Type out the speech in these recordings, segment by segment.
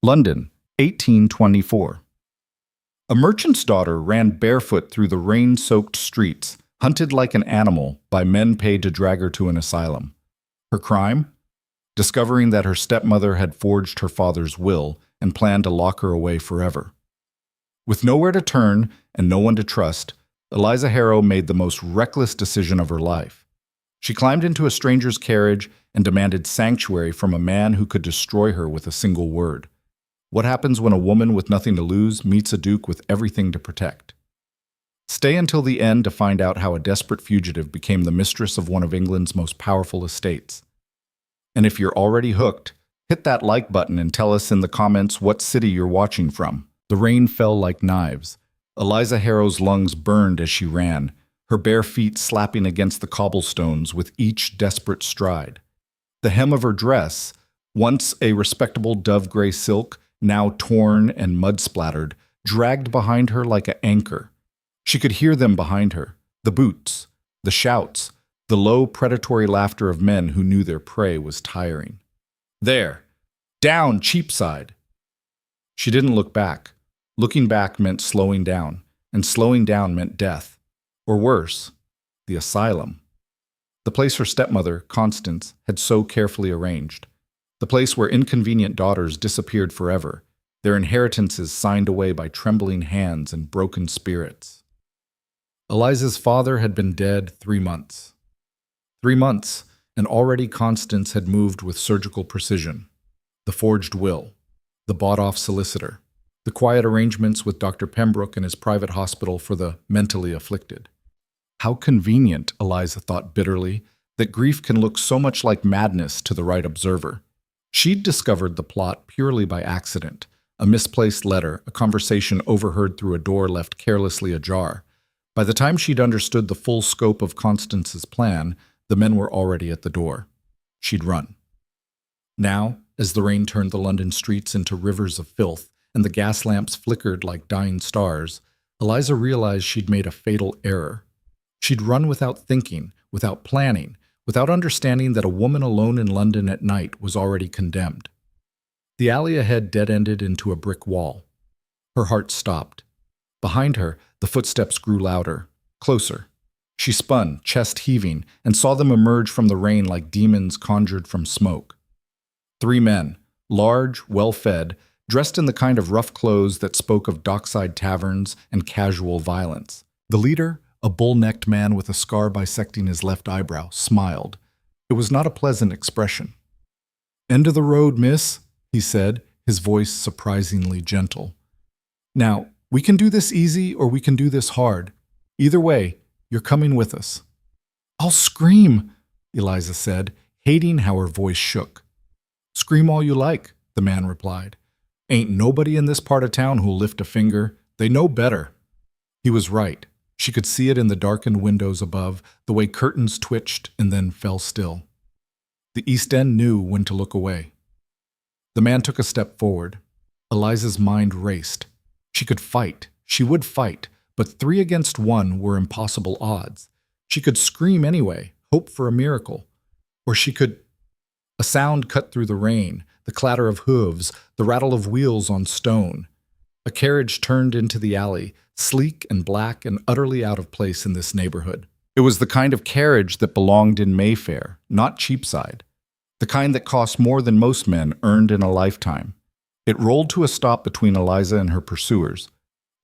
London, 1824. A merchant's daughter ran barefoot through the rain-soaked streets, hunted like an animal by men paid to drag her to an asylum. Her crime? Discovering that her stepmother had forged her father's will and planned to lock her away forever. With nowhere to turn and no one to trust, Eliza Harrow made the most reckless decision of her life. She climbed into a stranger's carriage and demanded sanctuary from a man who could destroy her with a single word. What happens when a woman with nothing to lose meets a duke with everything to protect? Stay until the end to find out how a desperate fugitive became the mistress of one of England's most powerful estates. And if you're already hooked, hit that like button and tell us in the comments what city you're watching from. The rain fell like knives. Eliza Harrow's lungs burned as she ran, her bare feet slapping against the cobblestones with each desperate stride. The hem of her dress, once a respectable dove-gray silk, now torn and mud-splattered, dragged behind her like an anchor. She could hear them behind her, the boots, the shouts, the low, predatory laughter of men who knew their prey was tiring. There! Down, Cheapside! She didn't look back. Looking back meant slowing down, and slowing down meant death. Or worse, the asylum. The place her stepmother, Constance, had so carefully arranged. The place where inconvenient daughters disappeared forever, their inheritances signed away by trembling hands and broken spirits. Eliza's father had been dead 3 months. 3 months, and already Constance had moved with surgical precision. The forged will, the bought-off solicitor, the quiet arrangements with Dr. Pembroke and his private hospital for the mentally afflicted. How convenient, Eliza thought bitterly, that grief can look so much like madness to the right observer. She'd discovered the plot purely by accident, a misplaced letter, a conversation overheard through a door left carelessly ajar. By the time she'd understood the full scope of Constance's plan, the men were already at the door. She'd run. Now, as the rain turned the London streets into rivers of filth and the gas lamps flickered like dying stars, Eliza realized she'd made a fatal error. She'd run without thinking, without planning, without understanding that a woman alone in London at night was already condemned. The alley ahead dead-ended into a brick wall. Her heart stopped. Behind her, the footsteps grew louder, closer. She spun, chest heaving, and saw them emerge from the rain like demons conjured from smoke. 3 men, large, well-fed, dressed in the kind of rough clothes that spoke of dockside taverns and casual violence. The leader, a bull-necked man with a scar bisecting his left eyebrow, smiled. It was not a pleasant expression. "End of the road, miss," he said, his voice surprisingly gentle. "Now, we can do this easy or we can do this hard. Either way, you're coming with us." "I'll scream," Eliza said, hating how her voice shook. "Scream all you like," the man replied. "Ain't nobody in this part of town who'll lift a finger. They know better." He was right. She could see it in the darkened windows above, the way curtains twitched and then fell still. The East End knew when to look away. The man took a step forward. Eliza's mind raced. She could fight. She would fight, but 3 against 1 were impossible odds. She could scream anyway, hope for a miracle. Or she could... A sound cut through the rain, the clatter of hooves, the rattle of wheels on stone. A carriage turned into the alley, sleek and black and utterly out of place in this neighborhood. It was the kind of carriage that belonged in Mayfair, not Cheapside. The kind that cost more than most men earned in a lifetime. It rolled to a stop between Eliza and her pursuers.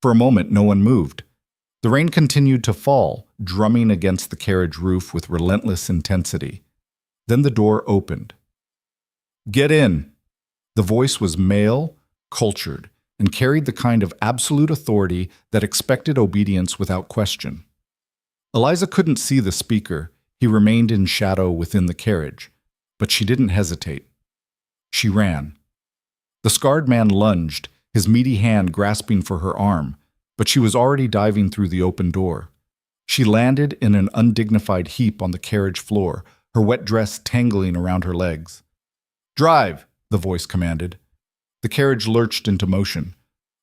For a moment, no one moved. The rain continued to fall, drumming against the carriage roof with relentless intensity. Then the door opened. "Get in!" The voice was male, cultured, and carried the kind of absolute authority that expected obedience without question. Eliza couldn't see the speaker. He remained in shadow within the carriage. But she didn't hesitate. She ran. The scarred man lunged, his meaty hand grasping for her arm, but she was already diving through the open door. She landed in an undignified heap on the carriage floor, her wet dress tangling around her legs. "Drive!" the voice commanded. The carriage lurched into motion.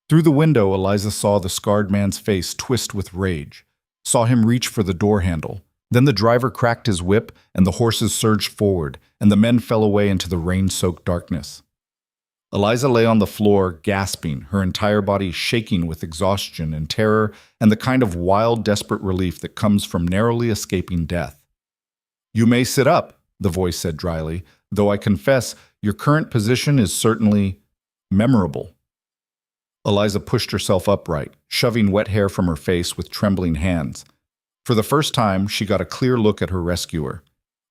Through the window, Eliza saw the scarred man's face twist with rage, saw him reach for the door handle. Then the driver cracked his whip, and the horses surged forward, and the men fell away into the rain-soaked darkness. Eliza lay on the floor, gasping, her entire body shaking with exhaustion and terror and the kind of wild, desperate relief that comes from narrowly escaping death. "You may sit up," the voice said dryly, "though I confess your current position is certainly memorable." Eliza pushed herself upright, shoving wet hair from her face with trembling hands. For the first time, she got a clear look at her rescuer.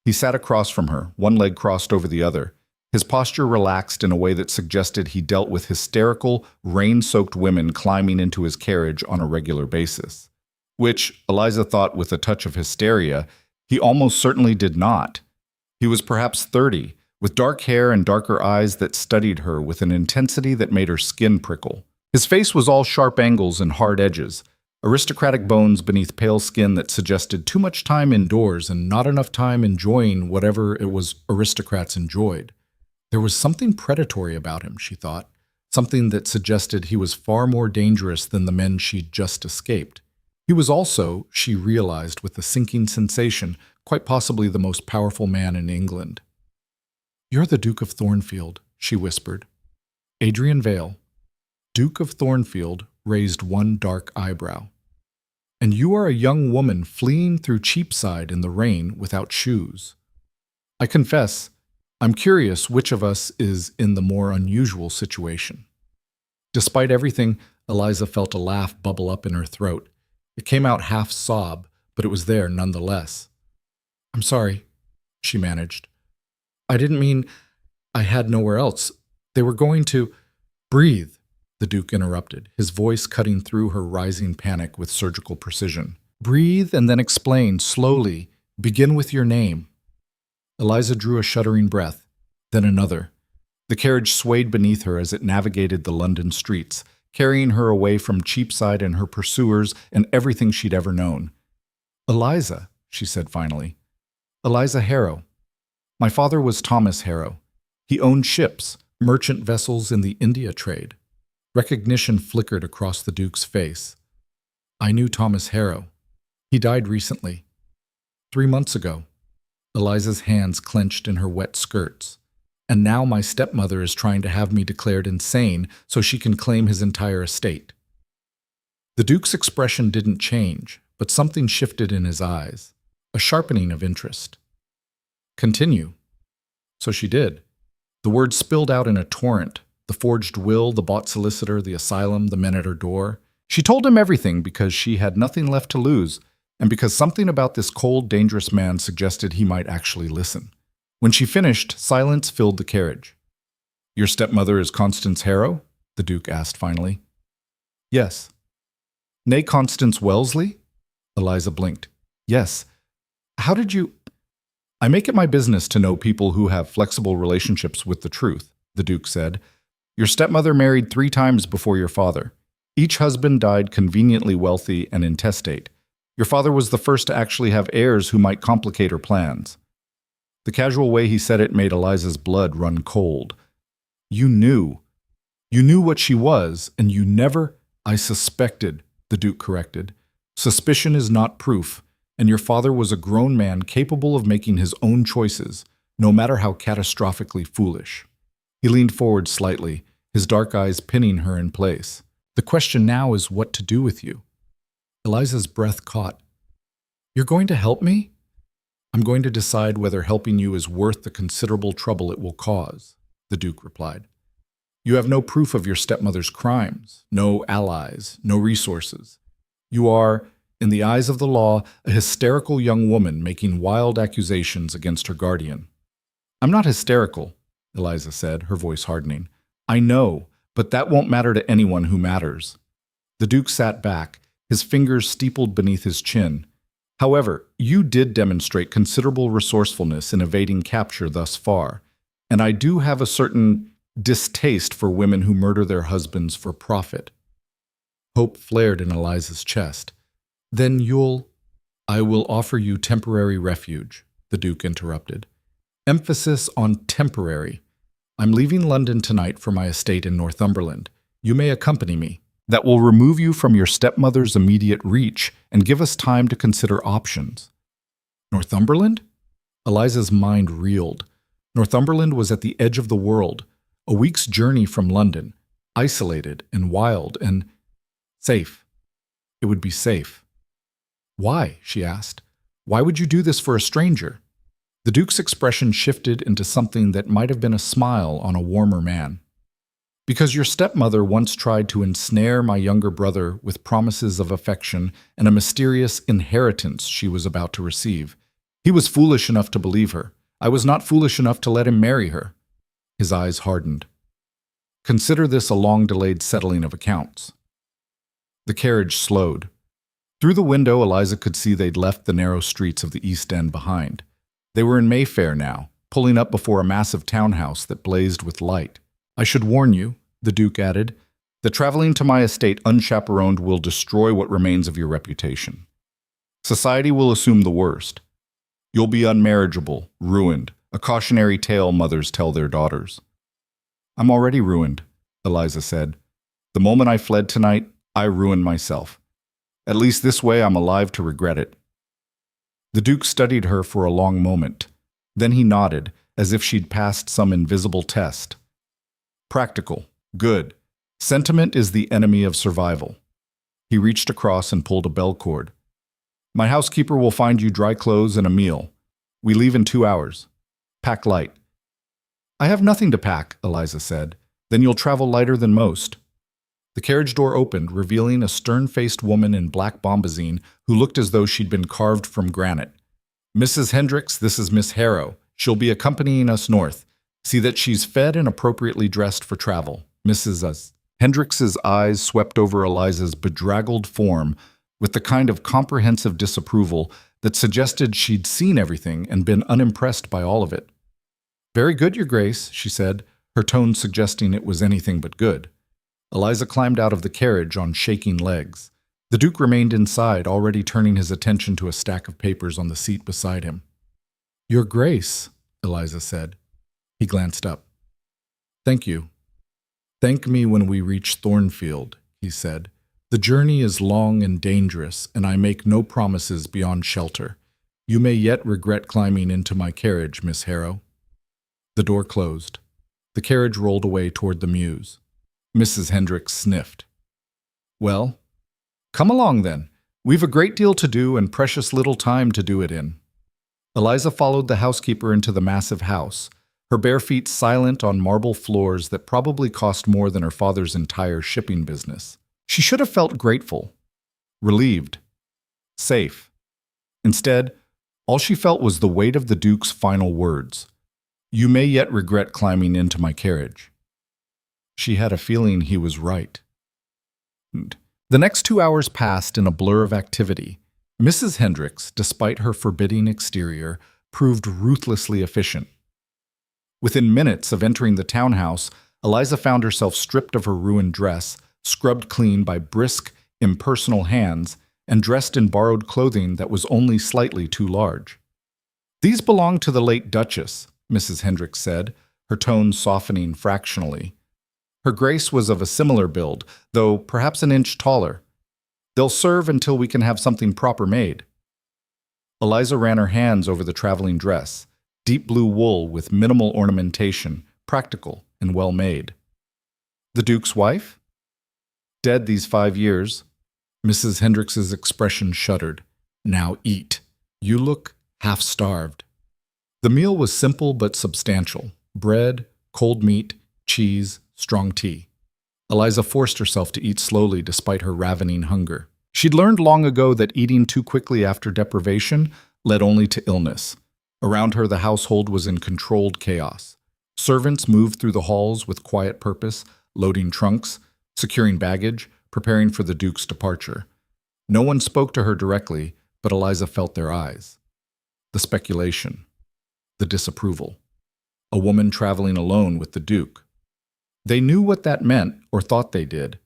He sat across from her, one leg crossed over the other. His posture relaxed in a way that suggested he dealt with hysterical, rain-soaked women climbing into his carriage on a regular basis. Which, Eliza thought with a touch of hysteria, he almost certainly did not. He was perhaps 30, with dark hair and darker eyes that studied her with an intensity that made her skin prickle. His face was all sharp angles and hard edges, aristocratic bones beneath pale skin that suggested too much time indoors and not enough time enjoying whatever it was aristocrats enjoyed. There was something predatory about him, she thought, something that suggested he was far more dangerous than the men she'd just escaped. He was also, she realized with a sinking sensation, quite possibly the most powerful man in England. "You're the Duke of Thornfield," she whispered. Adrian Vale, Duke of Thornfield, raised one dark eyebrow. "And you are a young woman fleeing through Cheapside in the rain without shoes. I confess, I'm curious which of us is in the more unusual situation." Despite everything, Eliza felt a laugh bubble up in her throat. It came out half sob, but it was there nonetheless. "I'm sorry," she managed. "I didn't mean I had nowhere else. They were going to—" "Breathe," the Duke interrupted, his voice cutting through her rising panic with surgical precision. "Breathe and then explain, slowly. Begin with your name." Eliza drew a shuddering breath, then another. The carriage swayed beneath her as it navigated the London streets, carrying her away from Cheapside and her pursuers and everything she'd ever known. "Eliza," she said finally. "Eliza Harrow. My father was Thomas Harrow. He owned ships, merchant vessels in the India trade." Recognition flickered across the Duke's face. "I knew Thomas Harrow. He died recently. 3 months ago." Eliza's hands clenched in her wet skirts. "And now my stepmother is trying to have me declared insane so she can claim his entire estate." The Duke's expression didn't change, but something shifted in his eyes, a sharpening of interest. "Continue." So she did. The words spilled out in a torrent, the forged will, the bought solicitor, the asylum, the men at her door. She told him everything because she had nothing left to lose, and because something about this cold, dangerous man suggested he might actually listen. When she finished, silence filled the carriage. "Your stepmother is Constance Harrow?" the Duke asked finally. "Yes." "Nay, Constance Wellesley?" Eliza blinked. "Yes. How did you—" "I make it my business to know people who have flexible relationships with the truth," the Duke said. "Your stepmother married 3 times before your father. Each husband died conveniently wealthy and intestate. Your father was the first to actually have heirs who might complicate her plans." The casual way he said it made Eliza's blood run cold. "You knew. You knew what she was, and you never—" "I suspected," the Duke corrected. "Suspicion is not proof, and your father was a grown man capable of making his own choices, no matter how catastrophically foolish." He leaned forward slightly, his dark eyes pinning her in place. "The question now is what to do with you." Eliza's breath caught. "You're going to help me?" "I'm going to decide whether helping you is worth the considerable trouble it will cause," the Duke replied. "You have no proof of your stepmother's crimes, no allies, no resources. You are, in the eyes of the law, a hysterical young woman making wild accusations against her guardian." "I'm not hysterical," Eliza said, her voice hardening. "I know, but that won't matter to anyone who matters." The Duke sat back, his fingers steepled beneath his chin. "However, you did demonstrate considerable resourcefulness in evading capture thus far, and I do have a certain distaste for women who murder their husbands for profit." Hope flared in Eliza's chest. "Then you'll—" "I will offer you temporary refuge," the Duke interrupted. "Emphasis on temporary. I'm leaving London tonight for my estate in Northumberland. You may accompany me. That will remove you from your stepmother's immediate reach and give us time to consider options." "Northumberland?" Eliza's mind reeled. Northumberland was at the edge of the world, A week's journey from London, isolated and wild and safe. It would be safe. Why? She asked. Why would you do this for a stranger? The Duke's expression shifted into something that might have been a smile on a warmer man. Because your stepmother once tried to ensnare my younger brother with promises of affection and a mysterious inheritance she was about to receive. He was foolish enough to believe her. I was not foolish enough to let him marry her. His eyes hardened. Consider this a long-delayed settling of accounts. The carriage slowed. Through the window, Eliza could see they'd left the narrow streets of the East End behind. They were in Mayfair now, pulling up before a massive townhouse that blazed with light. I should warn you, the Duke added, that traveling to my estate unchaperoned will destroy what remains of your reputation. Society will assume the worst. You'll be unmarriageable, ruined, a cautionary tale mothers tell their daughters. I'm already ruined, Eliza said. The moment I fled tonight, I ruined myself. At least this way I'm alive to regret it. The Duke studied her for a long moment. Then he nodded, as if she'd passed some invisible test. Practical. Good. Sentiment is the enemy of survival. He reached across and pulled a bell cord. My housekeeper will find you dry clothes and a meal. We leave in 2 hours. Pack light. I have nothing to pack, Eliza said. Then you'll travel lighter than most. The carriage door opened, revealing a stern-faced woman in black bombazine who looked as though she'd been carved from granite. Mrs. Hendricks, this is Miss Harrow. She'll be accompanying us north. See that she's fed and appropriately dressed for travel. Mrs. Hendricks's eyes swept over Eliza's bedraggled form with the kind of comprehensive disapproval that suggested she'd seen everything and been unimpressed by all of it. Very good, Your Grace, she said, her tone suggesting it was anything but good. Eliza climbed out of the carriage on shaking legs. The Duke remained inside, already turning his attention to a stack of papers on the seat beside him. Your Grace, Eliza said. He glanced up. Thank you. Thank me when we reach Thornfield, he said. The journey is long and dangerous, and I make no promises beyond shelter. You may yet regret climbing into my carriage, Miss Harrow. The door closed. The carriage rolled away toward the mews. Mrs. Hendricks sniffed. Well, come along then. We've a great deal to do and precious little time to do it in. Eliza followed the housekeeper into the massive house, her bare feet silent on marble floors that probably cost more than her father's entire shipping business. She should have felt grateful, relieved, safe. Instead, all she felt was the weight of the Duke's final words. You may yet regret climbing into my carriage. She had a feeling he was right. The next 2 hours passed in a blur of activity. Mrs. Hendricks, despite her forbidding exterior, proved ruthlessly efficient. Within minutes of entering the townhouse, Eliza found herself stripped of her ruined dress, scrubbed clean by brisk, impersonal hands, and dressed in borrowed clothing that was only slightly too large. These belonged to the late Duchess, Mrs. Hendricks said, her tone softening fractionally. Her Grace was of a similar build, though perhaps an inch taller. They'll serve until we can have something proper made. Eliza ran her hands over the traveling dress, deep blue wool with minimal ornamentation, practical and well made. The Duke's wife? Dead these 5 years. Mrs. Hendricks's expression shuddered. Now eat. You look half-starved. The meal was simple but substantial. Bread, cold meat, cheese, strong tea. Eliza forced herself to eat slowly despite her ravening hunger. She'd learned long ago that eating too quickly after deprivation led only to illness. Around her, the household was in controlled chaos. Servants moved through the halls with quiet purpose, loading trunks, securing baggage, preparing for the Duke's departure. No one spoke to her directly, but Eliza felt their eyes. The speculation. The disapproval. A woman traveling alone with the Duke. They knew what that meant, or thought they did.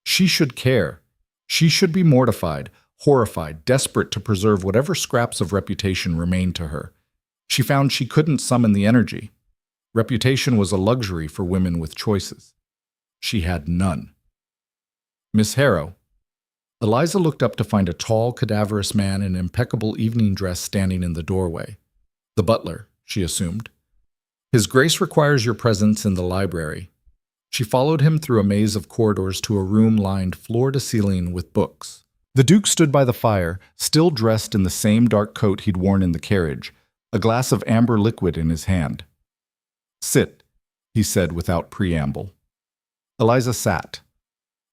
She should care. She should be mortified, horrified, desperate to preserve whatever scraps of reputation remained to her. She found she couldn't summon the energy. Reputation was a luxury for women with choices. She had none. Miss Harrow. Eliza looked up to find a tall, cadaverous man in impeccable evening dress standing in the doorway. The butler, she assumed. His Grace requires your presence in the library. She followed him through a maze of corridors to a room lined floor to ceiling with books. The Duke stood by the fire, still dressed in the same dark coat he'd worn in the carriage, a glass of amber liquid in his hand. "Sit," he said without preamble. Eliza sat.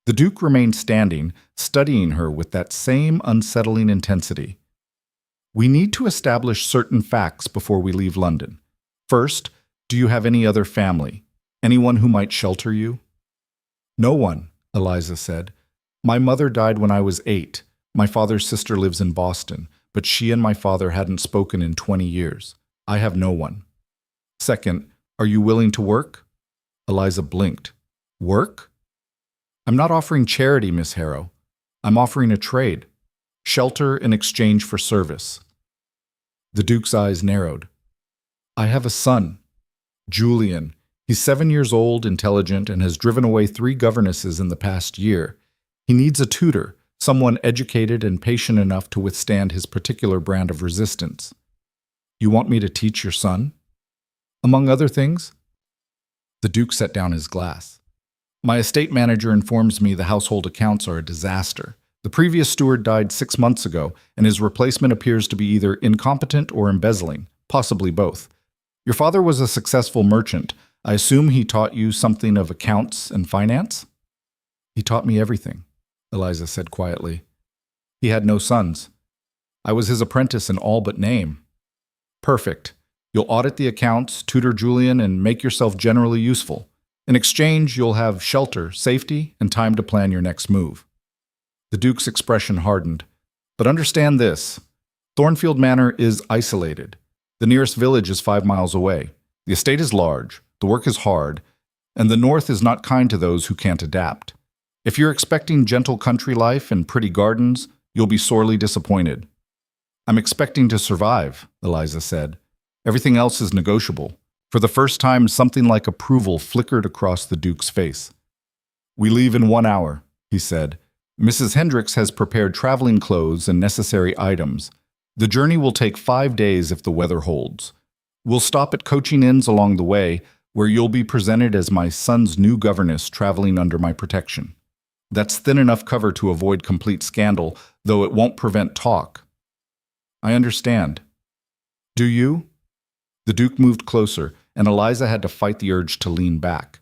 The Duke remained standing, studying her with that same unsettling intensity. "We need to establish certain facts before we leave London. First, do you have any other family? Anyone who might shelter you?" "No one," Eliza said. "My mother died when I was 8. My father's sister lives in Boston, but she and my father hadn't spoken in 20 years. I have no one." "Second, are you willing to work?" Eliza blinked. "Work?" "I'm not offering charity, Miss Harrow. I'm offering a trade. Shelter in exchange for service." The Duke's eyes narrowed. "I have a son, Julian. He's 7 years old, intelligent, and has driven away 3 governesses in the past year. He needs a tutor, someone educated and patient enough to withstand his particular brand of resistance." "You want me to teach your son?" "Among other things?" The Duke set down his glass. "My estate manager informs me the household accounts are a disaster. The previous steward died 6 months ago, and his replacement appears to be either incompetent or embezzling, possibly both. Your father was a successful merchant. I assume he taught you something of accounts and finance?" "He taught me everything," Eliza said quietly. "He had no sons. I was his apprentice in all but name." "Perfect. You'll audit the accounts, tutor Julian, and make yourself generally useful. In exchange, you'll have shelter, safety, and time to plan your next move." The Duke's expression hardened. "But understand this. Thornfield Manor is isolated. The nearest village is 5 miles away. The estate is large, the work is hard, and the North is not kind to those who can't adapt. If you're expecting gentle country life and pretty gardens, you'll be sorely disappointed." "I'm expecting to survive," Eliza said. "Everything else is negotiable." For the first time, something like approval flickered across the Duke's face. "We leave in 1 hour," he said. "Mrs. Hendricks has prepared traveling clothes and necessary items. The journey will take 5 days if the weather holds. We'll stop at coaching inns along the way, where you'll be presented as my son's new governess traveling under my protection. That's thin enough cover to avoid complete scandal, though it won't prevent talk." "I understand." "Do you?" The Duke moved closer, and Eliza had to fight the urge to lean back.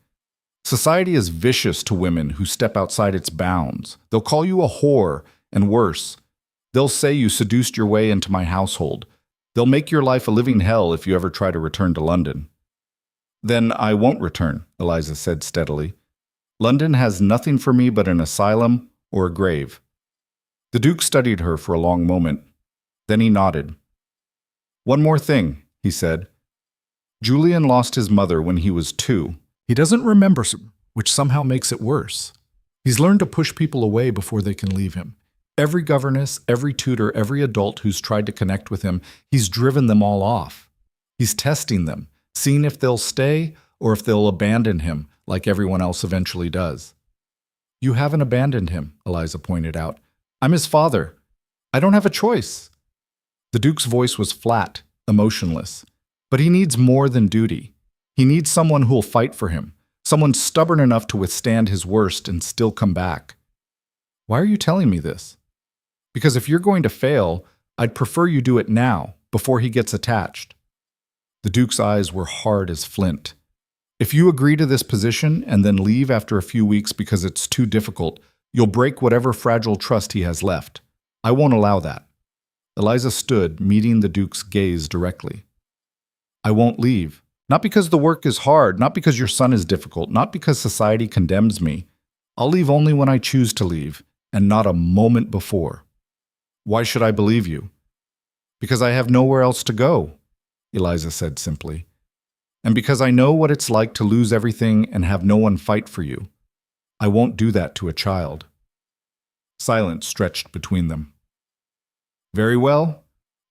"Society is vicious to women who step outside its bounds. They'll call you a whore, and worse. They'll say you seduced your way into my household. They'll make your life a living hell if you ever try to return to London." "Then I won't return," Eliza said steadily. "London has nothing for me but an asylum or a grave." The Duke studied her for a long moment. Then he nodded. "One more thing," he said. "Julian lost his mother when he was 2. He doesn't remember, which somehow makes it worse. He's learned to push people away before they can leave him. Every governess, every tutor, every adult who's tried to connect with him, he's driven them all off. He's testing them, seeing if they'll stay or if they'll abandon him, like everyone else eventually does." "You haven't abandoned him," Eliza pointed out. "I'm his father. I don't have a choice." The Duke's voice was flat, emotionless. "But he needs more than duty. He needs someone who'll fight for him, someone stubborn enough to withstand his worst and still come back." "Why are you telling me this?" "Because if you're going to fail, I'd prefer you do it now, before he gets attached." The Duke's eyes were hard as flint. "If you agree to this position and then leave after a few weeks because it's too difficult, you'll break whatever fragile trust he has left. I won't allow that." Eliza stood, meeting the Duke's gaze directly. "I won't leave. Not because the work is hard, not because your son is difficult, not because society condemns me. I'll leave only when I choose to leave, and not a moment before." "Why should I believe you?" "Because I have nowhere else to go," Eliza said simply. "And because I know what it's like to lose everything and have no one fight for you. I won't do that to a child." Silence stretched between them. "Very well,"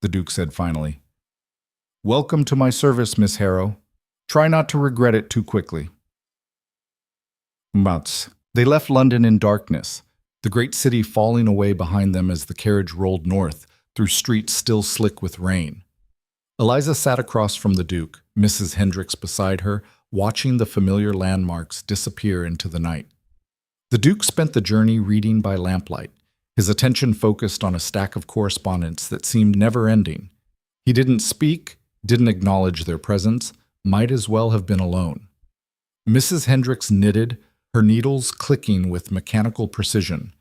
the Duke said finally. "Welcome to my service, Miss Harrow. Try not to regret it too quickly." Months. They left London in darkness, the great city falling away behind them as the carriage rolled north through streets still slick with rain. Eliza sat across from the Duke, Mrs. Hendricks beside her, watching the familiar landmarks disappear into the night. The Duke spent the journey reading by lamplight, his attention focused on a stack of correspondence that seemed never-ending. He didn't speak, didn't acknowledge their presence, might as well have been alone. Mrs. Hendricks knitted, her needles clicking with mechanical precision.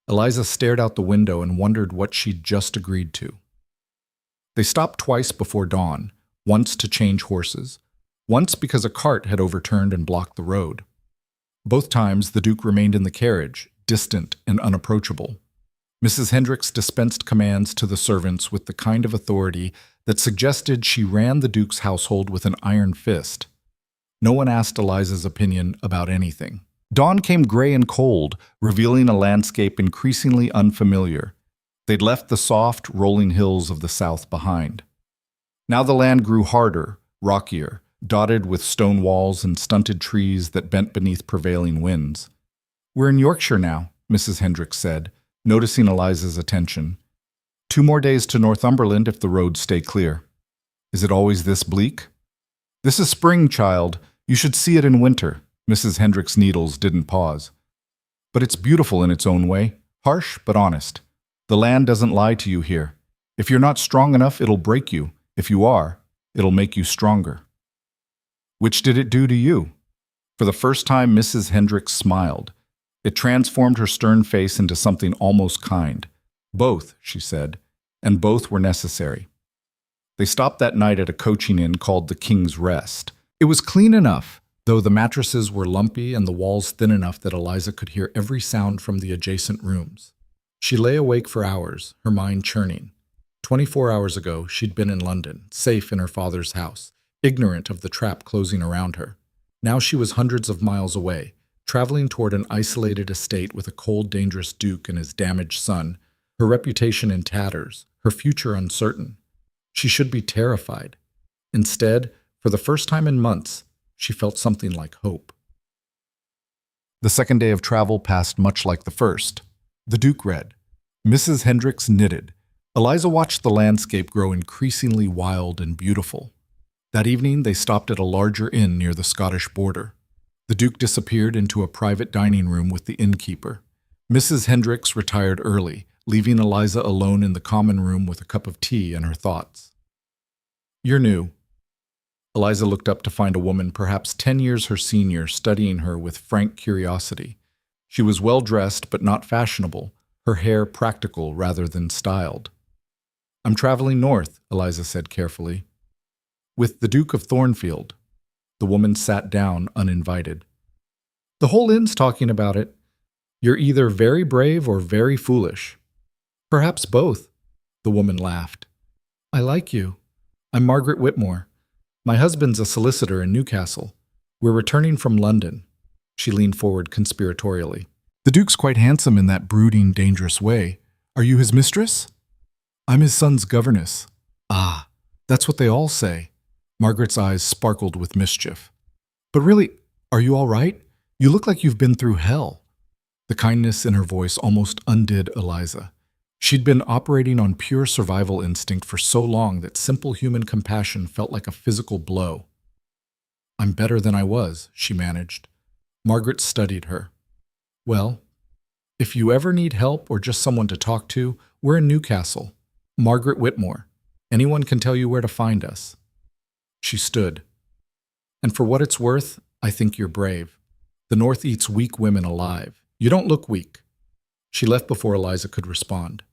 Eliza stared out the window and wondered what she'd just agreed to. They stopped twice before dawn, once to change horses, once because a cart had overturned and blocked the road. Both times the Duke remained in the carriage, distant and unapproachable. Mrs. Hendricks dispensed commands to the servants with the kind of authority that suggested she ran the Duke's household with an iron fist. No one asked Eliza's opinion about anything. Dawn came gray and cold, revealing a landscape increasingly unfamiliar. They'd left the soft, rolling hills of the south behind. Now the land grew harder, rockier, dotted with stone walls and stunted trees that bent beneath prevailing winds. "We're in Yorkshire now," Mrs. Hendricks said, noticing Eliza's attention. "2 more days to Northumberland if the roads stay clear." "Is it always this bleak?" "This is spring, child. You should see it in winter." Mrs. Hendricks' needles didn't pause. "But it's beautiful in its own way, harsh but honest. The land doesn't lie to you here. If you're not strong enough, it'll break you. If you are, it'll make you stronger." "Which did it do to you?" For the first time, Mrs. Hendricks smiled. It transformed her stern face into something almost kind. "Both," she said, "and both were necessary." They stopped that night at a coaching inn called the King's Rest. It was clean enough, though the mattresses were lumpy and the walls thin enough that Eliza could hear every sound from the adjacent rooms. She lay awake for hours, her mind churning. 24 hours ago, she'd been in London, safe in her father's house, ignorant of the trap closing around her. Now she was hundreds of miles away, traveling toward an isolated estate with a cold, dangerous Duke and his damaged son, her reputation in tatters, her future uncertain. She should be terrified. Instead, for the first time in months, she felt something like hope. The second day of travel passed much like the first. The Duke read. Mrs. Hendricks knitted. Eliza watched the landscape grow increasingly wild and beautiful. That evening, they stopped at a larger inn near the Scottish border. The Duke disappeared into a private dining room with the innkeeper. Mrs. Hendricks retired early, leaving Eliza alone in the common room with a cup of tea and her thoughts. "You're new." Eliza looked up to find a woman perhaps 10 years her senior studying her with frank curiosity. She was well-dressed but not fashionable, her hair practical rather than styled. "I'm traveling north," Eliza said carefully. "With the Duke of Thornfield." The woman sat down uninvited. "The whole inn's talking about it. You're either very brave or very foolish." "Perhaps both." The woman laughed. "I like you. I'm Margaret Whitmore. My husband's a solicitor in Newcastle. We're returning from London." She leaned forward conspiratorially. "The Duke's quite handsome in that brooding, dangerous way. Are you his mistress?" "I'm his son's governess." "Ah, that's what they all say." Margaret's eyes sparkled with mischief. "But really, are you all right? You look like you've been through hell." The kindness in her voice almost undid Eliza. She'd been operating on pure survival instinct for so long that simple human compassion felt like a physical blow. "I'm better than I was," she managed. Margaret studied her. "Well, if you ever need help or just someone to talk to, we're in Newcastle. Margaret Whitmore. Anyone can tell you where to find us." She stood. "And for what it's worth, I think you're brave. The North eats weak women alive. You don't look weak." She left before Eliza could respond.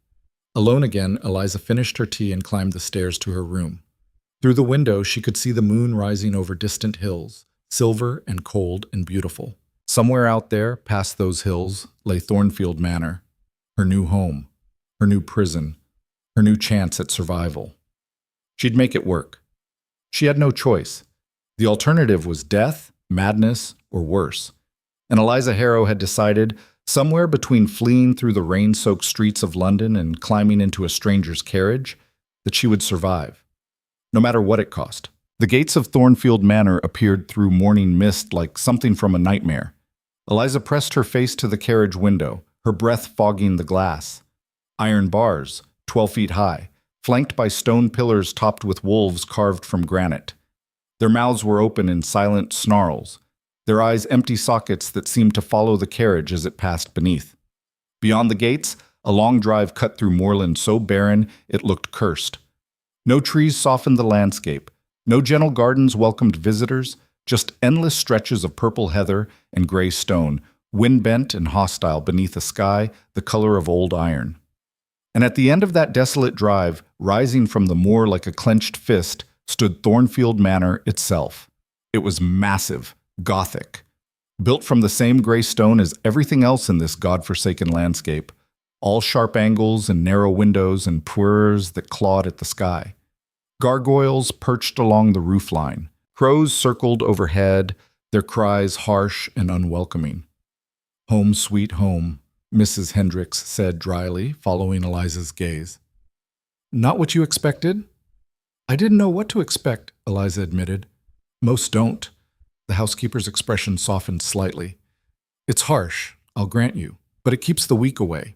Alone again, Eliza finished her tea and climbed the stairs to her room. Through the window, she could see the moon rising over distant hills, silver and cold and beautiful. Somewhere out there, past those hills, lay Thornfield Manor, her new home, her new prison, her new chance at survival. She'd make it work. She had no choice. The alternative was death, madness, or worse. And Eliza Harrow had decided, somewhere between fleeing through the rain-soaked streets of London and climbing into a stranger's carriage, that she would survive, no matter what it cost. The gates of Thornfield Manor appeared through morning mist like something from a nightmare. Eliza pressed her face to the carriage window, her breath fogging the glass. Iron bars, 12 feet high, flanked by stone pillars topped with wolves carved from granite. Their mouths were open in silent snarls, their eyes empty sockets that seemed to follow the carriage as it passed beneath. Beyond the gates, a long drive cut through moorland so barren it looked cursed. No trees softened the landscape, no gentle gardens welcomed visitors, just endless stretches of purple heather and gray stone, wind-bent and hostile beneath a sky the color of old iron. And at the end of that desolate drive, rising from the moor like a clenched fist, stood Thornfield Manor itself. It was massive, Gothic, built from the same gray stone as everything else in this god-forsaken landscape, all sharp angles and narrow windows and puers that clawed at the sky. Gargoyles perched along the roofline. Crows circled overhead, their cries harsh and unwelcoming. "Home, sweet home," Mrs. Hendricks said dryly, following Eliza's gaze. "Not what you expected?" "I didn't know what to expect," Eliza admitted. "Most don't." The housekeeper's expression softened slightly. "It's harsh, I'll grant you, but it keeps the weak away.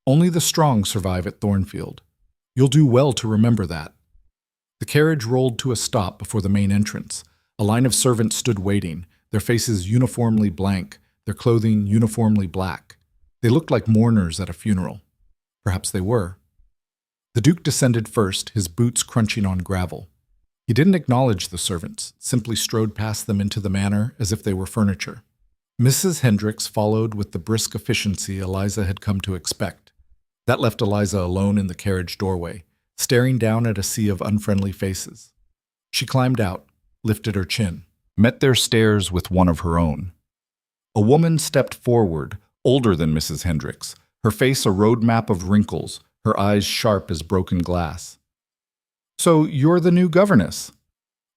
Only the strong survive at Thornfield. You'll do well to remember that." The carriage rolled to a stop before the main entrance. A line of servants stood waiting, their faces uniformly blank, their clothing uniformly black. They looked like mourners at a funeral. Perhaps they were. The Duke descended first, his boots crunching on gravel. He didn't acknowledge the servants, simply strode past them into the manor as if they were furniture. Mrs. Hendricks followed with the brisk efficiency Eliza had come to expect. That left Eliza alone in the carriage doorway, staring down at a sea of unfriendly faces. She climbed out, lifted her chin, met their stares with one of her own. A woman stepped forward, older than Mrs. Hendricks, her face a roadmap of wrinkles, her eyes sharp as broken glass. "So you're the new governess?"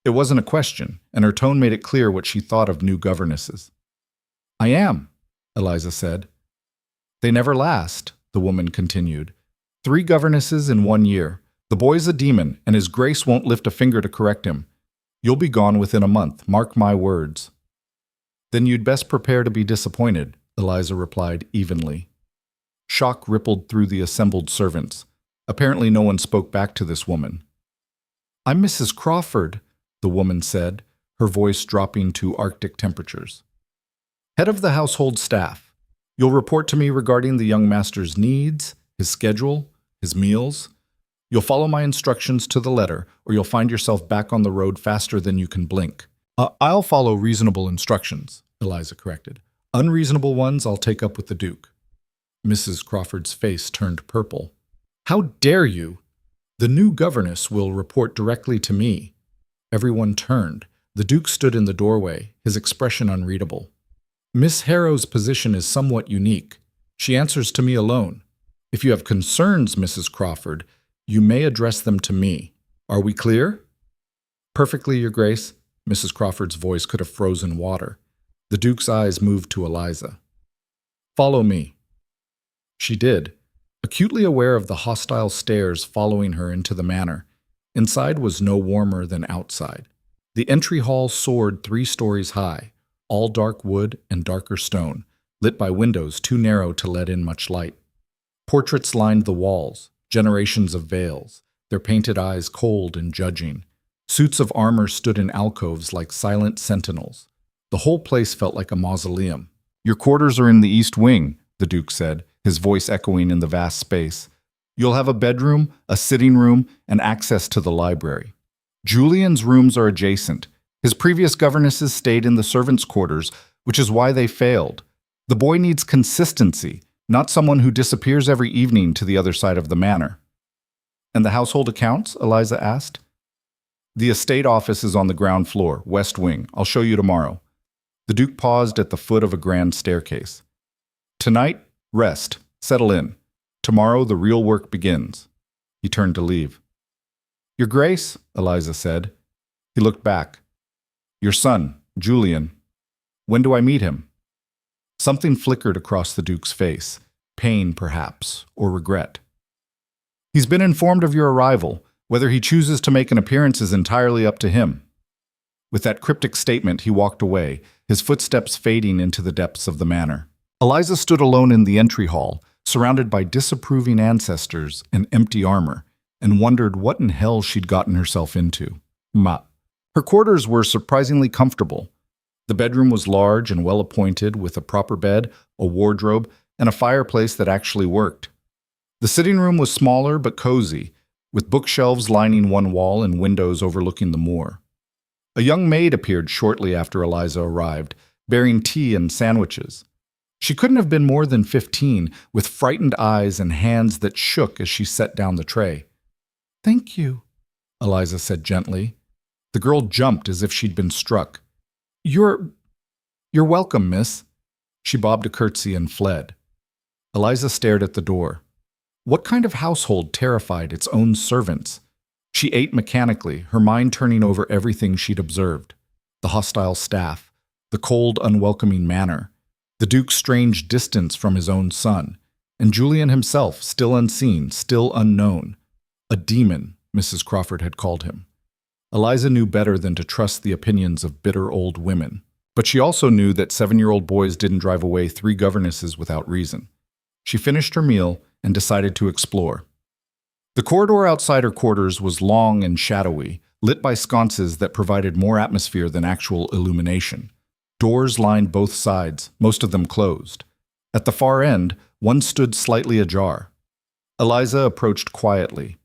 It wasn't a question, and her tone made it clear what she thought of new governesses. "I am," Eliza said. "They never last," the woman continued. 3 governesses in 1 year. The boy's a demon, and his grace won't lift a finger to correct him. You'll be gone within a month, mark my words." "Then you'd best prepare to be disappointed," Eliza replied evenly. Shock rippled through the assembled servants. Apparently no one spoke back to this woman. "I'm Mrs. Crawford," the woman said, her voice dropping to Arctic temperatures. "Head of the household staff. You'll report to me regarding the young master's needs, his schedule, his meals. You'll follow my instructions to the letter, or you'll find yourself back on the road faster than you can blink." I'll follow reasonable instructions," Eliza corrected. "Unreasonable ones I'll take up with the Duke." Mrs. Crawford's face turned purple. "How dare you? The new governess will report directly to me." Everyone turned. The Duke stood in the doorway, his expression unreadable. "Miss Harrow's position is somewhat unique. She answers to me alone. If you have concerns, Mrs. Crawford, you may address them to me. Are we clear?" "Perfectly, Your Grace." Mrs. Crawford's voice could have frozen water. The Duke's eyes moved to Eliza. "Follow me." She did, acutely aware of the hostile stares following her into the manor. Inside was no warmer than outside. The entry hall soared 3 stories high, all dark wood and darker stone, lit by windows too narrow to let in much light. Portraits lined the walls, generations of veils, their painted eyes cold and judging. Suits of armor stood in alcoves like silent sentinels. The whole place felt like a mausoleum. "Your quarters are in the east wing," the Duke said, his voice echoing in the vast space. "You'll have a bedroom, a sitting room, and access to the library. Julian's rooms are adjacent. His previous governesses stayed in the servants' quarters, which is why they failed. The boy needs consistency, not someone who disappears every evening to the other side of the manor." "And the household accounts?" Eliza asked. "The estate office is on the ground floor, west wing. I'll show you tomorrow." The Duke paused at the foot of a grand staircase. "Tonight, rest, settle in. Tomorrow the real work begins." He turned to leave. "Your Grace," Eliza said. He looked back. "Your son, Julian. When do I meet him?" Something flickered across the Duke's face. Pain, perhaps, or regret. "He's been informed of your arrival. Whether he chooses to make an appearance is entirely up to him." With that cryptic statement, he walked away, his footsteps fading into the depths of the manor. Eliza stood alone in the entry hall, surrounded by disapproving ancestors and empty armor, and wondered what in hell she'd gotten herself into. Her quarters were surprisingly comfortable. The bedroom was large and well appointed, with a proper bed, a wardrobe, and a fireplace that actually worked. The sitting room was smaller but cozy, with bookshelves lining one wall and windows overlooking the moor. A young maid appeared shortly after Eliza arrived, bearing tea and sandwiches. She couldn't have been more than 15, with frightened eyes and hands that shook as she set down the tray. "Thank you," Eliza said gently. The girl jumped as if she'd been struck. You're welcome, miss." She bobbed a curtsy and fled. Eliza stared at the door. What kind of household terrified its own servants? She ate mechanically, her mind turning over everything she'd observed. The hostile staff, the cold, unwelcoming manner, the Duke's strange distance from his own son, and Julian himself, still unseen, still unknown. A demon, Mrs. Crawford had called him. Eliza knew better than to trust the opinions of bitter old women. But she also knew that 7-year-old boys didn't drive away 3 governesses without reason. She finished her meal and decided to explore. The corridor outside her quarters was long and shadowy, lit by sconces that provided more atmosphere than actual illumination. Doors lined both sides, most of them closed. At the far end, one stood slightly ajar. Eliza approached quietly.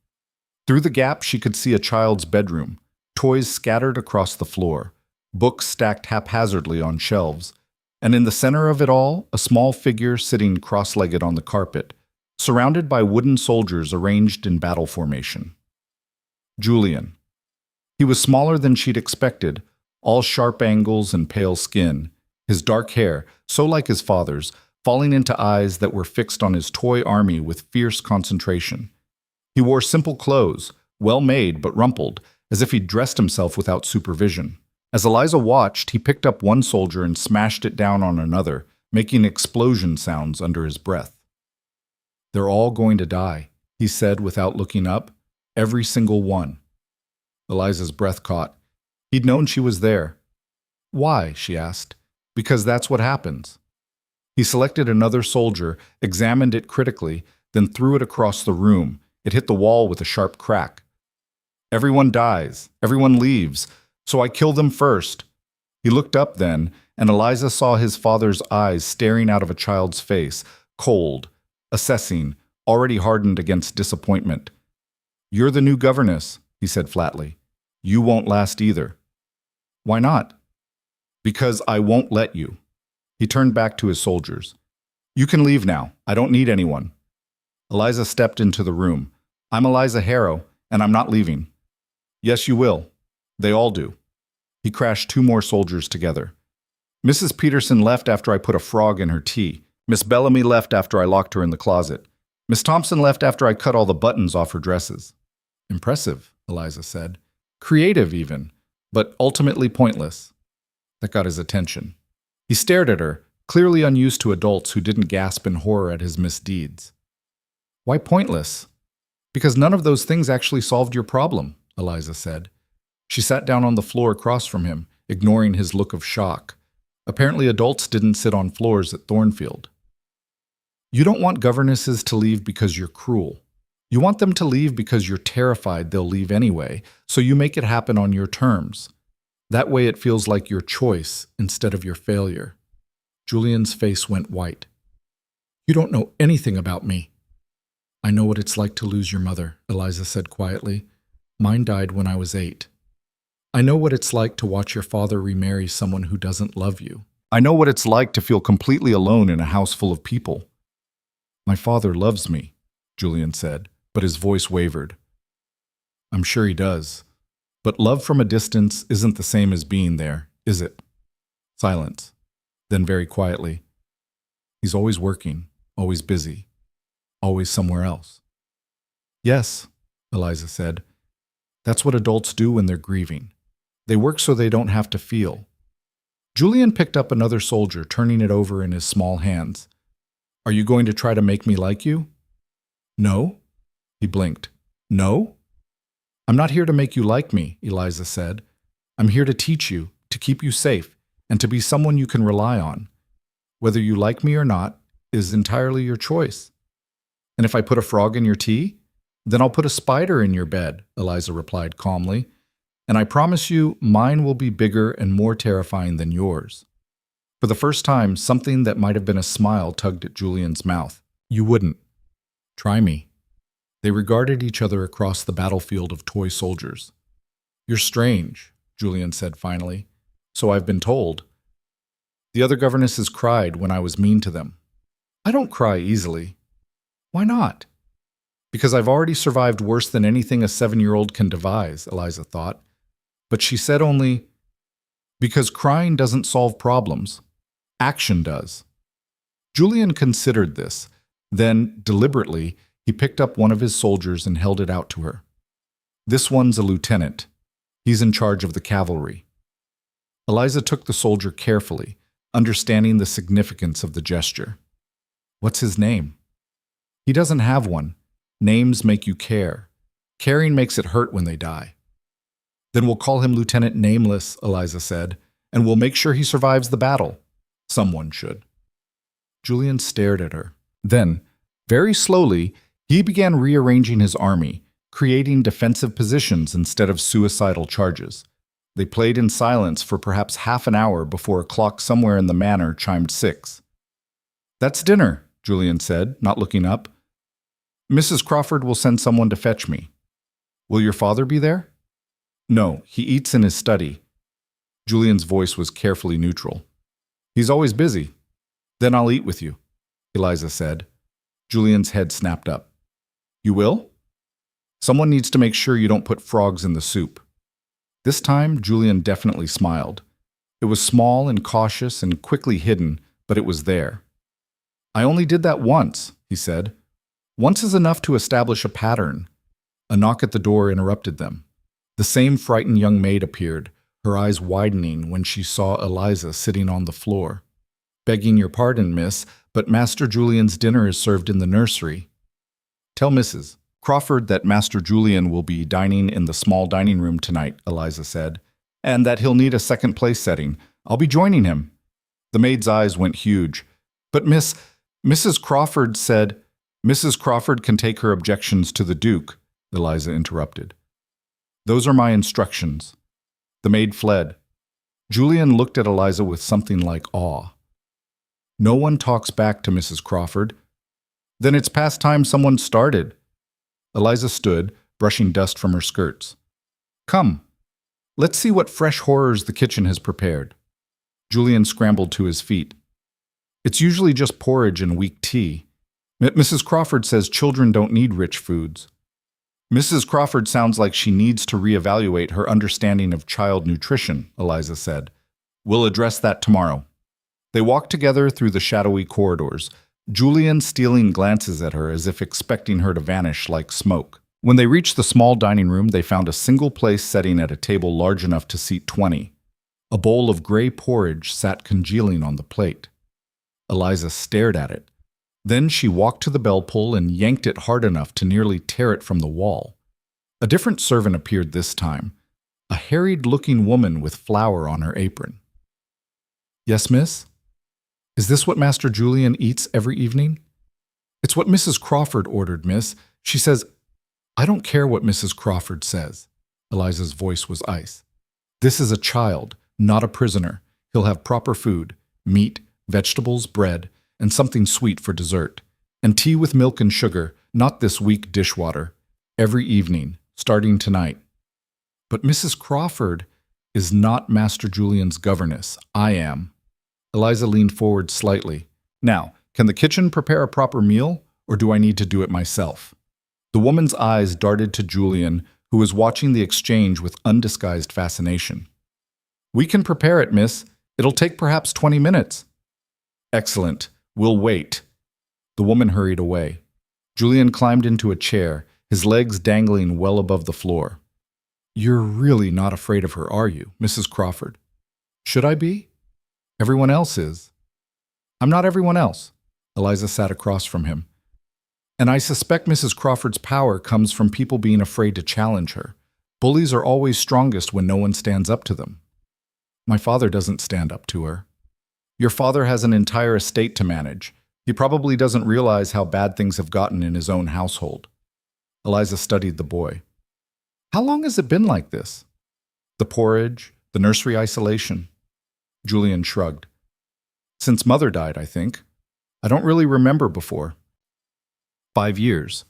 Through the gap, she could see a child's bedroom, toys scattered across the floor, books stacked haphazardly on shelves, and in the center of it all, a small figure sitting cross-legged on the carpet, surrounded by wooden soldiers arranged in battle formation. Julian. He was smaller than she'd expected, all sharp angles and pale skin, his dark hair, so like his father's, falling into eyes that were fixed on his toy army with fierce concentration. He wore simple clothes, well made but rumpled, as if he'd dressed himself without supervision. As Eliza watched, he picked up one soldier and smashed it down on another, making explosion sounds under his breath. "They're all going to die," he said without looking up. "Every single one." Eliza's breath caught. He'd known she was there. "Why?" she asked. "Because that's what happens." He selected another soldier, examined it critically, then threw it across the room. It hit the wall with a sharp crack. "Everyone dies. Everyone leaves. So I kill them first." He looked up then, and Eliza saw his father's eyes staring out of a child's face, cold, assessing, already hardened against disappointment. "You're the new governess," he said flatly. "You won't last either." "Why not?" "Because I won't let you." He turned back to his soldiers. "You can leave now. I don't need anyone." Eliza stepped into the room. "I'm Eliza Harrow, and I'm not leaving." "Yes, you will. They all do." He crashed 2 more soldiers together. "Mrs. Peterson left after I put a frog in her tea. Miss Bellamy left after I locked her in the closet. Miss Thompson left after I cut all the buttons off her dresses." "Impressive," Eliza said. "Creative, even, but ultimately pointless." That got his attention. He stared at her, clearly unused to adults who didn't gasp in horror at his misdeeds. "Why pointless?" "Because none of those things actually solved your problem," Eliza said. She sat down on the floor across from him, ignoring his look of shock. Apparently adults didn't sit on floors at Thornfield. "You don't want governesses to leave because you're cruel. You want them to leave because you're terrified they'll leave anyway, so you make it happen on your terms. That way it feels like your choice instead of your failure." Julian's face went white. "You don't know anything about me." "I know what it's like to lose your mother," Eliza said quietly. "Mine died when I was 8. I know what it's like to watch your father remarry someone who doesn't love you. I know what it's like to feel completely alone in a house full of people." "My father loves me," Julian said, but his voice wavered. "I'm sure he does. But love from a distance isn't the same as being there, is it?" Silence. Then very quietly, "He's always working, always busy, always somewhere else." "Yes," Eliza said. "That's what adults do when they're grieving. They work so they don't have to feel." Julian picked up another soldier, turning it over in his small hands. "Are you going to try to make me like you?" "No." He blinked. "No?" "I'm not here to make you like me," Eliza said. "I'm here to teach you, to keep you safe, and to be someone you can rely on. Whether you like me or not is entirely your choice." "And if I put a frog in your tea? Then I'll put a spider in your bed," Eliza replied calmly. And I promise you, mine will be bigger and more terrifying than yours. For the first time, something that might have been a smile tugged at Julian's mouth. You wouldn't. Try me. They regarded each other across the battlefield of toy soldiers. You're strange, Julian said finally. So I've been told. The other governesses cried when I was mean to them. I don't cry easily. Why not? Because I've already survived worse than anything a 7-year-old can devise, Eliza thought. But she said only, because crying doesn't solve problems. Action does. Julian considered this. Then, deliberately, he picked up one of his soldiers and held it out to her. This one's a lieutenant. He's in charge of the cavalry. Eliza took the soldier carefully, understanding the significance of the gesture. What's his name? He doesn't have one. Names make you care. Caring makes it hurt when they die. Then we'll call him Lieutenant Nameless, Eliza said, and we'll make sure he survives the battle. Someone should. Julian stared at her. Then, very slowly, he began rearranging his army, creating defensive positions instead of suicidal charges. They played in silence for perhaps half an hour before a clock somewhere in the manor chimed 6. That's dinner, Julian said, not looking up. Mrs. Crawford will send someone to fetch me. Will your father be there? No, he eats in his study. Julian's voice was carefully neutral. He's always busy. Then I'll eat with you, Eliza said. Julian's head snapped up. You will? Someone needs to make sure you don't put frogs in the soup. This time, Julian definitely smiled. It was small and cautious and quickly hidden, but it was there. I only did that once, he said. Once is enough to establish a pattern. A knock at the door interrupted them. The same frightened young maid appeared, her eyes widening when she saw Eliza sitting on the floor. Begging your pardon, miss, but Master Julian's dinner is served in the nursery. Tell Mrs. Crawford that Master Julian will be dining in the small dining room tonight, Eliza said, and that he'll need a second place setting. I'll be joining him. The maid's eyes went huge. But Mrs. Crawford said, Mrs. Crawford can take her objections to the Duke, Eliza interrupted. Those are my instructions. The maid fled. Julian looked at Eliza with something like awe. No one talks back to Mrs. Crawford. Then it's past time someone started. Eliza stood, brushing dust from her skirts. Come, let's see what fresh horrors the kitchen has prepared. Julian scrambled to his feet. It's usually just porridge and weak tea. Mrs. Crawford says children don't need rich foods. Mrs. Crawford sounds like she needs to reevaluate her understanding of child nutrition, Eliza said. We'll address that tomorrow. They walked together through the shadowy corridors, Julian stealing glances at her as if expecting her to vanish like smoke. When they reached the small dining room, they found a single-place setting at a table large enough to seat 20. A bowl of gray porridge sat congealing on the plate. Eliza stared at it. Then she walked to the bell pull and yanked it hard enough to nearly tear it from the wall. A different servant appeared this time, a harried-looking woman with flour on her apron. Yes, miss? Is this what Master Julian eats every evening? It's what Mrs. Crawford ordered, miss. She says, I don't care what Mrs. Crawford says. Eliza's voice was ice. This is a child, not a prisoner. He'll have proper food, meat, vegetables, bread, and something sweet for dessert. And tea with milk and sugar, not this weak dishwater. Every evening, starting tonight. But Mrs. Crawford is not Master Julian's governess. I am. Eliza leaned forward slightly. Now, can the kitchen prepare a proper meal, or do I need to do it myself? The woman's eyes darted to Julian, who was watching the exchange with undisguised fascination. We can prepare it, miss. It'll take perhaps 20 minutes. Excellent. We'll wait. The woman hurried away. Julian climbed into a chair, his legs dangling well above the floor. You're really not afraid of her, are you, Mrs. Crawford? Should I be? Everyone else is. I'm not everyone else. Eliza sat across from him. And I suspect Mrs. Crawford's power comes from people being afraid to challenge her. Bullies are always strongest when no one stands up to them. My father doesn't stand up to her. Your father has an entire estate to manage. He probably doesn't realize how bad things have gotten in his own household. Eliza studied the boy. How long has it been like this? The porridge, the nursery isolation. Julian shrugged. Since Mother died, I think. I don't really remember before. 5 years.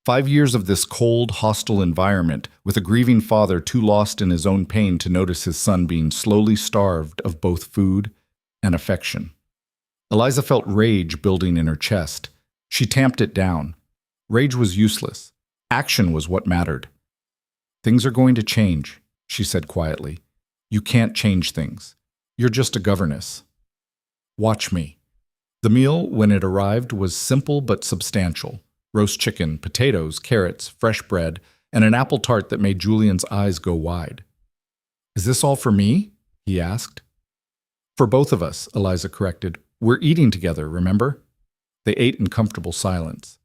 5 years of this cold, hostile environment, with a grieving father too lost in his own pain to notice his son being slowly starved of both food and affection. Eliza felt rage building in her chest. She tamped it down. Rage was useless. Action was what mattered. Things are going to change, she said quietly. You can't change things. You're just a governess. Watch me. The meal, when it arrived, was simple but substantial. Roast chicken, potatoes, carrots, fresh bread, and an apple tart that made Julian's eyes go wide. Is this all for me? He asked. For both of us, Eliza corrected. We're eating together, remember? They ate in comfortable silence.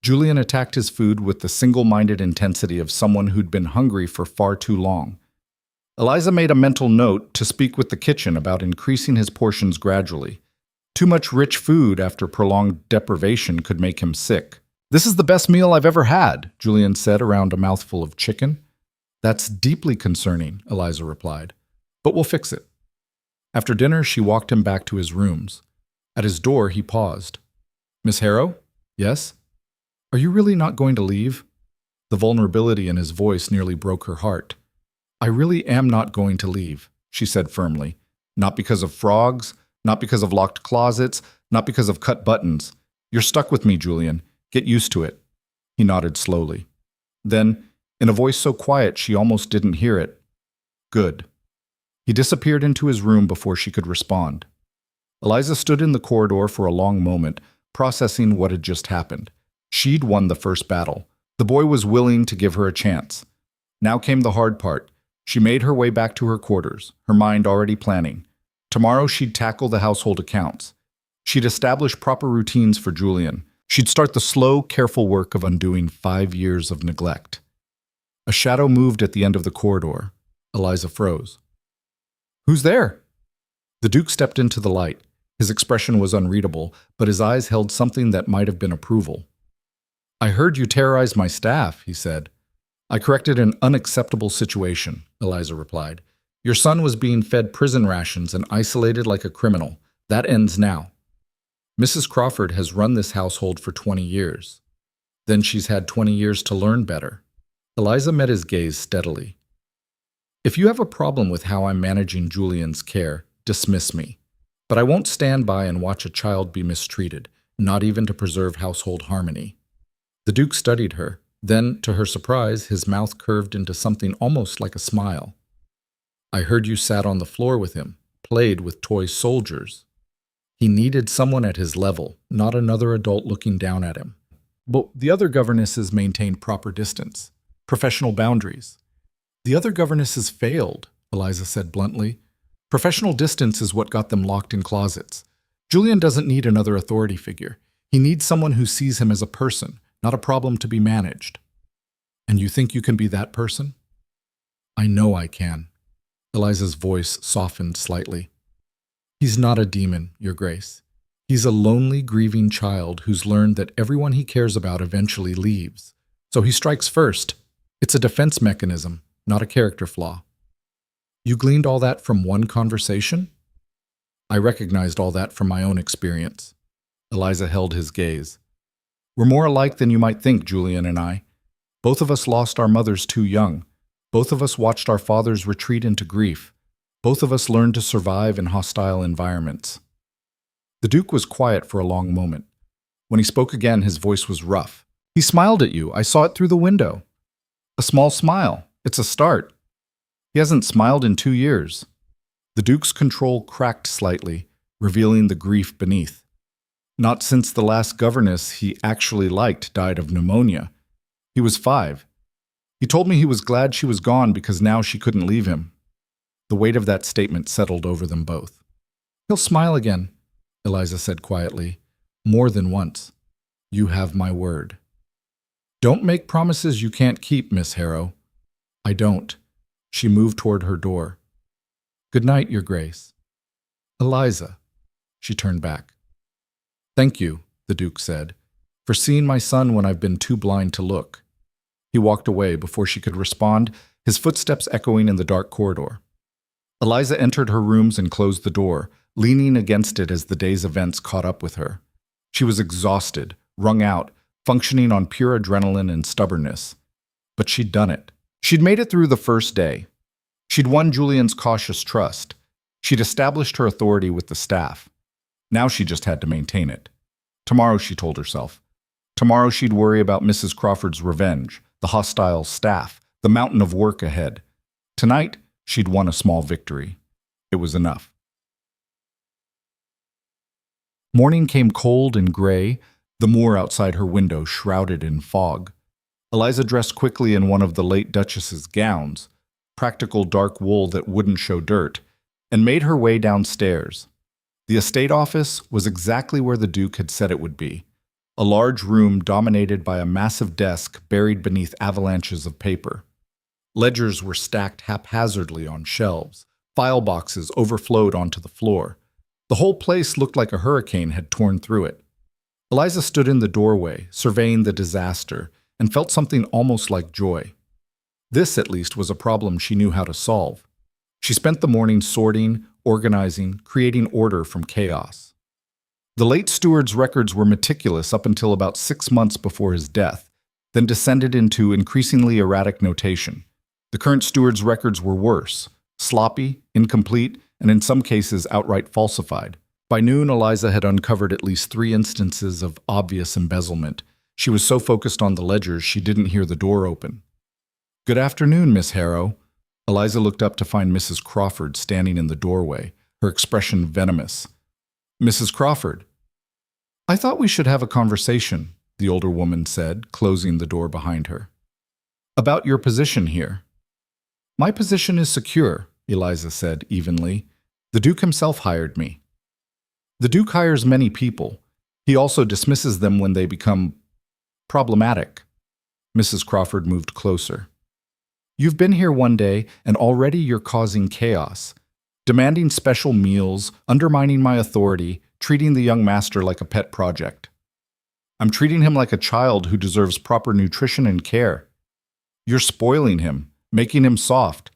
Julian attacked his food with the single-minded intensity of someone who'd been hungry for far too long. Eliza made a mental note to speak with the kitchen about increasing his portions gradually. Too much rich food after prolonged deprivation could make him sick. This is the best meal I've ever had, Julian said around a mouthful of chicken. That's deeply concerning, Eliza replied. But we'll fix it. After dinner, she walked him back to his rooms. At his door, he paused. Miss Harrow? Yes? Are you really not going to leave? The vulnerability in his voice nearly broke her heart. I really am not going to leave, she said firmly. Not because of frogs, not because of locked closets, not because of cut buttons. You're stuck with me, Julian. Get used to it. He nodded slowly. Then, in a voice so quiet she almost didn't hear it, Good. He disappeared into his room before she could respond. Eliza stood in the corridor for a long moment, processing what had just happened. She'd won the first battle. The boy was willing to give her a chance. Now came the hard part. She made her way back to her quarters, her mind already planning. Tomorrow she'd tackle the household accounts. She'd establish proper routines for Julian. She'd start the slow, careful work of undoing 5 years of neglect. A shadow moved at the end of the corridor. Eliza froze. Who's there? The Duke stepped into the light. His expression was unreadable, but his eyes held something that might have been approval. I heard you terrorize my staff, he said. I corrected an unacceptable situation, Eliza replied. Your son was being fed prison rations and isolated like a criminal. That ends now. Mrs. Crawford has run this household for 20 years. Then she's had 20 years to learn better. Eliza met his gaze steadily. If you have a problem with how I'm managing Julian's care, dismiss me. But I won't stand by and watch a child be mistreated, not even to preserve household harmony. The Duke studied her. Then, to her surprise, his mouth curved into something almost like a smile. I heard you sat on the floor with him, played with toy soldiers. He needed someone at his level, not another adult looking down at him. But the other governesses maintained proper distance, professional boundaries. The other governesses failed, Eliza said bluntly. Professional distance is what got them locked in closets. Julian doesn't need another authority figure. He needs someone who sees him as a person, not a problem to be managed. And you think you can be that person? I know I can. Eliza's voice softened slightly. He's not a demon, Your Grace. He's a lonely, grieving child who's learned that everyone he cares about eventually leaves. So he strikes first. It's a defense mechanism, not a character flaw. You gleaned all that from one conversation? I recognized all that from my own experience. Eliza held his gaze. We're more alike than you might think, Julian and I. Both of us lost our mothers too young. Both of us watched our fathers retreat into grief. Both of us learned to survive in hostile environments. The Duke was quiet for a long moment. When he spoke again, his voice was rough. He smiled at you. I saw it through the window. A small smile. It's a start. He hasn't smiled in 2 years. The Duke's control cracked slightly, revealing the grief beneath. Not since the last governess he actually liked died of pneumonia. He was 5. He told me he was glad she was gone because now she couldn't leave him. The weight of that statement settled over them both. He'll smile again, Eliza said quietly, more than once. You have my word. Don't make promises you can't keep, Miss Harrow. I don't. She moved toward her door. Good night, Your Grace. Eliza. She turned back. Thank you, the Duke said, for seeing my son when I've been too blind to look. He walked away before she could respond. his footsteps echoing in the dark corridor. Eliza entered her rooms and closed the door, leaning against it as the day's events caught up with her. She was exhausted, wrung out, functioning on pure adrenaline and stubbornness. But she'd done it. She'd made it through the first day. She'd won Julian's cautious trust. She'd established her authority with the staff. Now she just had to maintain it. Tomorrow, she told herself. Tomorrow she'd worry about Mrs. Crawford's revenge, the hostile staff, the mountain of work ahead. Tonight, she'd won a small victory. It was enough. Morning came cold and gray, the moor outside her window shrouded in fog. Eliza dressed quickly in one of the late Duchess's gowns, practical dark wool that wouldn't show dirt, and made her way downstairs. The estate office was exactly where the Duke had said it would be, a large room dominated by a massive desk buried beneath avalanches of paper. Ledgers were stacked haphazardly on shelves. File boxes overflowed onto the floor. The whole place looked like a hurricane had torn through it. Eliza stood in the doorway, surveying the disaster, and felt something almost like joy. This, at least, was a problem she knew how to solve. She spent the morning sorting, organizing, creating order from chaos. The late steward's records were meticulous up until about 6 months before his death, then descended into increasingly erratic notation. The current steward's records were worse, sloppy, incomplete, and in some cases outright falsified. By noon, Eliza had uncovered at least 3 instances of obvious embezzlement. She was so focused on the ledgers she didn't hear the door open. "Good afternoon, Miss Harrow." Eliza looked up to find Mrs. Crawford standing in the doorway, her expression venomous. "Mrs. Crawford." "I thought we should have a conversation," the older woman said, closing the door behind her. "About your position here." "My position is secure," Eliza said evenly. "The Duke himself hired me." "The Duke hires many people. He also dismisses them when they become problematic." Mrs. Crawford moved closer. "You've been here one day, and already you're causing chaos, demanding special meals, undermining my authority, treating the young master like a pet project." "I'm treating him like a child who deserves proper nutrition and care." "You're spoiling him, making him soft.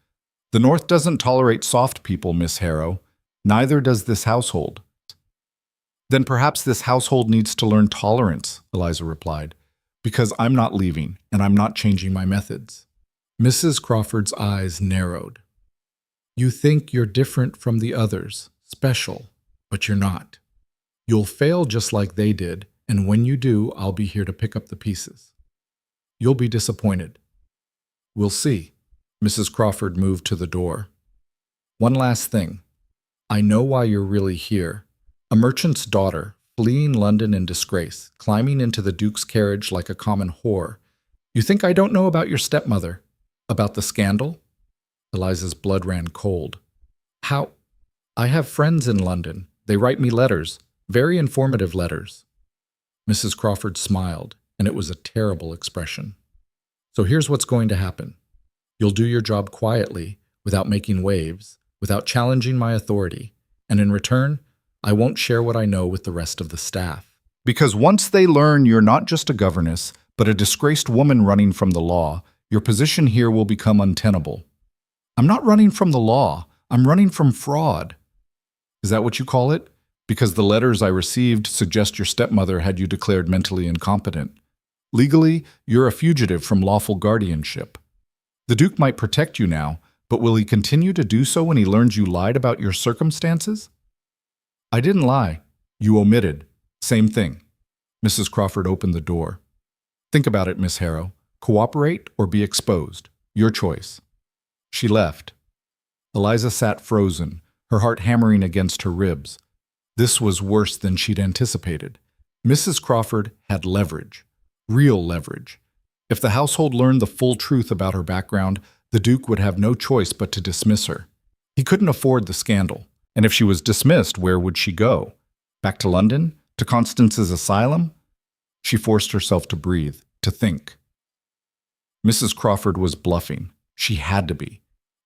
The North doesn't tolerate soft people, Miss Harrow. Neither does this household." "Then perhaps this household needs to learn tolerance," Eliza replied, "because I'm not leaving, and I'm not changing my methods." Mrs. Crawford's eyes narrowed. "You think you're different from the others, special, but you're not. You'll fail just like they did, and when you do, I'll be here to pick up the pieces. You'll be disappointed." "We'll see." Mrs. Crawford moved to the door. "One last thing. I know why you're really here. A merchant's daughter, fleeing London in disgrace, climbing into the Duke's carriage like a common whore. You think I don't know about your stepmother? About the scandal?" Eliza's blood ran cold. "How? I have friends in London. They write me letters, very informative letters." Mrs. Crawford smiled, and it was a terrible expression. "So here's what's going to happen. You'll do your job quietly, without making waves, without challenging my authority, and in return, I won't share what I know with the rest of the staff. Because once they learn you're not just a governess, but a disgraced woman running from the law, your position here will become untenable." "I'm not running from the law. I'm running from fraud." "Is that what you call it? Because the letters I received suggest your stepmother had you declared mentally incompetent. Legally, you're a fugitive from lawful guardianship. The Duke might protect you now, but will he continue to do so when he learns you lied about your circumstances?" "I didn't lie. You omitted. Same thing." Mrs. Crawford opened the door. "Think about it, Miss Harrow. Cooperate or be exposed. Your choice." She left. Eliza sat frozen, her heart hammering against her ribs. This was worse than she'd anticipated. Mrs. Crawford had leverage. Real leverage. If the household learned the full truth about her background, the Duke would have no choice but to dismiss her. He couldn't afford the scandal. And if she was dismissed, where would she go? Back to London? To Constance's asylum? She forced herself to breathe, to think. Mrs. Crawford was bluffing. She had to be.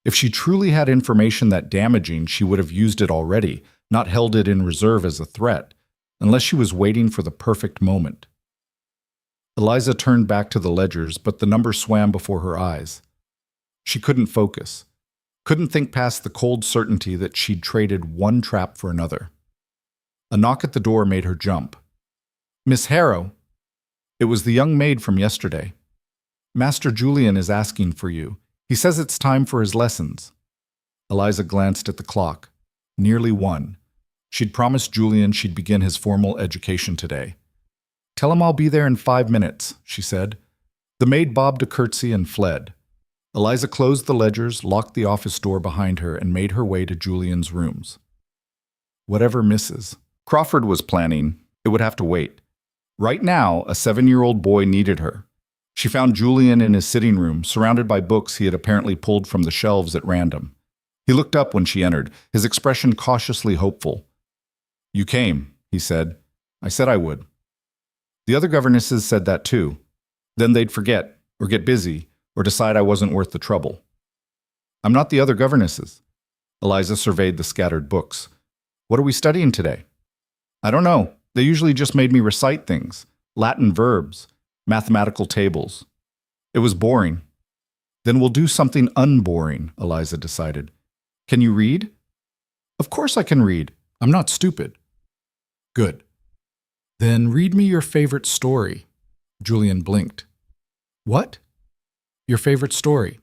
If she truly had information that damaging, she would have used it already, not held it in reserve as a threat, unless she was waiting for the perfect moment. Eliza turned back to the ledgers, but the number swam before her eyes. She couldn't focus, couldn't think past the cold certainty that she'd traded one trap for another. A knock at the door made her jump. "Miss Harrow!" It was the young maid from yesterday. "Master Julian is asking for you. He says it's time for his lessons." Eliza glanced at the clock. Nearly 1. She'd promised Julian she'd begin his formal education today. "Tell him I'll be there in 5 minutes," she said. The maid bobbed a curtsy and fled. Eliza closed the ledgers, locked the office door behind her, and made her way to Julian's rooms. Whatever Mrs. Crawford was planning, it would have to wait. Right now, a 7-year-old boy needed her. She found Julian in his sitting room, surrounded by books he had apparently pulled from the shelves at random. He looked up when she entered, his expression cautiously hopeful. "You came," he said. "I said I would." The other governesses said that too. Then they'd forget, or get busy, or decide I wasn't worth the trouble. "I'm not the other governesses." Eliza surveyed the scattered books. "What are we studying today?" "I don't know. They usually just made me recite things. Latin verbs, mathematical tables. It was boring." "Then we'll do something unboring," Eliza decided. "Can you read?" "Of course I can read. I'm not stupid." "Good. Then read me your favorite story." Julian blinked. "What?" "Your favorite story.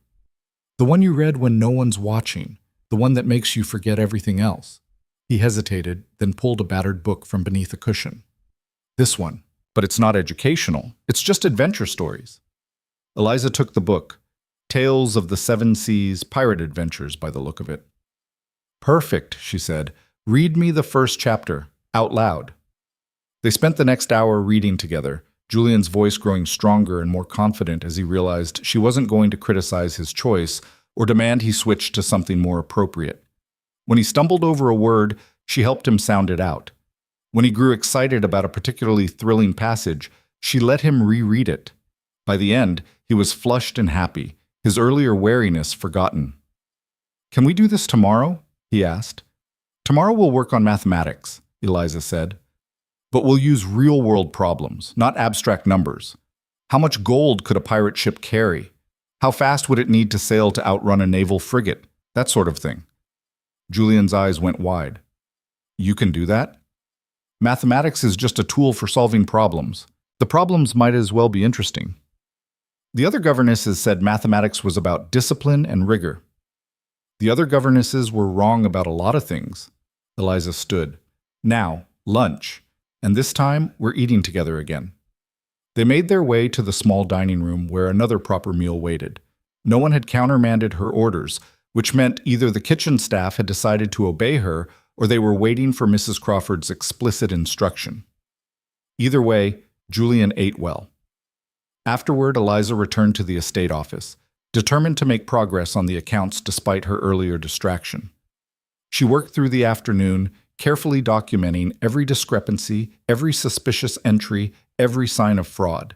The one you read when no one's watching. The one that makes you forget everything else." He hesitated, then pulled a battered book from beneath a cushion. "This one. But it's not educational. It's just adventure stories." Eliza took the book. Tales of the Seven Seas, pirate adventures by the look of it. "Perfect," she said. "Read me the first chapter, out loud." They spent the next hour reading together, Julian's voice growing stronger and more confident as he realized she wasn't going to criticize his choice or demand he switch to something more appropriate. When he stumbled over a word, she helped him sound it out. When he grew excited about a particularly thrilling passage, she let him reread it. By the end, he was flushed and happy, his earlier wariness forgotten. "Can we do this tomorrow?" he asked. "Tomorrow we'll work on mathematics," Eliza said. "But we'll use real-world problems, not abstract numbers. How much gold could a pirate ship carry? How fast would it need to sail to outrun a naval frigate? That sort of thing." Julian's eyes went wide. "You can do that?" "Mathematics is just a tool for solving problems. The problems might as well be interesting." The other governesses said mathematics was about discipline and rigor. The other governesses were wrong about a lot of things. Eliza stood. "Now, lunch. And this time, we're eating together again." They made their way to the small dining room where another proper meal waited. No one had countermanded her orders, which meant either the kitchen staff had decided to obey her or they were waiting for Mrs. Crawford's explicit instruction. Either way, Julian ate well. Afterward, Eliza returned to the estate office, determined to make progress on the accounts despite her earlier distraction. She worked through the afternoon, carefully documenting every discrepancy, every suspicious entry, every sign of fraud.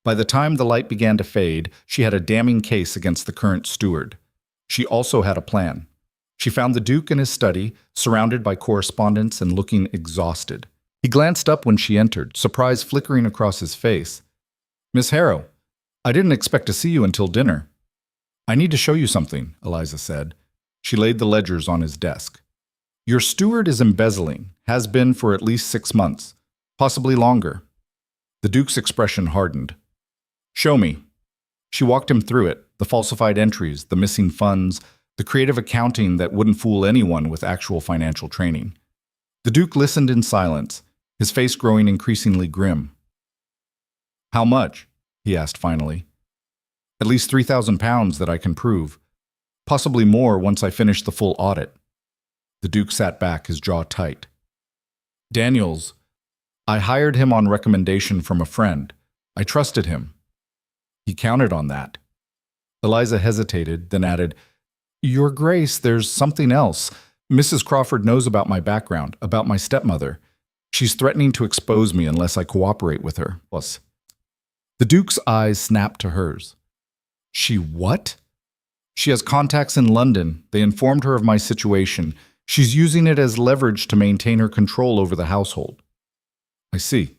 By the time the light began to fade, she had a damning case against the current steward. She also had a plan. She found the Duke in his study, surrounded by correspondence and looking exhausted. He glanced up when she entered, surprise flickering across his face. "Miss Harrow, I didn't expect to see you until dinner." "I need to show you something," Eliza said. She laid the ledgers on his desk. "Your steward is embezzling, has been for at least 6 months, possibly longer." The Duke's expression hardened. "Show me." She walked him through it, the falsified entries, the missing funds, the creative accounting that wouldn't fool anyone with actual financial training. The Duke listened in silence, his face growing increasingly grim. "How much?" he asked finally. "At least £3,000 that I can prove. Possibly more once I finish the full audit." The Duke sat back, his jaw tight. "Daniels, I hired him on recommendation from a friend. I trusted him. He counted on that." Eliza hesitated, then added, "Your Grace, there's something else. Mrs. Crawford knows about my background, about my stepmother. She's threatening to expose me unless I cooperate with her. Plus." The Duke's eyes snapped to hers. "She what?" "She has contacts in London. They informed her of my situation. She's using it as leverage to maintain her control over the household." "I see."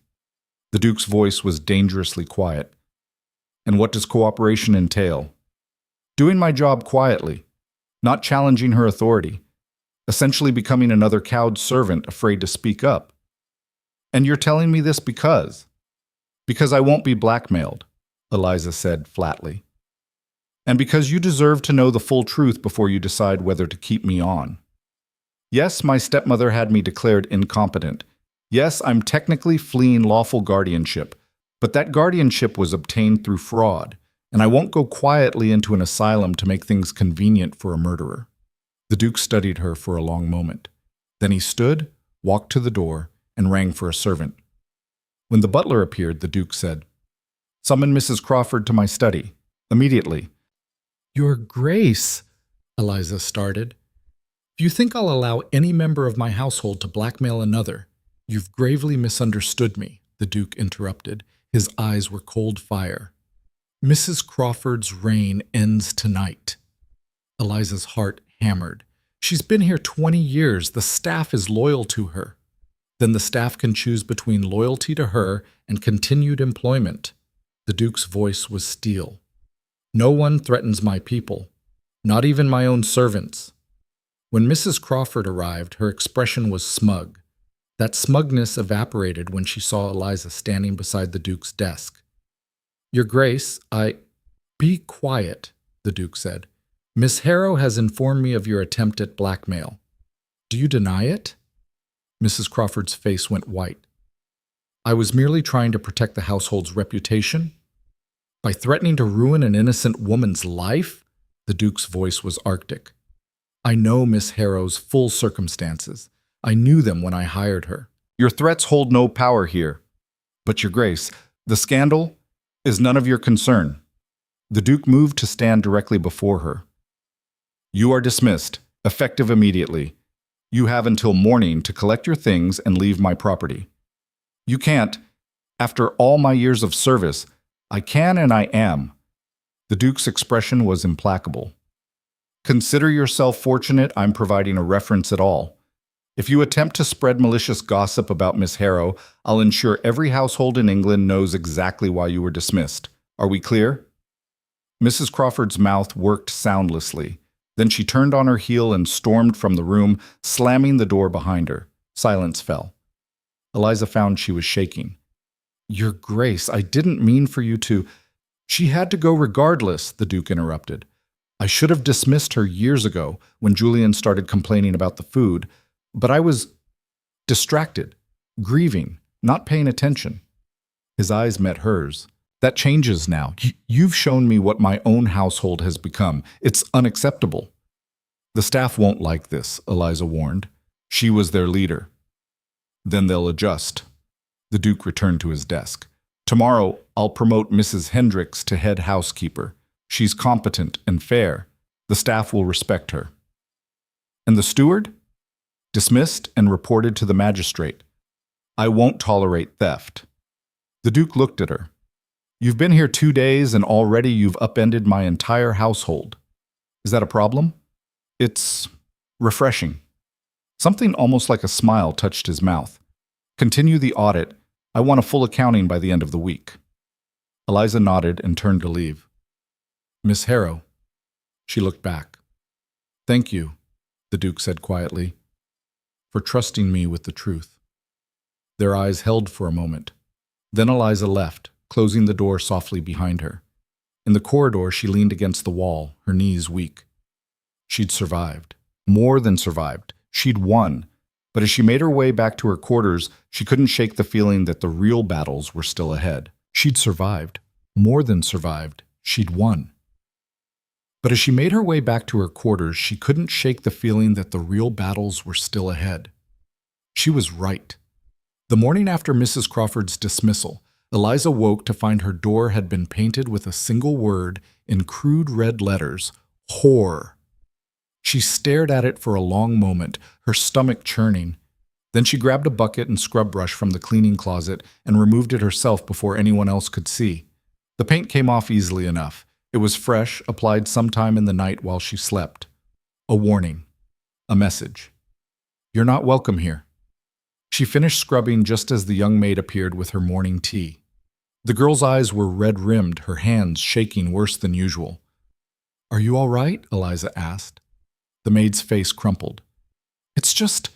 The Duke's voice was dangerously quiet. "And what does cooperation entail?" Doing my job quietly, not challenging her authority, essentially becoming another cowed servant afraid to speak up. And you're telling me this because? Because I won't be blackmailed, Eliza said flatly. And because you deserve to know the full truth before you decide whether to keep me on. Yes, my stepmother had me declared incompetent. Yes, I'm technically fleeing lawful guardianship, but that guardianship was obtained through fraud, and I won't go quietly into an asylum to make things convenient for a murderer. The Duke studied her for a long moment. Then he stood, walked to the door, and rang for a servant. When the butler appeared, the Duke said, "Summon Mrs. Crawford to my study, immediately." "Your Grace," Eliza started. "If you think I'll allow any member of my household to blackmail another, you've gravely misunderstood me," the Duke interrupted. His eyes were cold fire. "Mrs. Crawford's reign ends tonight." Eliza's heart hammered. "She's been here 20 years. The staff is loyal to her." "Then the staff can choose between loyalty to her and continued employment." The Duke's voice was steel. "No one threatens my people, not even my own servants." When Mrs. Crawford arrived, her expression was smug. That smugness evaporated when she saw Eliza standing beside the Duke's desk. "Your Grace, Be quiet," the Duke said. "Miss Harrow has informed me of your attempt at blackmail. Do you deny it?" Mrs. Crawford's face went white. "I was merely trying to protect the household's reputation. By threatening to ruin an innocent woman's life?" The Duke's voice was arctic. "I know Miss Harrow's full circumstances. I knew them when I hired her." "Your threats hold no power here. But, Your Grace, the scandal is none of your concern." The Duke moved to stand directly before her. "You are dismissed, effective immediately. You have until morning to collect your things and leave my property. You can't. After all my years of service, I can and I am." The Duke's expression was implacable. "Consider yourself fortunate I'm providing a reference at all. If you attempt to spread malicious gossip about Miss Harrow, I'll ensure every household in England knows exactly why you were dismissed. Are we clear?" Mrs. Crawford's mouth worked soundlessly. Then she turned on her heel and stormed from the room, slamming the door behind her. Silence fell. Eliza found she was shaking. "Your Grace, I didn't mean for you to—" "She had to go regardless," the Duke interrupted. "I should have dismissed her years ago when Julian started complaining about the food, but I was distracted, grieving, not paying attention." His eyes met hers. "That changes now. You've shown me what my own household has become. It's unacceptable." "The staff won't like this," Eliza warned. "She was their leader." "Then they'll adjust." The Duke returned to his desk. "Tomorrow, I'll promote Mrs. Hendricks to head housekeeper. She's competent and fair. The staff will respect her." "And the steward?" "Dismissed and reported to the magistrate. I won't tolerate theft." The Duke looked at her. "You've been here 2 days and already you've upended my entire household. Is that a problem?" "It's refreshing." Something almost like a smile touched his mouth. "Continue the audit. I want a full accounting by the end of the week." Eliza nodded and turned to leave. "Miss Harrow." She looked back. "Thank you," the Duke said quietly, "for trusting me with the truth." Their eyes held for a moment. Then Eliza left, closing the door softly behind her. In the corridor, she leaned against the wall, her knees weak. She'd survived. More than survived. She'd won. But as she made her way back to her quarters, she couldn't shake the feeling that the real battles were still ahead. She'd survived. More than survived. She'd won. But as she made her way back to her quarters, she couldn't shake the feeling that the real battles were still ahead. She was right. The morning after Mrs. Crawford's dismissal, Eliza woke to find her door had been painted with a single word in crude red letters, "Whore." She stared at it for a long moment, her stomach churning. Then she grabbed a bucket and scrub brush from the cleaning closet and removed it herself before anyone else could see. The paint came off easily enough. It was fresh, applied sometime in the night while she slept. A warning. A message. "You're not welcome here." She finished scrubbing just as the young maid appeared with her morning tea. The girl's eyes were red-rimmed, her hands shaking worse than usual. "Are you all right?" Eliza asked. The maid's face crumpled. "It's just,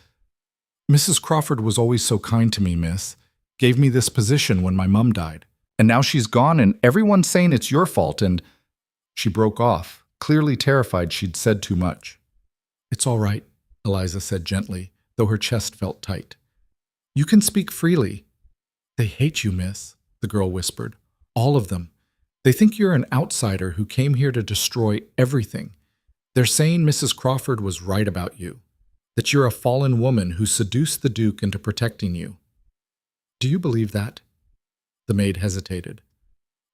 Mrs. Crawford was always so kind to me, miss. Gave me this position when my mum died. And now she's gone and everyone's saying it's your fault and—" She broke off, clearly terrified she'd said too much. "It's all right," Eliza said gently, though her chest felt tight. "You can speak freely." "They hate you, miss," the girl whispered. "All of them. They think you're an outsider who came here to destroy everything. They're saying Mrs. Crawford was right about you, that you're a fallen woman who seduced the Duke into protecting you." "Do you believe that?" The maid hesitated.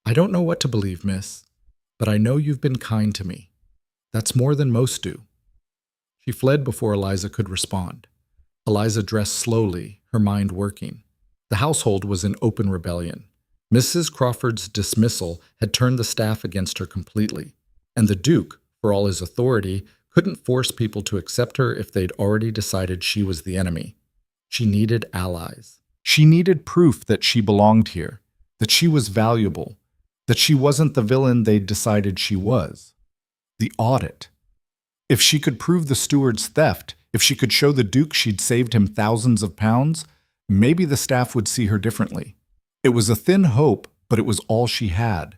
"I don't know what to believe, miss, but I know you've been kind to me. That's more than most do." She fled before Eliza could respond. Eliza dressed slowly, her mind working. The household was in open rebellion. Mrs. Crawford's dismissal had turned the staff against her completely, and the Duke, for all his authority, couldn't force people to accept her if they'd already decided she was the enemy. She needed allies. She needed proof that she belonged here, that she was valuable, that she wasn't the villain they'd decided she was. The audit. If she could prove the steward's theft, if she could show the Duke she'd saved him thousands of pounds, maybe the staff would see her differently. It was a thin hope, but it was all she had.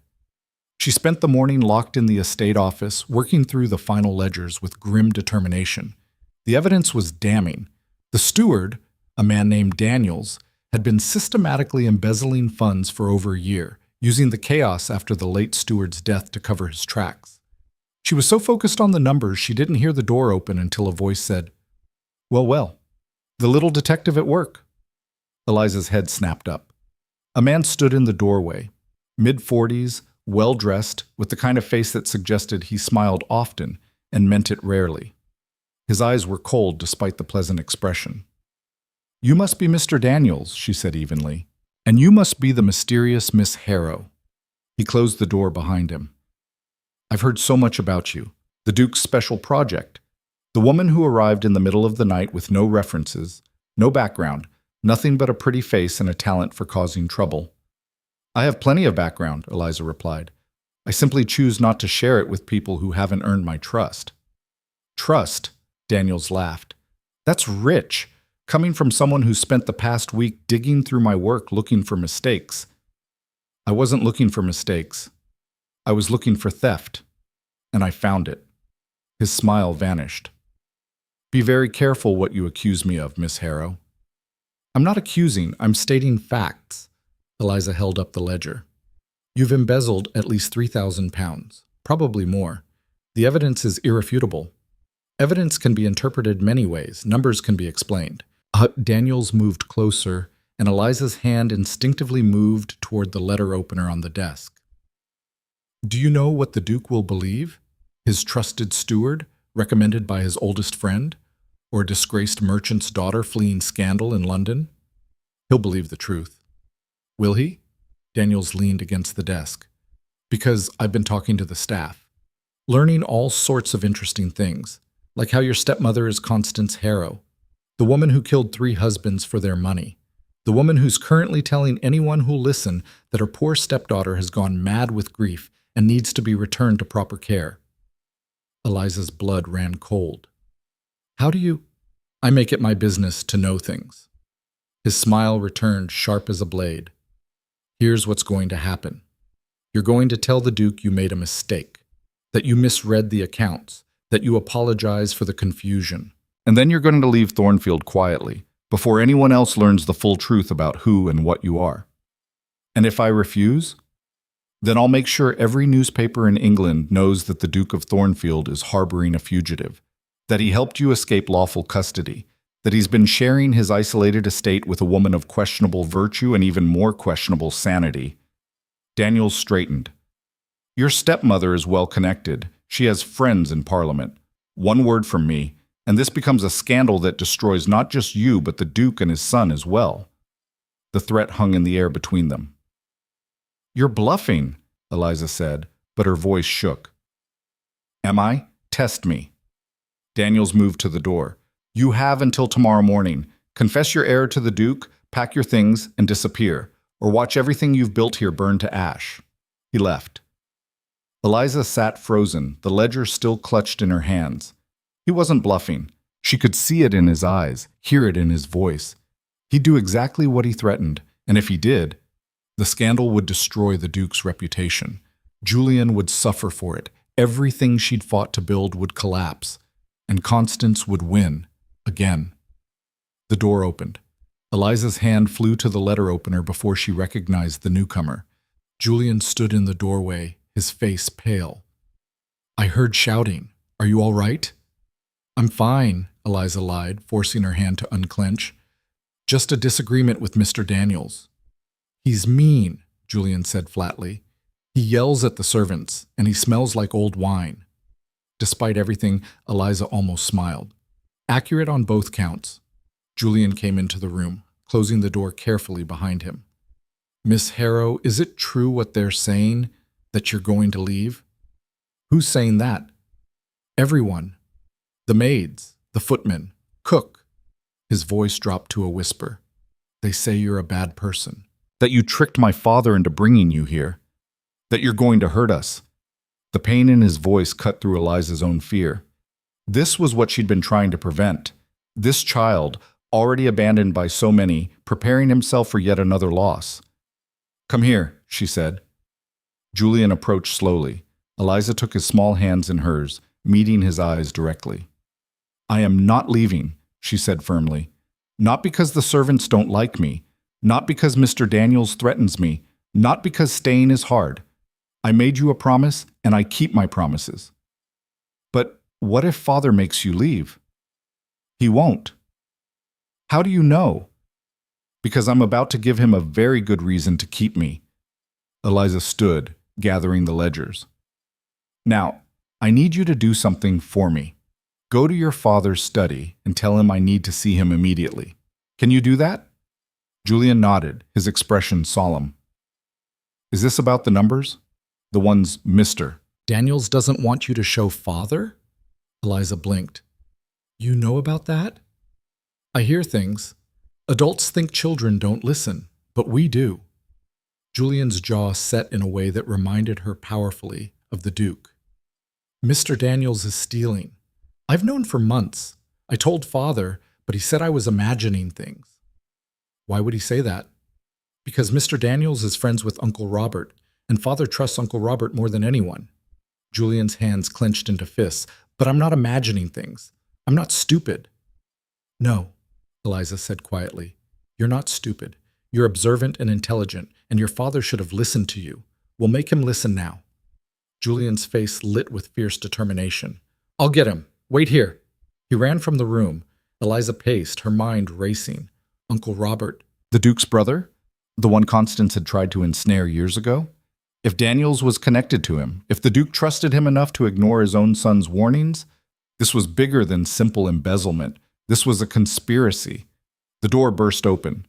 She spent the morning locked in the estate office, working through the final ledgers with grim determination. The evidence was damning. The steward, a man named Daniels, had been systematically embezzling funds for over a year, using the chaos after the late steward's death to cover his tracks. She was so focused on the numbers she didn't hear the door open until a voice said, "Well, well, the little detective at work." Eliza's head snapped up. A man stood in the doorway, mid-40s, well-dressed, with the kind of face that suggested he smiled often and meant it rarely. His eyes were cold despite the pleasant expression. "You must be Mr. Daniels," she said evenly, "and you must be the mysterious Miss Harrow." He closed the door behind him. "I've heard so much about you. The Duke's special project. The woman who arrived in the middle of the night with no references, no background, nothing but a pretty face and a talent for causing trouble." "I have plenty of background," Eliza replied. "I simply choose not to share it with people who haven't earned my trust." "Trust?" Daniels laughed. "That's rich, coming from someone who spent the past week digging through my work looking for mistakes." "I wasn't looking for mistakes. I was looking for theft, and I found it." His smile vanished. "Be very careful what you accuse me of, Miss Harrow." "I'm not accusing, I'm stating facts." Eliza held up the ledger. "You've embezzled at least 3,000 pounds, probably more. The evidence is irrefutable. Evidence can be interpreted many ways, numbers can be explained." Daniels moved closer, and Eliza's hand instinctively moved toward the letter opener on the desk. "Do you know what the Duke will believe? His trusted steward, recommended by his oldest friend? Or a disgraced merchant's daughter fleeing scandal in London? He'll believe the truth." "Will he?" Daniels leaned against the desk. "Because I've been talking to the staff, learning all sorts of interesting things, like how your stepmother is Constance Harrow, the woman who killed 3 husbands for their money, the woman who's currently telling anyone who'll listen that her poor stepdaughter has gone mad with grief and needs to be returned to proper care." Eliza's blood ran cold. "How do you—" "I make it my business to know things." His smile returned sharp as a blade. "Here's what's going to happen. You're going to tell the Duke you made a mistake, that you misread the accounts, that you apologize for the confusion. And then you're going to leave Thornfield quietly, before anyone else learns the full truth about who and what you are. And if I refuse, then I'll make sure every newspaper in England knows that the Duke of Thornfield is harboring a fugitive, that he helped you escape lawful custody, that he's been sharing his isolated estate with a woman of questionable virtue and even more questionable sanity." Daniels straightened. "Your stepmother is well connected. She has friends in Parliament. One word from me, and this becomes a scandal that destroys not just you, but the Duke and his son as well." The threat hung in the air between them. "You're bluffing," Eliza said, but her voice shook. "Am I? Test me." Daniels moved to the door. "You have until tomorrow morning. Confess your error to the Duke, pack your things, and disappear, or watch everything you've built here burn to ash." He left. Eliza sat frozen, the ledger still clutched in her hands. He wasn't bluffing. She could see it in his eyes, hear it in his voice. He'd do exactly what he threatened, and if he did, the scandal would destroy the Duke's reputation. Julian would suffer for it. Everything she'd fought to build would collapse, and Constance would win, again. The door opened. Eliza's hand flew to the letter opener before she recognized the newcomer. Julian stood in the doorway, his face pale. "I heard shouting. Are you all right?" "I'm fine," Eliza lied, forcing her hand to unclench. "Just a disagreement with Mr. Daniels." "He's mean," Julian said flatly. "He yells at the servants, and he smells like old wine." Despite everything, Eliza almost smiled. Accurate on both counts. Julian came into the room, closing the door carefully behind him. "Miss Harrow, is it true what they're saying, that you're going to leave?" "Who's saying that?" "Everyone. The maids, the footmen, cook." His voice dropped to a whisper. "They say you're a bad person. That you tricked my father into bringing you here. That you're going to hurt us." The pain in his voice cut through Eliza's own fear. This was what she'd been trying to prevent. This child, already abandoned by so many, preparing himself for yet another loss. "Come here," she said. Julian approached slowly. Eliza took his small hands in hers, meeting his eyes directly. "I am not leaving," she said firmly. "Not because the servants don't like me. Not because Mr. Daniels threatens me. Not because staying is hard. I made you a promise, and I keep my promises." "But what if Father makes you leave?" "He won't." "How do you know?" "Because I'm about to give him a very good reason to keep me." Eliza stood, gathering the ledgers. "Now, I need you to do something for me. Go to your father's study and tell him I need to see him immediately. Can you do that?" Julian nodded, his expression solemn. "Is this about the numbers? The ones Mr. Daniels doesn't want you to show Father?" Eliza blinked. "You know about that?" "I hear things. Adults think children don't listen, but we do." Julian's jaw set in a way that reminded her powerfully of the Duke. "Mr. Daniels is stealing. I've known for months. I told Father, but he said I was imagining things." "Why would he say that?" "Because Mr. Daniels is friends with Uncle Robert, and Father trusts Uncle Robert more than anyone." Julian's hands clenched into fists. "But I'm not imagining things. I'm not stupid." "No," Eliza said quietly. "You're not stupid. You're observant and intelligent, and your father should have listened to you. We'll make him listen now." Julian's face lit with fierce determination. "I'll get him. Wait here." He ran from the room. Eliza paced, her mind racing. Uncle Robert. The Duke's brother? The one Constance had tried to ensnare years ago? If Daniels was connected to him, if the Duke trusted him enough to ignore his own son's warnings, this was bigger than simple embezzlement. This was a conspiracy. The door burst open.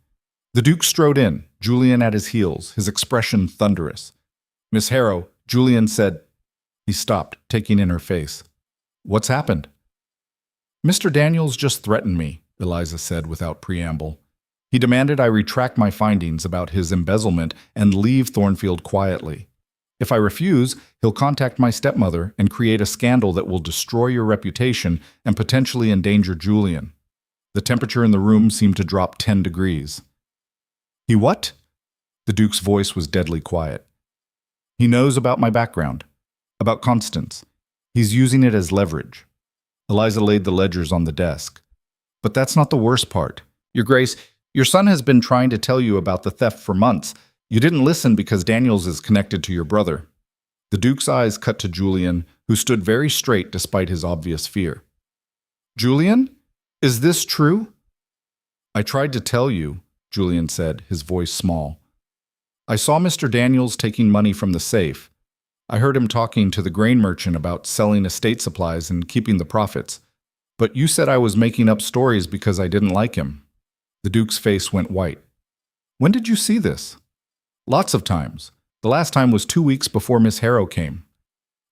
The Duke strode in, Julian at his heels, his expression thunderous. "Miss Harrow," Julian said. He stopped, taking in her face. "What's happened?" "Mr. Daniels just threatened me," Eliza said without preamble. "He demanded I retract my findings about his embezzlement and leave Thornfield quietly. If I refuse, he'll contact my stepmother and create a scandal that will destroy your reputation and potentially endanger Julian." The temperature in the room seemed to drop 10 degrees. "He what?" The Duke's voice was deadly quiet. "He knows about my background, about Constance. He's using it as leverage." Eliza laid the ledgers on the desk. "But that's not the worst part. Your Grace, your son has been trying to tell you about the theft for months. You didn't listen because Daniels is connected to your brother." The Duke's eyes cut to Julian, who stood very straight despite his obvious fear. "Julian? Is this true?" "I tried to tell you," Julian said, his voice small. "I saw Mr. Daniels taking money from the safe. I heard him talking to the grain merchant about selling estate supplies and keeping the profits. But you said I was making up stories because I didn't like him." The Duke's face went white. "When did you see this?" "Lots of times. The last time was 2 weeks before Miss Harrow came."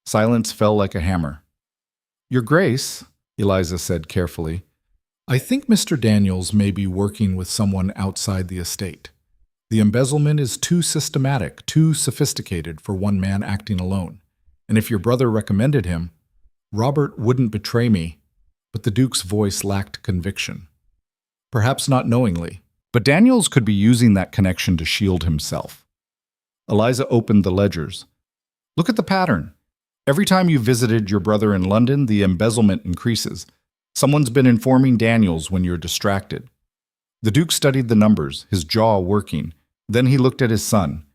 Silence fell like a hammer. "Your Grace," Eliza said carefully, "I think Mr. Daniels may be working with someone outside the estate. The embezzlement is too systematic, too sophisticated for one man acting alone. And if your brother recommended him, Robert wouldn't betray me. But the Duke's voice lacked conviction. Perhaps not knowingly, but Daniels could be using that connection to shield himself. Eliza opened the ledgers. Look at the pattern. Every time you visited your brother in London, the embezzlement increases. Someone's been informing Daniels when you're distracted. The Duke studied the numbers, his jaw working. Then he looked at his son.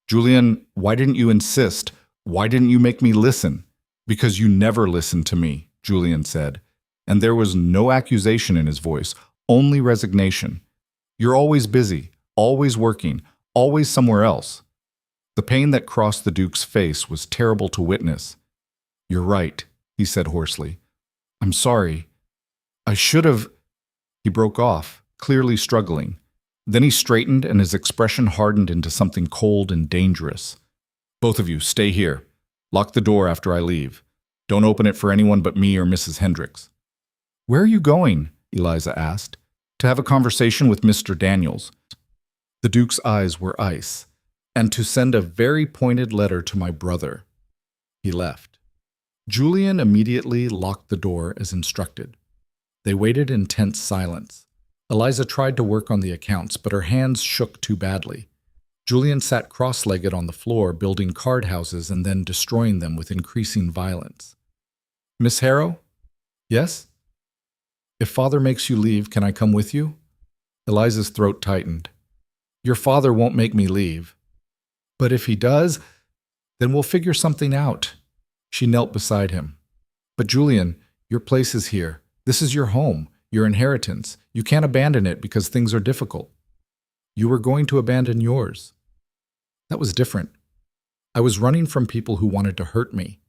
Julian, why didn't you insist? Why didn't you make me listen? Because you never listened to me, Julian said. And there was no accusation in his voice, only resignation. You're always busy, always working, always somewhere else. The pain that crossed the Duke's face was terrible to witness. You're right, he said hoarsely. I'm sorry. I should have... He broke off, clearly struggling. Then he straightened and his expression hardened into something cold and dangerous. Both of you, stay here. Lock the door after I leave. Don't open it for anyone but me or Mrs. Hendricks. Where are you going? Eliza asked. To have a conversation with Mr. Daniels. The Duke's eyes were ice. And to send a very pointed letter to my brother. He left. Julian immediately locked the door as instructed. They waited in tense silence. Eliza tried to work on the accounts, but her hands shook too badly. Julian sat cross-legged on the floor, building card houses and then destroying them with increasing violence. Miss Harrow? Yes? If father makes you leave, can I come with you? Eliza's throat tightened. Your father won't make me leave. But if he does, then we'll figure something out. She knelt beside him. But Julian, your place is here. This is your home, your inheritance. You can't abandon it because things are difficult. You were going to abandon yours. That was different. I was running from people who wanted to hurt me.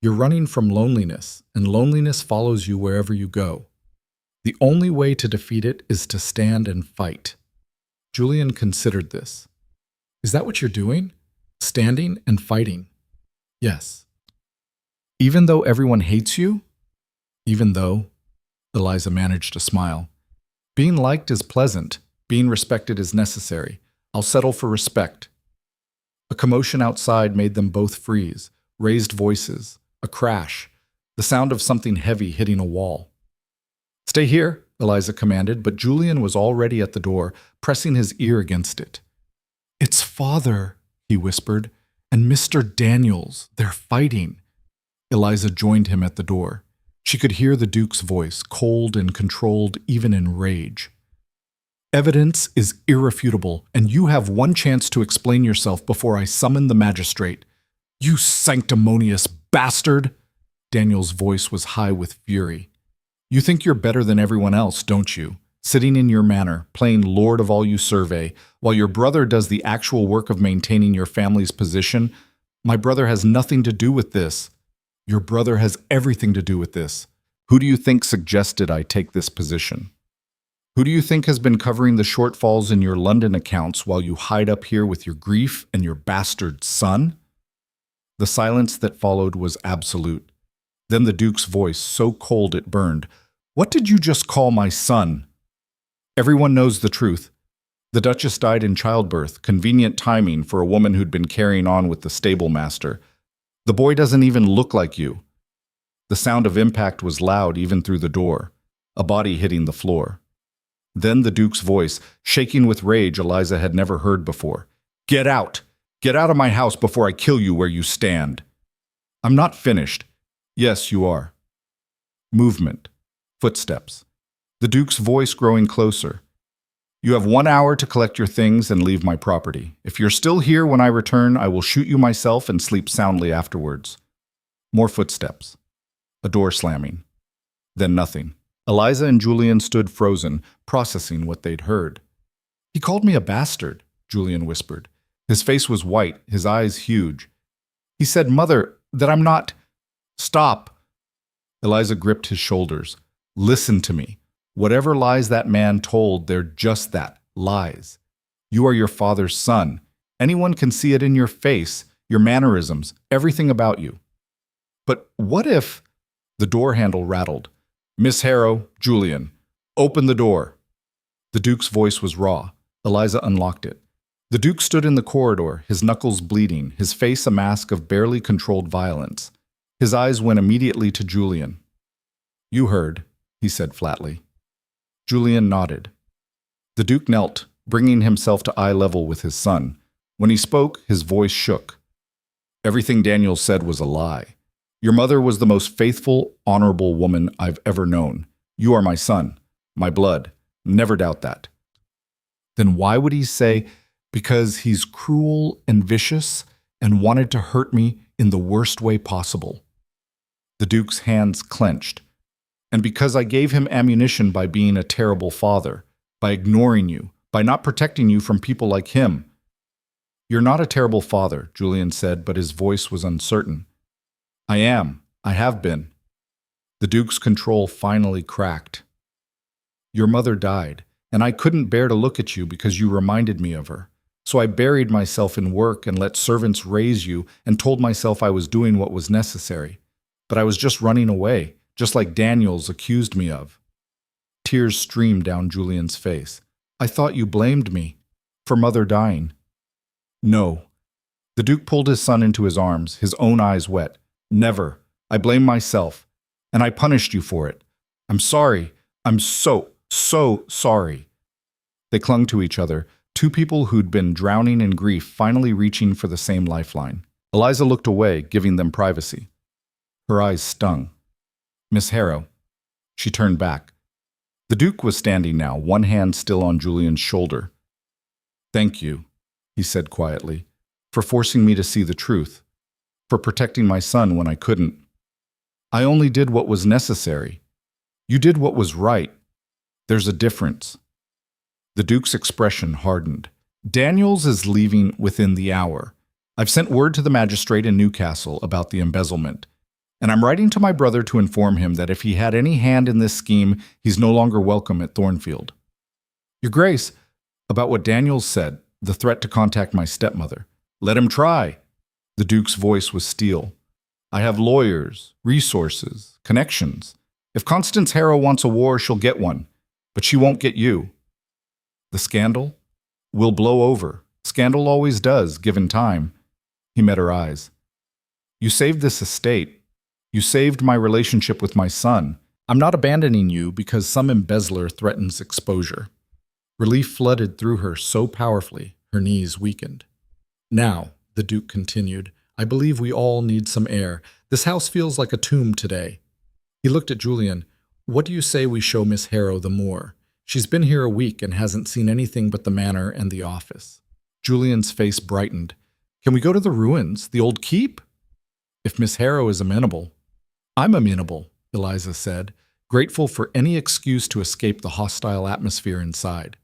You're running from loneliness, and loneliness follows you wherever you go. The only way to defeat it is to stand and fight. Julian considered this. Is that what you're doing? Standing and fighting? Yes. Even though everyone hates you? Even though? Eliza managed to smile. Being liked is pleasant. Being respected is necessary. I'll settle for respect. A commotion outside made them both freeze. Raised voices. A crash. The sound of something heavy hitting a wall. Stay here, Eliza commanded, but Julian was already at the door, pressing his ear against it. It's father, he whispered, and Mr. Daniels. They're fighting. Eliza joined him at the door. She could hear the Duke's voice, cold and controlled even in rage. Evidence is irrefutable, and you have one chance to explain yourself before I summon the magistrate. You sanctimonious bastard! Daniel's voice was high with fury. You think you're better than everyone else, don't you? Sitting in your manor, playing Lord of all you survey, while your brother does the actual work of maintaining your family's position. My brother has nothing to do with this. Your brother has everything to do with this. Who do you think suggested I take this position? Who do you think has been covering the shortfalls in your London accounts while you hide up here with your grief and your bastard son? The silence that followed was absolute. Then the Duke's voice, so cold it burned. What did you just call my son? Everyone knows the truth. The Duchess died in childbirth, convenient timing for a woman who'd been carrying on with the stable master. The boy doesn't even look like you. The sound of impact was loud even through the door, a body hitting the floor. Then the Duke's voice, shaking with rage Eliza had never heard before. Get out! Get out of my house before I kill you where you stand. I'm not finished. Yes, you are. Movement. Footsteps. The Duke's voice growing closer. You have 1 hour to collect your things and leave my property. If you're still here when I return, I will shoot you myself and sleep soundly afterwards. More footsteps. A door slamming. Then nothing. Eliza and Julian stood frozen, processing what they'd heard. He called me a bastard, Julian whispered. His face was white, his eyes huge. He said, Mother, that I'm not... Stop! Eliza gripped his shoulders. Listen to me. Whatever lies that man told, they're just that, lies. You are your father's son. Anyone can see it in your face, your mannerisms, everything about you. But what if... The door handle rattled. Miss Harrow, Julian, open the door. The Duke's voice was raw. Eliza unlocked it. The Duke stood in the corridor, his knuckles bleeding, his face a mask of barely controlled violence. His eyes went immediately to Julian. "You heard," he said flatly. Julian nodded. The Duke knelt, bringing himself to eye level with his son. When he spoke, his voice shook. "Everything Daniel said was a lie. Your mother was the most faithful, honorable woman I've ever known. You are my son, my blood. Never doubt that." Then why would he say, "Because he's cruel and vicious and wanted to hurt me in the worst way possible"? The Duke's hands clenched. "And because I gave him ammunition by being a terrible father, by ignoring you, by not protecting you from people like him." "You're not a terrible father," Julian said, but his voice was uncertain. "I am. I have been." The Duke's control finally cracked. "Your mother died, and I couldn't bear to look at you because you reminded me of her. So I buried myself in work and let servants raise you and told myself I was doing what was necessary. But I was just running away, just like Daniels accused me of." Tears streamed down Julian's face. "I thought you blamed me for mother dying." "No." The Duke pulled his son into his arms, his own eyes wet. "Never. I blame myself, and I punished you for it. I'm sorry. I'm so sorry." They clung to each other, two people who'd been drowning in grief finally reaching for the same lifeline. Eliza looked away, giving them privacy. Her eyes stung. "Miss Harrow." She turned back. The Duke was standing now, one hand still on Julian's shoulder. "Thank you," he said quietly, "for forcing me to see the truth, for protecting my son when I couldn't. I only did what was necessary. You did what was right. There's a difference." The Duke's expression hardened. "Daniels is leaving within the hour. I've sent word to the magistrate in Newcastle about the embezzlement, and I'm writing to my brother to inform him that if he had any hand in this scheme, he's no longer welcome at Thornfield. Your Grace, about what Daniels said, the threat to contact my stepmother. Let him try." The Duke's voice was steel. "I have lawyers, resources, connections. If Constance Harrow wants a war, she'll get one, but she won't get you. The scandal will blow over. Scandal always does, given time." He met her eyes. "You saved this estate. You saved my relationship with my son. I'm not abandoning you because some embezzler threatens exposure." Relief flooded through her so powerfully, her knees weakened. "Now," the Duke continued, "I believe we all need some air. This house feels like a tomb today." He looked at Julian. "What do you say we show Miss Harrow the moor? She's been here a week and hasn't seen anything but the manor and the office." Julian's face brightened. "Can we go to the ruins, the old keep?" "If Miss Harrow is amenable." "I'm amenable," Eliza said, grateful for any excuse to escape the hostile atmosphere inside.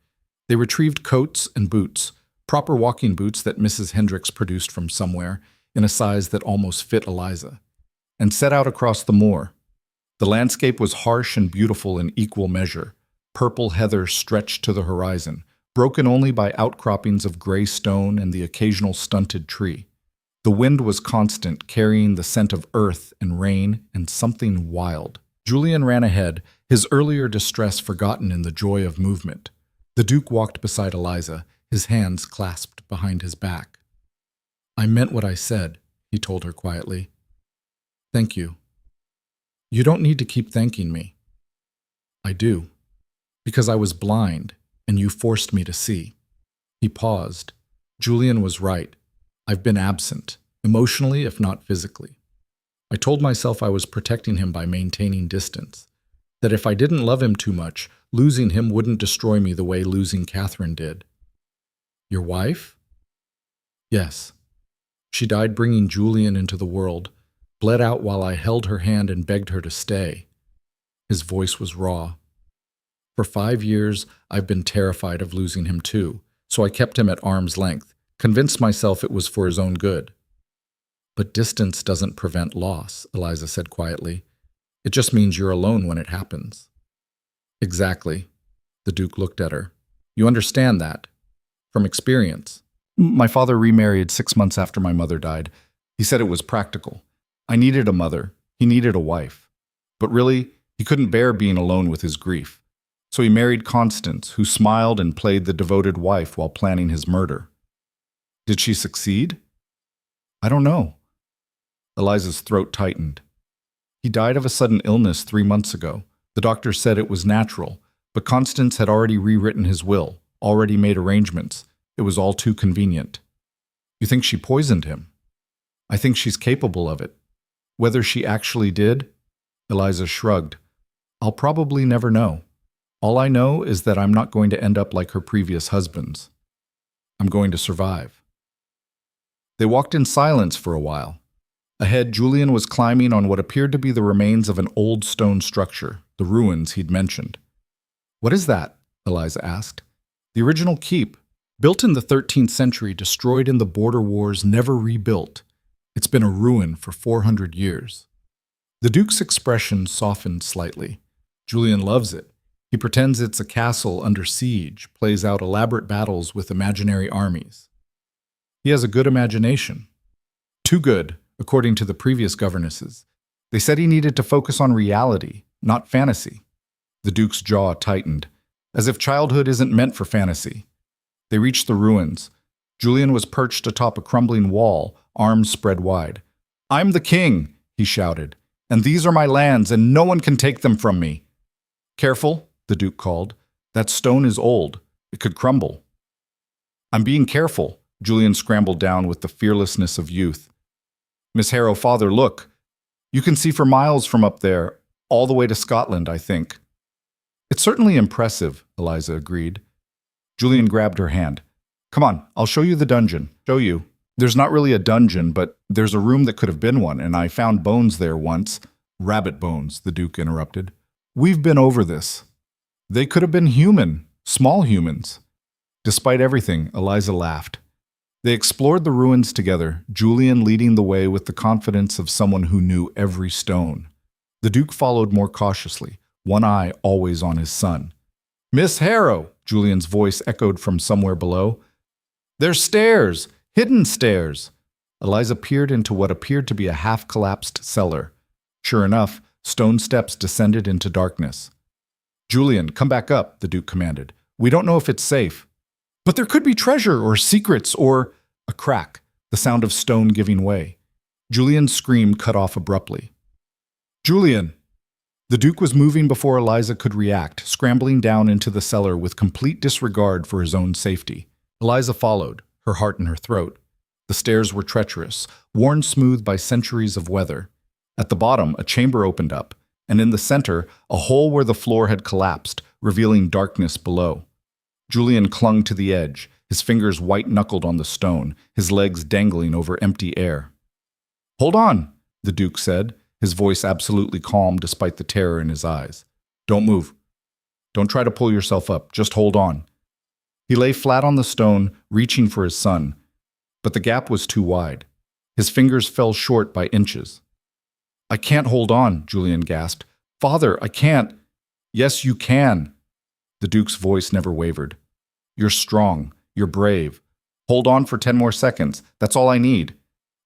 They retrieved coats and boots, proper walking boots that Mrs. Hendricks produced from somewhere, in a size that almost fit Eliza, and set out across the moor. The landscape was harsh and beautiful in equal measure. Purple heather stretched to the horizon, broken only by outcroppings of gray stone and the occasional stunted tree. The wind was constant, carrying the scent of earth and rain and something wild. Julian ran ahead, his earlier distress forgotten in the joy of movement. The Duke walked beside Eliza, his hands clasped behind his back. "I meant what I said," he told her quietly. "Thank you." "You don't need to keep thanking me." "I do. Because I was blind, and you forced me to see." He paused. Julian was right. I've been absent, emotionally if not physically. I told myself I was protecting him by maintaining distance, that if I didn't love him too much, losing him wouldn't destroy me the way losing Catherine did. "Your wife?" "Yes. She died bringing Julian into the world, bled out while I held her hand and begged her to stay." His voice was raw. "For 5 years, I've been terrified of losing him too, so I kept him at arm's length, convinced myself it was for his own good." "But distance doesn't prevent loss," Eliza said quietly. "It just means you're alone when it happens." "Exactly." The Duke looked at her. "You understand that? From experience." "My father remarried 6 months after my mother died. He said it was practical. I needed a mother. He needed a wife. But really, he couldn't bear being alone with his grief. So he married Constance, who smiled and played the devoted wife while planning his murder." Did she succeed? I don't know. Eliza's throat tightened. He died of a sudden illness 3 months ago. The doctor said it was natural, but Constance had already rewritten his will, already made arrangements. It was all too convenient. You think she poisoned him? I think she's capable of it. Whether she actually did? Eliza shrugged. I'll probably never know. All I know is that I'm not going to end up like her previous husbands. I'm going to survive. They walked in silence for a while. Ahead, Julian was climbing on what appeared to be the remains of an old stone structure, the ruins he'd mentioned. What is that? Eliza asked. The original keep, built in the 13th century, destroyed in the border wars, never rebuilt. It's been a ruin for 400 years. The Duke's expression softened slightly. Julian loves it. He pretends it's a castle under siege, plays out elaborate battles with imaginary armies. He has a good imagination. Too good, according to the previous governesses. They said he needed to focus on reality, not fantasy. The Duke's jaw tightened, as if childhood isn't meant for fantasy. They reached the ruins. Julian was perched atop a crumbling wall, arms spread wide. I'm the king, he shouted, and these are my lands, and no one can take them from me. Careful, the Duke called. That stone is old. It could crumble. I'm being careful, Julian scrambled down with the fearlessness of youth. Miss Harrow, father, look. You can see for miles from up there, all the way to Scotland, I think. It's certainly impressive, Eliza agreed. Julian grabbed her hand. Come on, I'll show you the dungeon. Show you. There's not really a dungeon, but there's a room that could have been one, and I found bones there once. Rabbit bones, the Duke interrupted. We've been over this. They could have been human, small humans. Despite everything, Eliza laughed. They explored the ruins together, Julian leading the way with the confidence of someone who knew every stone. The Duke followed more cautiously, one eye always on his son. Miss Harrow, Julian's voice echoed from somewhere below. There's stairs, hidden stairs. Eliza peered into what appeared to be a half-collapsed cellar. Sure enough, stone steps descended into darkness. Julian, come back up, the Duke commanded. We don't know if it's safe. But there could be treasure or secrets or… A crack, the sound of stone giving way. Julian's scream cut off abruptly. Julian! The Duke was moving before Eliza could react, scrambling down into the cellar with complete disregard for his own safety. Eliza followed, her heart in her throat. The stairs were treacherous, worn smooth by centuries of weather. At the bottom, a chamber opened up, and in the center, a hole where the floor had collapsed, revealing darkness below. Julian clung to the edge, his fingers white-knuckled on the stone, his legs dangling over empty air. Hold on, the Duke said, his voice absolutely calm despite the terror in his eyes. Don't move. Don't try to pull yourself up, just hold on. He lay flat on the stone, reaching for his son, but the gap was too wide. His fingers fell short by inches. I can't hold on, Julian gasped. Father, I can't. Yes, you can. The Duke's voice never wavered. You're strong. You're brave. Hold on for 10 more seconds. That's all I need.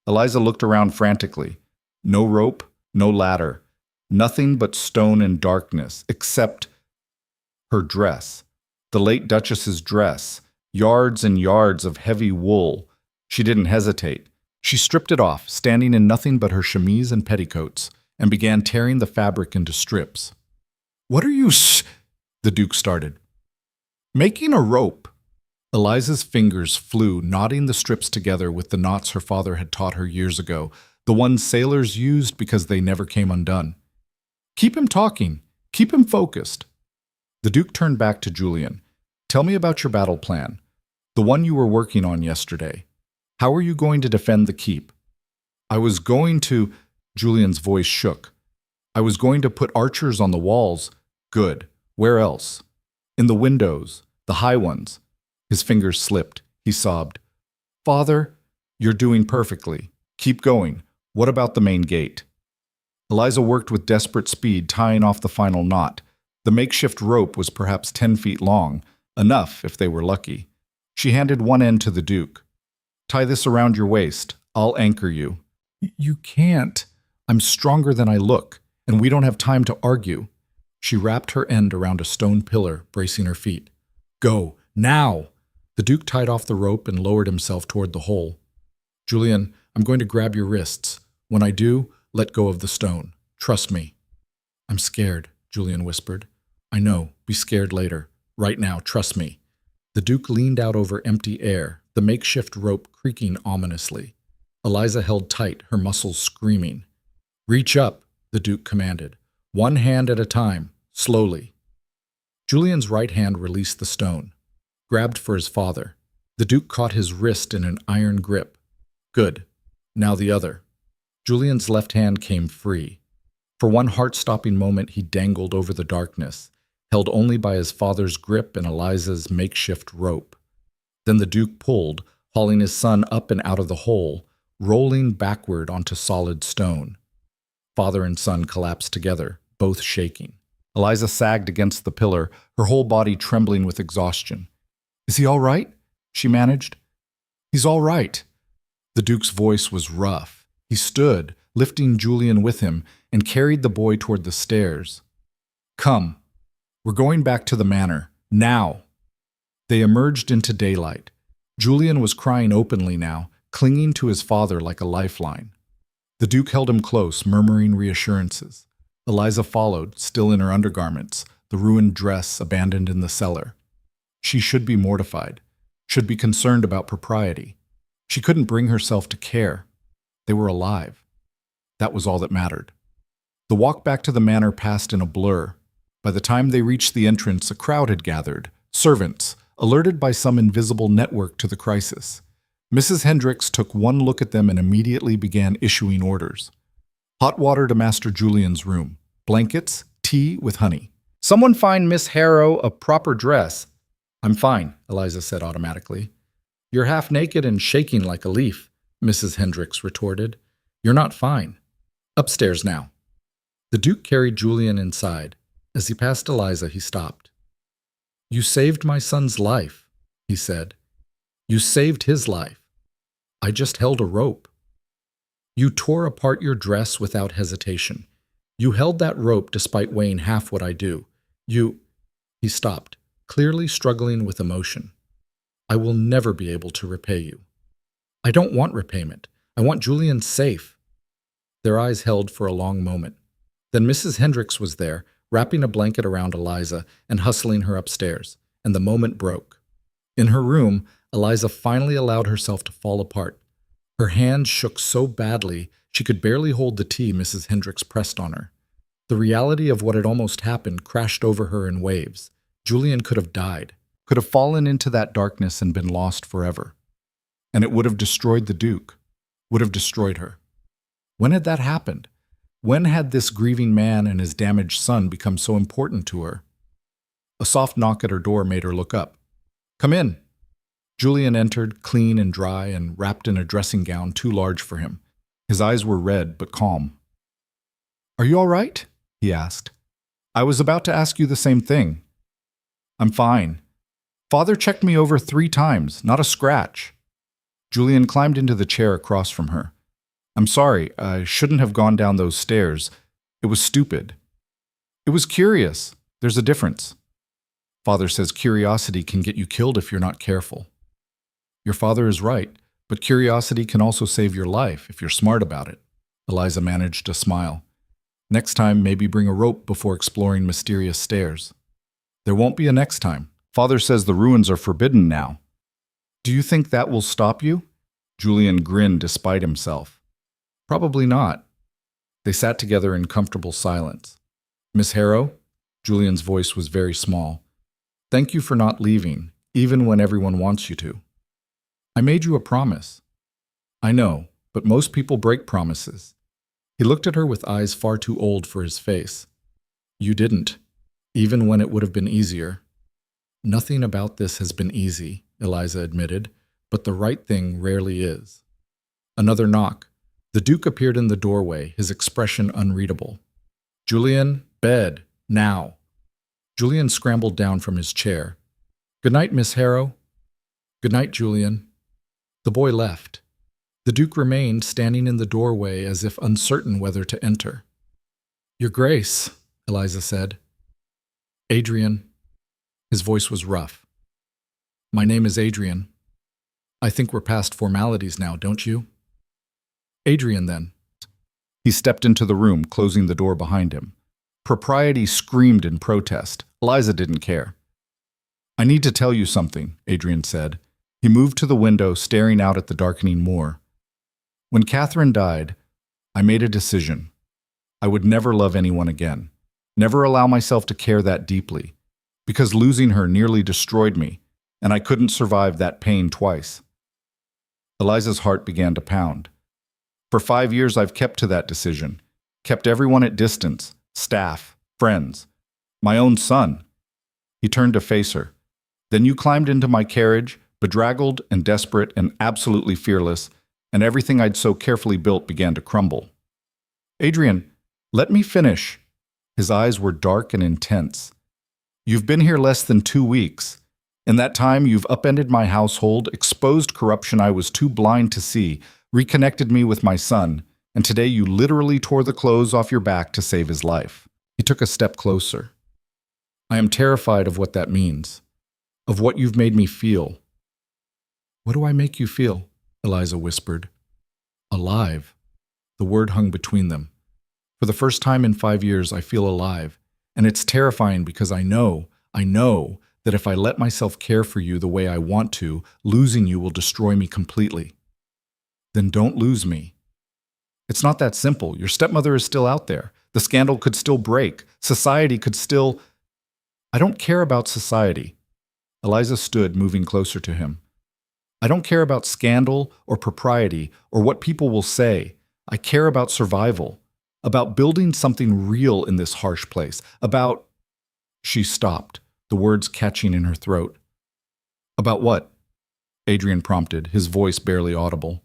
Eliza looked around frantically. No rope, no ladder. Nothing but stone and darkness, except her dress. The late Duchess's dress. Yards and yards of heavy wool. She didn't hesitate. She stripped it off, standing in nothing but her chemise and petticoats, and began tearing the fabric into strips. What are you the Duke started. Making a rope. Eliza's fingers flew, knotting the strips together with the knots her father had taught her years ago, the ones sailors used because they never came undone. Keep him talking. Keep him focused. The Duke turned back to Julian. Tell me about your battle plan, the one you were working on yesterday. How are you going to defend the keep? I was going to… Julian's voice shook. I was going to put archers on the walls. Good. Where else? In the windows, the high ones. His fingers slipped. He sobbed. Father, you're doing perfectly. Keep going. What about the main gate? Eliza worked with desperate speed, tying off the final knot. The makeshift rope was perhaps 10 feet long, enough if they were lucky. She handed one end to the Duke. Tie this around your waist. I'll anchor you. You can't. I'm stronger than I look, and we don't have time to argue. She wrapped her end around a stone pillar, bracing her feet. Go, now! The Duke tied off the rope and lowered himself toward the hole. "Julian, I'm going to grab your wrists. When I do, let go of the stone. Trust me." "I'm scared," Julian whispered. "I know. Be scared later. Right now, trust me." The Duke leaned out over empty air, the makeshift rope creaking ominously. Eliza held tight, her muscles screaming. "Reach up," the Duke commanded. "One hand at a time, slowly." Julian's right hand released the stone, grabbed for his father. The Duke caught his wrist in an iron grip. "Good. Now the other." Julian's left hand came free. For one heart-stopping moment he dangled over the darkness, held only by his father's grip and Eliza's makeshift rope. Then the Duke pulled, hauling his son up and out of the hole, rolling backward onto solid stone. Father and son collapsed together, both shaking. Eliza sagged against the pillar, her whole body trembling with exhaustion. "Is he all right?" she managed. "He's all right." The Duke's voice was rough. He stood, lifting Julian with him, and carried the boy toward the stairs. "Come. We're going back to the manor. Now." They emerged into daylight. Julian was crying openly now, clinging to his father like a lifeline. The Duke held him close, murmuring reassurances. Eliza followed, still in her undergarments, the ruined dress abandoned in the cellar. She should be mortified, should be concerned about propriety. She couldn't bring herself to care. They were alive. That was all that mattered. The walk back to the manor passed in a blur. By the time they reached the entrance, a crowd had gathered, servants, alerted by some invisible network to the crisis. Mrs. Hendricks took one look at them and immediately began issuing orders. Hot water to Master Julian's room. Blankets, tea with honey. "Someone find Miss Harrow a proper dress." "I'm fine," Eliza said automatically. "You're half naked and shaking like a leaf," Mrs. Hendricks retorted. "You're not fine. Upstairs now." The Duke carried Julian inside. As he passed Eliza, he stopped. "You saved my son's life," he said. "You saved his life. I just held a rope. You tore apart your dress without hesitation. You held that rope despite weighing half what I do. You—" He stopped, clearly struggling with emotion. "I will never be able to repay you." "I don't want repayment. I want Julian safe." Their eyes held for a long moment. Then Mrs. Hendricks was there, wrapping a blanket around Eliza and hustling her upstairs, and the moment broke. In her room, Eliza finally allowed herself to fall apart. Her hands shook so badly she could barely hold the tea Mrs. Hendricks pressed on her. The reality of what had almost happened crashed over her in waves. Julian could have died, could have fallen into that darkness and been lost forever. And it would have destroyed the Duke, would have destroyed her. When had that happened? When had this grieving man and his damaged son become so important to her? A soft knock at her door made her look up. "Come in." Julian entered, clean and dry and wrapped in a dressing gown too large for him. His eyes were red but calm. "Are you all right?" he asked. "I was about to ask you the same thing." "I'm fine. Father checked me over 3 times, not a scratch." Julian climbed into the chair across from her. "I'm sorry, I shouldn't have gone down those stairs. It was stupid. It was curious. There's a difference. Father says curiosity can get you killed if you're not careful." "Your father is right, but curiosity can also save your life if you're smart about it." Eliza managed to smile. "Next time, maybe bring a rope before exploring mysterious stairs." "There won't be a next time. Father says the ruins are forbidden now." "Do you think that will stop you?" Julian grinned despite himself. "Probably not." They sat together in comfortable silence. "Miss Harrow?" Julian's voice was very small. "Thank you for not leaving, even when everyone wants you to. I made you a promise." "I know, but most people break promises." He looked at her with eyes far too old for his face. "You didn't, even when it would have been easier." "Nothing about this has been easy," Eliza admitted, "but the right thing rarely is." Another knock. The Duke appeared in the doorway, his expression unreadable. "Julian, bed, now." Julian scrambled down from his chair. "Good night, Miss Harrow." "Good night, Julian." The boy left. The Duke remained standing in the doorway as if uncertain whether to enter. "Your Grace," Eliza said. "Adrian." His voice was rough. My name is Adrian. I think we're past formalities now, don't you? Adrian, then. He stepped into the room, closing the door behind him. Propriety screamed in protest. Eliza didn't care. I need to tell you something, Adrian said. He moved to the window, staring out at the darkening moor. When Catherine died, I made a decision. I would never love anyone again, never allow myself to care that deeply, because losing her nearly destroyed me, and I couldn't survive that pain twice. Eliza's heart began to pound. For 5 years I've kept to that decision, kept everyone at distance, staff, friends, my own son. He turned to face her. Then you climbed into my carriage, bedraggled and desperate and absolutely fearless, and everything I'd so carefully built began to crumble. Adrian, let me finish. His eyes were dark and intense. You've been here less than 2 weeks. In that time, you've upended my household, exposed corruption I was too blind to see, reconnected me with my son, and today you literally tore the clothes off your back to save his life. He took a step closer. I am terrified of what that means, of what you've made me feel. What do I make you feel? Eliza whispered. Alive. The word hung between them. For the first time in 5 years, I feel alive, and it's terrifying because I know that if I let myself care for you the way I want to, losing you will destroy me completely. Then don't lose me. It's not that simple. Your stepmother is still out there. The scandal could still break. Society could still... I don't care about society. Eliza stood, moving closer to him. I don't care about scandal or propriety or what people will say. I care about survival, about building something real in this harsh place, about... She stopped, the words catching in her throat. About what? Adrian prompted, his voice barely audible.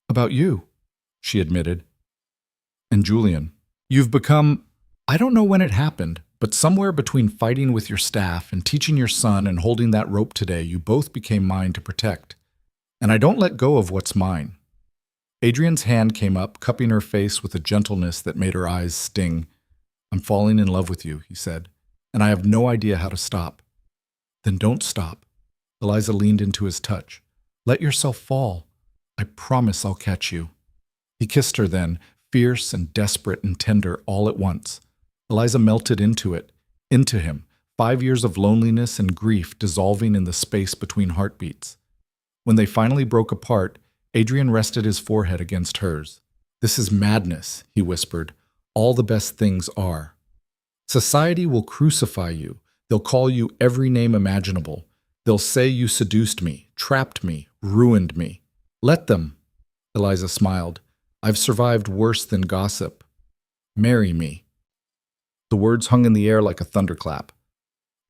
About you, she admitted. And Julian. You've become... I don't know when it happened, but somewhere between fighting with your staff and teaching your son and holding that rope today, you both became mine to protect. And I don't let go of what's mine. Adrian's hand came up, cupping her face with a gentleness that made her eyes sting. I'm falling in love with you, he said, and I have no idea how to stop. Then don't stop. Eliza leaned into his touch. Let yourself fall. I promise I'll catch you. He kissed her then, fierce and desperate and tender all at once. Eliza melted into him, 5 years of loneliness and grief dissolving in the space between heartbeats. When they finally broke apart, Adrian rested his forehead against hers. This is madness, he whispered. All the best things are. Society will crucify you. They'll call you every name imaginable. They'll say you seduced me, trapped me, ruined me. Let them. Eliza smiled. I've survived worse than gossip. Marry me. The words hung in the air like a thunderclap.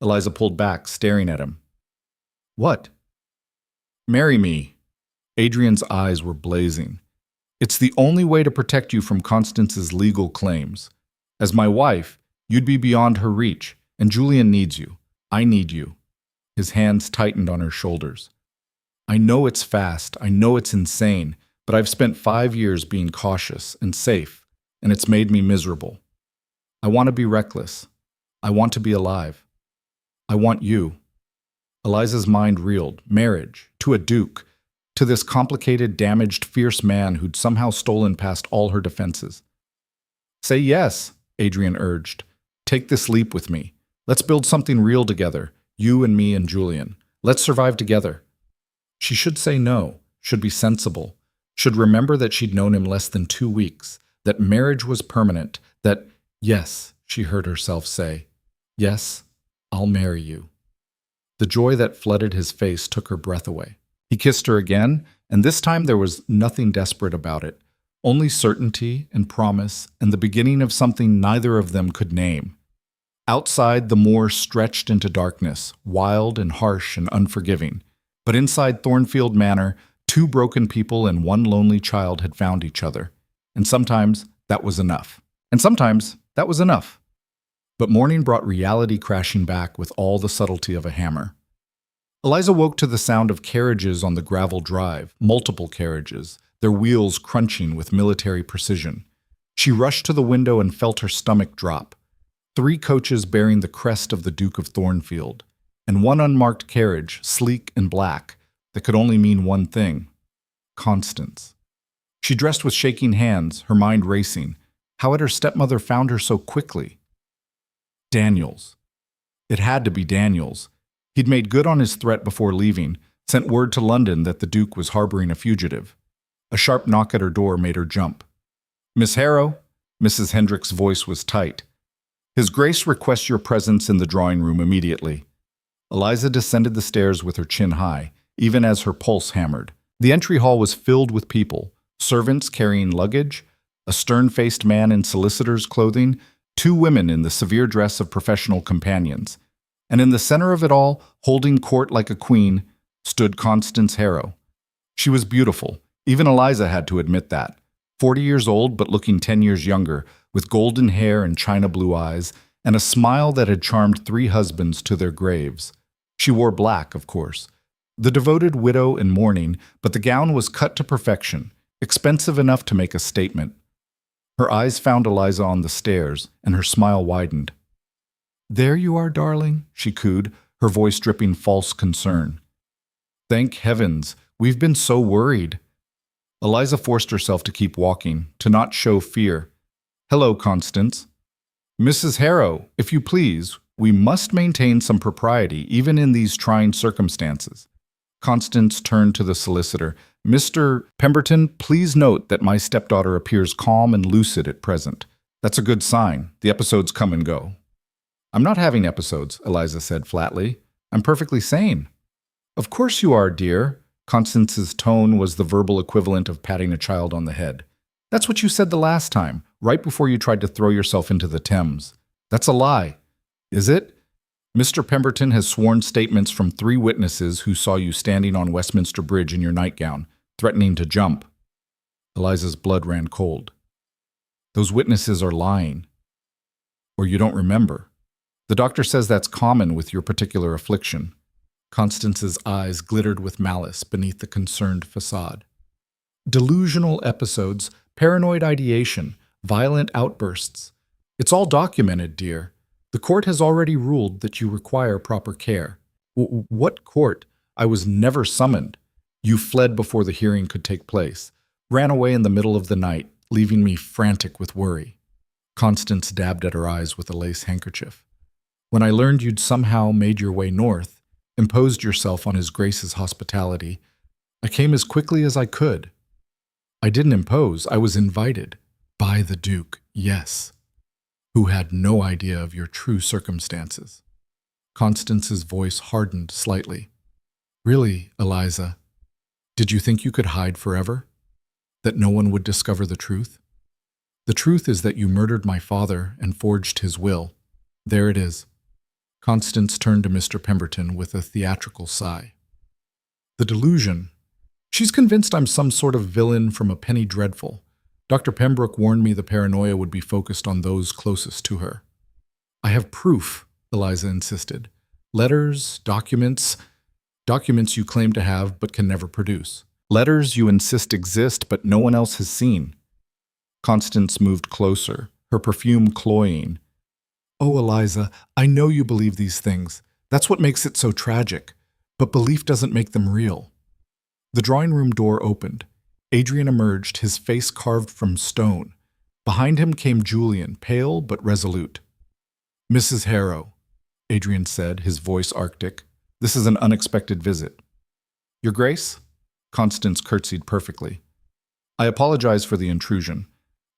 Eliza pulled back, staring at him. What? Marry me. Adrian's eyes were blazing. It's the only way to protect you from Constance's legal claims. As my wife, you'd be beyond her reach, and Julian needs you. I need you. His hands tightened on her shoulders. I know it's fast, I know it's insane, but I've spent 5 years being cautious and safe, and it's made me miserable. I want to be reckless. I want to be alive. I want you. Eliza's mind reeled. Marriage, to a duke, to this complicated, damaged, fierce man who'd somehow stolen past all her defenses. Say yes, Adrian urged. Take this leap with me. Let's build something real together, you and me and Julian. Let's survive together. She should say no, should be sensible, should remember that she'd known him less than 2 weeks, that marriage was permanent, that, yes, she heard herself say, yes, I'll marry you. The joy that flooded his face took her breath away. He kissed her again, and this time there was nothing desperate about it, only certainty and promise and the beginning of something neither of them could name. Outside, the moor stretched into darkness, wild and harsh and unforgiving. But inside Thornfield Manor, 2 broken people and 1 lonely child had found each other. And sometimes that was enough. And sometimes that was enough. But morning brought reality crashing back with all the subtlety of a hammer. Eliza woke to the sound of carriages on the gravel drive, multiple carriages, their wheels crunching with military precision. She rushed to the window and felt her stomach drop. 3 coaches bearing the crest of the Duke of Thornfield. and one unmarked carriage, sleek and black, that could only mean one thing: Constance. She dressed with shaking hands, her mind racing. How had her stepmother found her so quickly? Daniels. It had to be Daniels. He'd made good on his threat before leaving, sent word to London that the Duke was harboring a fugitive. A sharp knock at her door made her jump. "Miss Harrow?" Mrs. Hendrick's voice was tight. "His Grace requests your presence in the drawing room immediately." Eliza descended the stairs with her chin high, even as her pulse hammered. The entry hall was filled with people, servants carrying luggage, a stern-faced man in solicitor's clothing, two women in the severe dress of professional companions. And in the center of it all, holding court like a queen, stood Constance Harrow. She was beautiful. Even Eliza had to admit that. 40 years old, but looking 10 years younger, with golden hair and china blue eyes, and a smile that had charmed 3 husbands to their graves. She wore black, of course. The devoted widow in mourning, but the gown was cut to perfection, expensive enough to make a statement. Her eyes found Eliza on the stairs, and her smile widened. "There you are, darling," she cooed, her voice dripping false concern. "Thank heavens, we've been so worried." Eliza forced herself to keep walking, to not show fear. "Hello, Constance." "Mrs. Harrow, if you please, we must maintain some propriety, even in these trying circumstances." Constance turned to the solicitor. "Mr. Pemberton, please note that my stepdaughter appears calm and lucid at present. That's a good sign. The episodes come and go." "I'm not having episodes," Eliza said flatly. "I'm perfectly sane." "Of course you are, dear." Constance's tone was the verbal equivalent of patting a child on the head. "That's what you said the last time, right before you tried to throw yourself into the Thames." "That's a lie." "Is it?" "Mr. Pemberton has sworn statements from 3 witnesses who saw you standing on Westminster Bridge in your nightgown, threatening to jump." Eliza's blood ran cold. "Those witnesses are lying. Or you don't remember. The doctor says that's common with your particular affliction." Constance's eyes glittered with malice beneath the concerned facade. "Delusional episodes, paranoid ideation, violent outbursts. It's all documented, dear. The court has already ruled that you require proper care." What court? I was never summoned." "You fled before the hearing could take place. Ran away in the middle of the night, leaving me frantic with worry." Constance dabbed at her eyes with a lace handkerchief. "When I learned you'd somehow made your way north, imposed yourself on His Grace's hospitality, I came as quickly as I could." "I didn't impose, I was invited." "By the Duke, yes, who had no idea of your true circumstances." Constance's voice hardened slightly. "Really, Eliza, did you think you could hide forever? That no one would discover the truth? The truth is that you murdered my father and forged his will. There it is." Constance turned to Mr. Pemberton with a theatrical sigh. "The delusion. She's convinced I'm some sort of villain from a penny dreadful. Dr. Pembroke warned me the paranoia would be focused on those closest to her." "I have proof," Eliza insisted. "Letters, documents you claim to have but can never produce. Letters you insist exist but no one else has seen." Constance moved closer, her perfume cloying. "Oh, Eliza, I know you believe these things. That's what makes it so tragic. But belief doesn't make them real." The drawing room door opened. Adrian emerged, his face carved from stone. Behind him came Julian, pale but resolute. "Mrs. Harrow," Adrian said, his voice arctic, "this is an unexpected visit." "Your Grace?" Constance curtsied perfectly. "I apologize for the intrusion.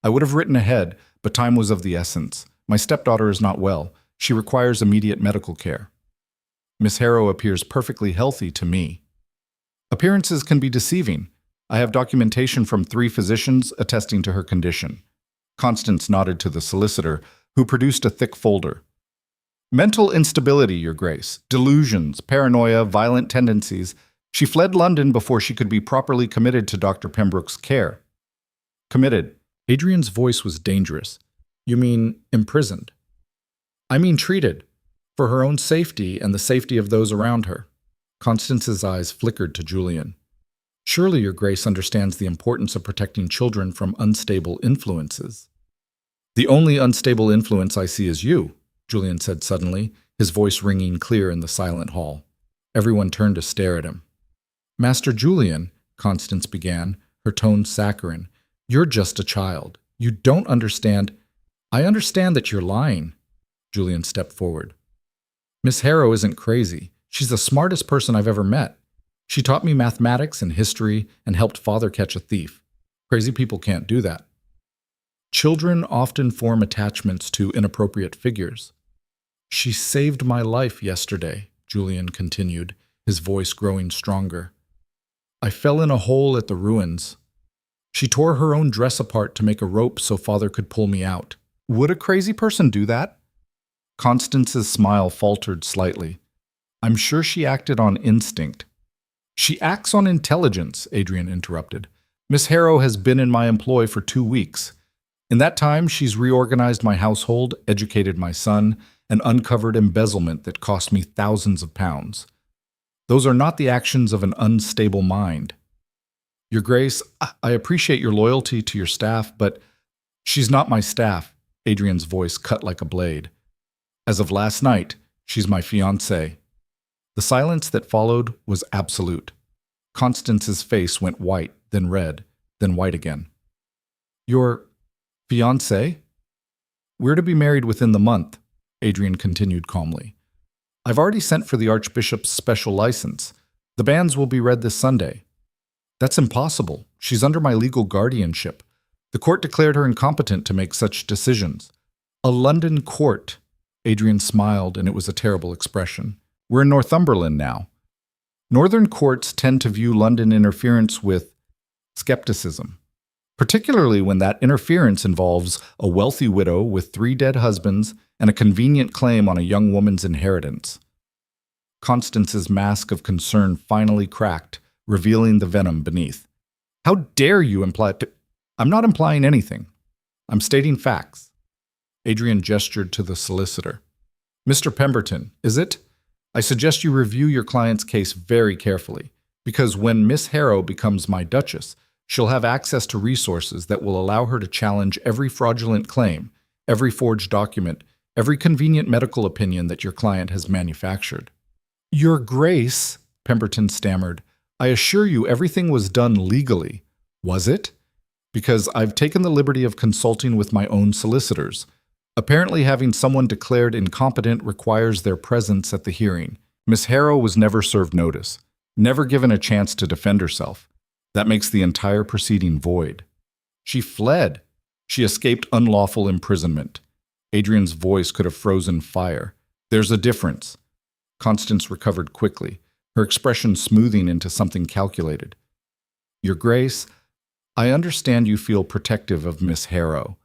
I would have written ahead, but time was of the essence. My stepdaughter is not well. She requires immediate medical care." "Miss Harrow appears perfectly healthy to me." "Appearances can be deceiving. I have documentation from 3 physicians attesting to her condition." Constance nodded to the solicitor, who produced a thick folder. "Mental instability, Your Grace. Delusions, paranoia, violent tendencies. She fled London before she could be properly committed to Dr. Pembroke's care." "Committed." Adrian's voice was dangerous. "You mean imprisoned?" "I mean treated, for her own safety and the safety of those around her." Constance's eyes flickered to Julian. "Surely Your Grace understands the importance of protecting children from unstable influences." "The only unstable influence I see is you," Julian said suddenly, his voice ringing clear in the silent hall. Everyone turned to stare at him. "Master Julian," Constance began, her tone saccharine, "you're just a child. You don't understand." "I understand that you're lying." Julian stepped forward. "Miss Harrow isn't crazy. She's the smartest person I've ever met. She taught me mathematics and history and helped father catch a thief. Crazy people can't do that. Children often form attachments to inappropriate figures. She saved my life yesterday," Julian continued, his voice growing stronger. "I fell in a hole at the ruins. She tore her own dress apart to make a rope so father could pull me out." "Would a crazy person do that?" Constance's smile faltered slightly. "I'm sure she acted on instinct." "She acts on intelligence," Adrian interrupted. "Miss Harrow has been in my employ for 2 weeks. In that time, she's reorganized my household, educated my son, and uncovered embezzlement that cost me thousands of pounds. Those are not the actions of an unstable mind. Your Grace, I appreciate your loyalty to your staff, but she's not my staff." Adrian's voice cut like a blade. "As of last night, she's my fiancée." The silence that followed was absolute. Constance's face went white, then red, then white again. "Your fiancé? We're to be married within the month," Adrian continued calmly. "I've already sent for the Archbishop's special license. The banns will be read this Sunday." "That's impossible. She's under my legal guardianship. The court declared her incompetent to make such decisions." "A London court." Adrian smiled, and it was a terrible expression. "We're in Northumberland now. Northern courts tend to view London interference with skepticism, particularly when that interference involves a wealthy widow with 3 dead husbands and a convenient claim on a young woman's inheritance." Constance's mask of concern finally cracked, revealing the venom beneath. "How dare you imply—" "I'm not implying anything. I'm stating facts." Adrian gestured to the solicitor. "Mr. Pemberton, is it? I suggest you review your client's case very carefully, because when Miss Harrow becomes my Duchess, she'll have access to resources that will allow her to challenge every fraudulent claim, every forged document, every convenient medical opinion that your client has manufactured." "Your Grace," Pemberton stammered, "I assure you everything was done legally." "Was it?" "Because I've taken the liberty of consulting with my own solicitors. Apparently having someone declared incompetent requires their presence at the hearing. Miss Harrow was never served notice, never given a chance to defend herself. That makes the entire proceeding void. She fled. She escaped unlawful imprisonment." Adrian's voice could have frozen fire. "There's a difference." Constance recovered quickly, her expression smoothing into something calculated. "Your Grace, I understand you feel protective of Miss Harrow.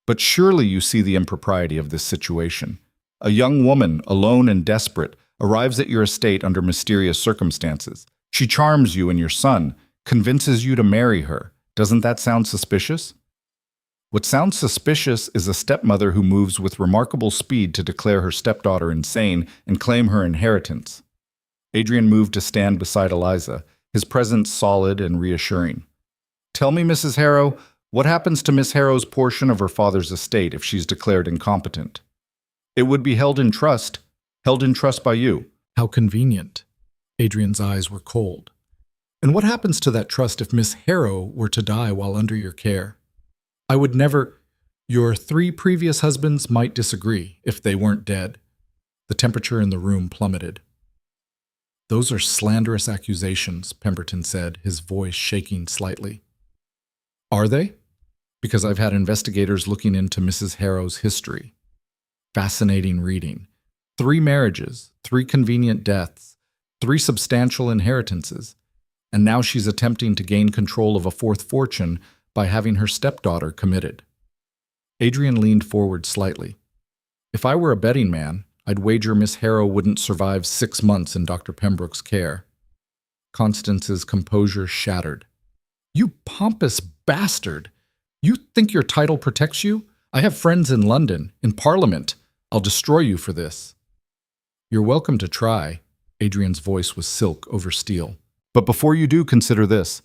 But surely you see the impropriety of this situation. A young woman, alone and desperate, arrives at your estate under mysterious circumstances. She charms you and your son, convinces you to marry her. Doesn't that sound suspicious?" "What sounds suspicious is a stepmother who moves with remarkable speed to declare her stepdaughter insane and claim her inheritance." Adrian moved to stand beside Eliza, his presence solid and reassuring. "Tell me, Mrs. Harrow, what happens to Miss Harrow's portion of her father's estate if she's declared incompetent?" "It would be held in trust by you." "How convenient." Adrian's eyes were cold. "And what happens to that trust if Miss Harrow were to die while under your care?" "I would never—" "Your 3 previous husbands might disagree if they weren't dead." The temperature in the room plummeted. "Those are slanderous accusations," Pemberton said, his voice shaking slightly. "Are they? Because I've had investigators looking into Mrs. Harrow's history. Fascinating reading. 3 marriages, 3 convenient deaths, 3 substantial inheritances, and now she's attempting to gain control of a 4th fortune by having her stepdaughter committed." Adrian leaned forward slightly. "If I were a betting man, I'd wager Miss Harrow wouldn't survive 6 months in Dr. Pembroke's care." Constance's composure shattered. "You pompous bastard! You think your title protects you? I have friends in London, in Parliament. I'll destroy you for this." "You're welcome to try." Adrian's voice was silk over steel. "But before you do, consider this.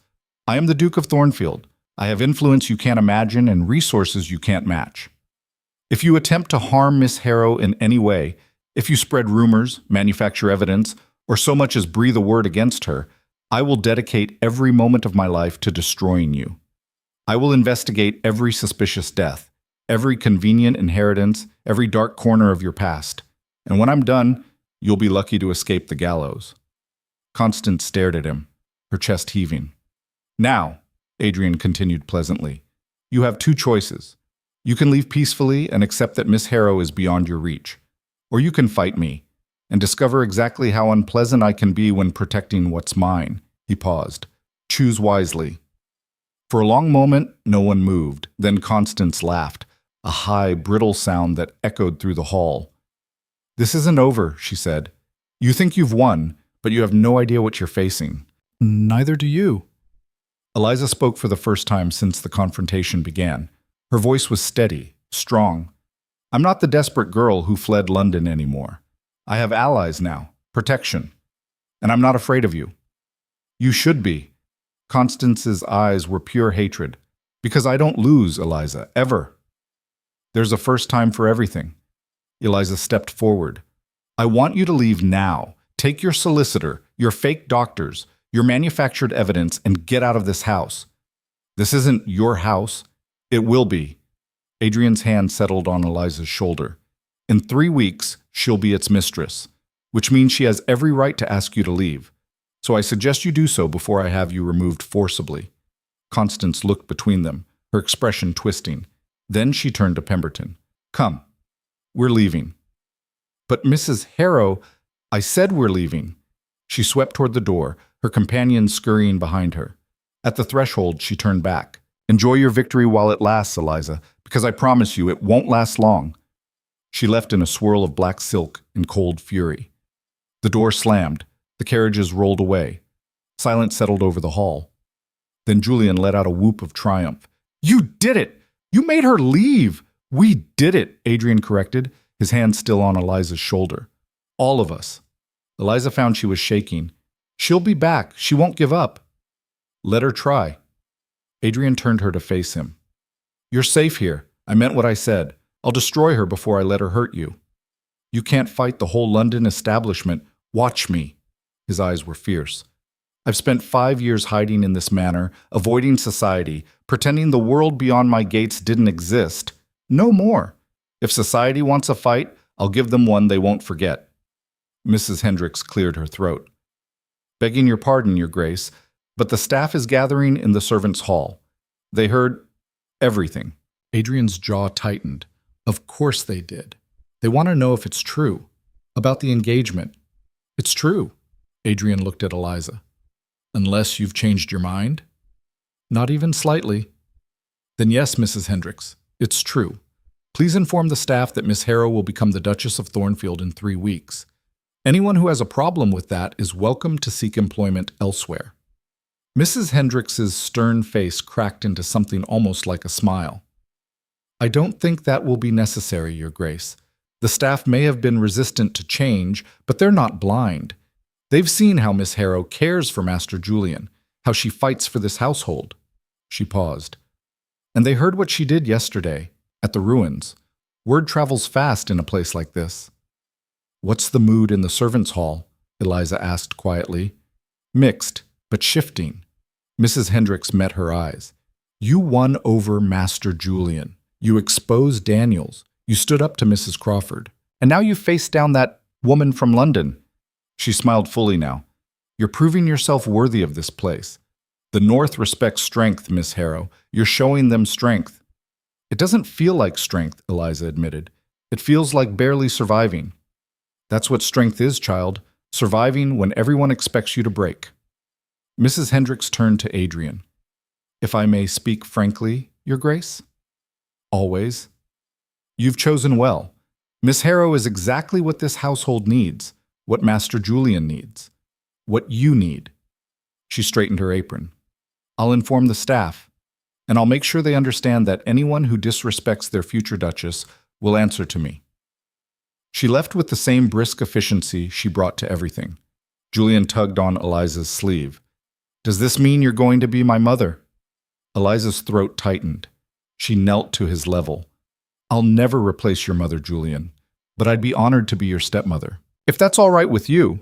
I am the Duke of Thornfield. I have influence you can't imagine and resources you can't match. If you attempt to harm Miss Harrow in any way, If you spread rumors, manufacture evidence, or so much as breathe a word against her, I will dedicate every moment of my life to destroying you. I will investigate every suspicious death, every convenient inheritance, every dark corner of your past. And when I'm done, you'll be lucky to escape the gallows." Constance stared at him, her chest heaving. "Now," Adrian continued pleasantly, "you have two choices. You can leave peacefully and accept that Miss Harrow is beyond your reach. Or you can fight me and discover exactly how unpleasant I can be when protecting what's mine." He paused. "Choose wisely." For a long moment, no one moved. Then Constance laughed, a high, brittle sound that echoed through the hall. "This isn't over," she said. "You think you've won, but you have no idea what you're facing." "Neither do you." Eliza spoke for the first time since the confrontation began. Her voice was steady, strong. "I'm not the desperate girl who fled London anymore. I have allies now, protection. And I'm not afraid of you." "You should be." Constance's eyes were pure hatred. "Because I don't lose, Eliza, ever. There's a first time for everything." Eliza stepped forward. "I want you to leave now. Take your solicitor, your fake doctors, your manufactured evidence, and get out of this house. This isn't your house. It will be." Adrian's hand settled on Eliza's shoulder. "In 3 weeks, she'll be its mistress, which means she has every right to ask you to leave. So I suggest you do so before I have you removed forcibly." Constance looked between them, her expression twisting. Then she turned to Pemberton. "Come, we're leaving." "But Mrs. Harrow, I said we're leaving." She swept toward the door, her companion scurrying behind her. At the threshold, she turned back. "Enjoy your victory while it lasts, Eliza, because I promise you it won't last long." She left in a swirl of black silk in cold fury. The door slammed. The carriages rolled away. Silence settled over the hall. Then Julian let out a whoop of triumph. "You did it! You made her leave! We did it," Adrian corrected, his hand still on Eliza's shoulder. "All of us." Eliza found she was shaking. "She'll be back. She won't give up." "Let her try." Adrian turned her to face him. "You're safe here. I meant what I said. I'll destroy her before I let her hurt you. You can't fight the whole London establishment. Watch me." His eyes were fierce. "I've spent 5 years hiding in this manner, avoiding society, pretending the world beyond my gates didn't exist. No more. If society wants a fight, I'll give them one they won't forget." Mrs. Hendricks cleared her throat. "Begging your pardon, Your Grace, but the staff is gathering in the servants' hall. They heard everything." Adrian's jaw tightened. Of course they did. They want to know if it's true. About the engagement. "It's true." Adrian looked at Eliza. "Unless you've changed your mind?" "Not even slightly." "Then yes, Mrs. Hendricks, it's true. Please inform the staff that Miss Harrow will become the Duchess of Thornfield in 3 weeks. Anyone who has a problem with that is welcome to seek employment elsewhere." Mrs. Hendricks's stern face cracked into something almost like a smile. "I don't think that will be necessary, Your Grace. The staff may have been resistant to change, but they're not blind. They've seen how Miss Harrow cares for Master Julian, how she fights for this household." She paused. "And they heard what she did yesterday, at the ruins. Word travels fast in a place like this." "What's the mood in the servants' hall?" Eliza asked quietly. "Mixed, but shifting." Mrs. Hendricks met her eyes. "You won over Master Julian. You exposed Daniels. You stood up to Mrs. Crawford. And now you faced down that woman from London." She smiled fully now. "You're proving yourself worthy of this place. The North respects strength, Miss Harrow. You're showing them strength." "It doesn't feel like strength," Eliza admitted. "It feels like barely surviving." "That's what strength is, child. Surviving when everyone expects you to break." Mrs. Hendricks turned to Adrian. "If I may speak frankly, Your Grace?" "Always." "You've chosen well. Miss Harrow is exactly what this household needs, what Master Julian needs, what you need." She straightened her apron. "I'll inform the staff, and I'll make sure they understand that anyone who disrespects their future Duchess will answer to me." She left with the same brisk efficiency she brought to everything. Julian tugged on Eliza's sleeve. "Does this mean you're going to be my mother?" Eliza's throat tightened. She knelt to his level. "I'll never replace your mother, Julian. but I'd be honored to be your stepmother. If that's all right with you.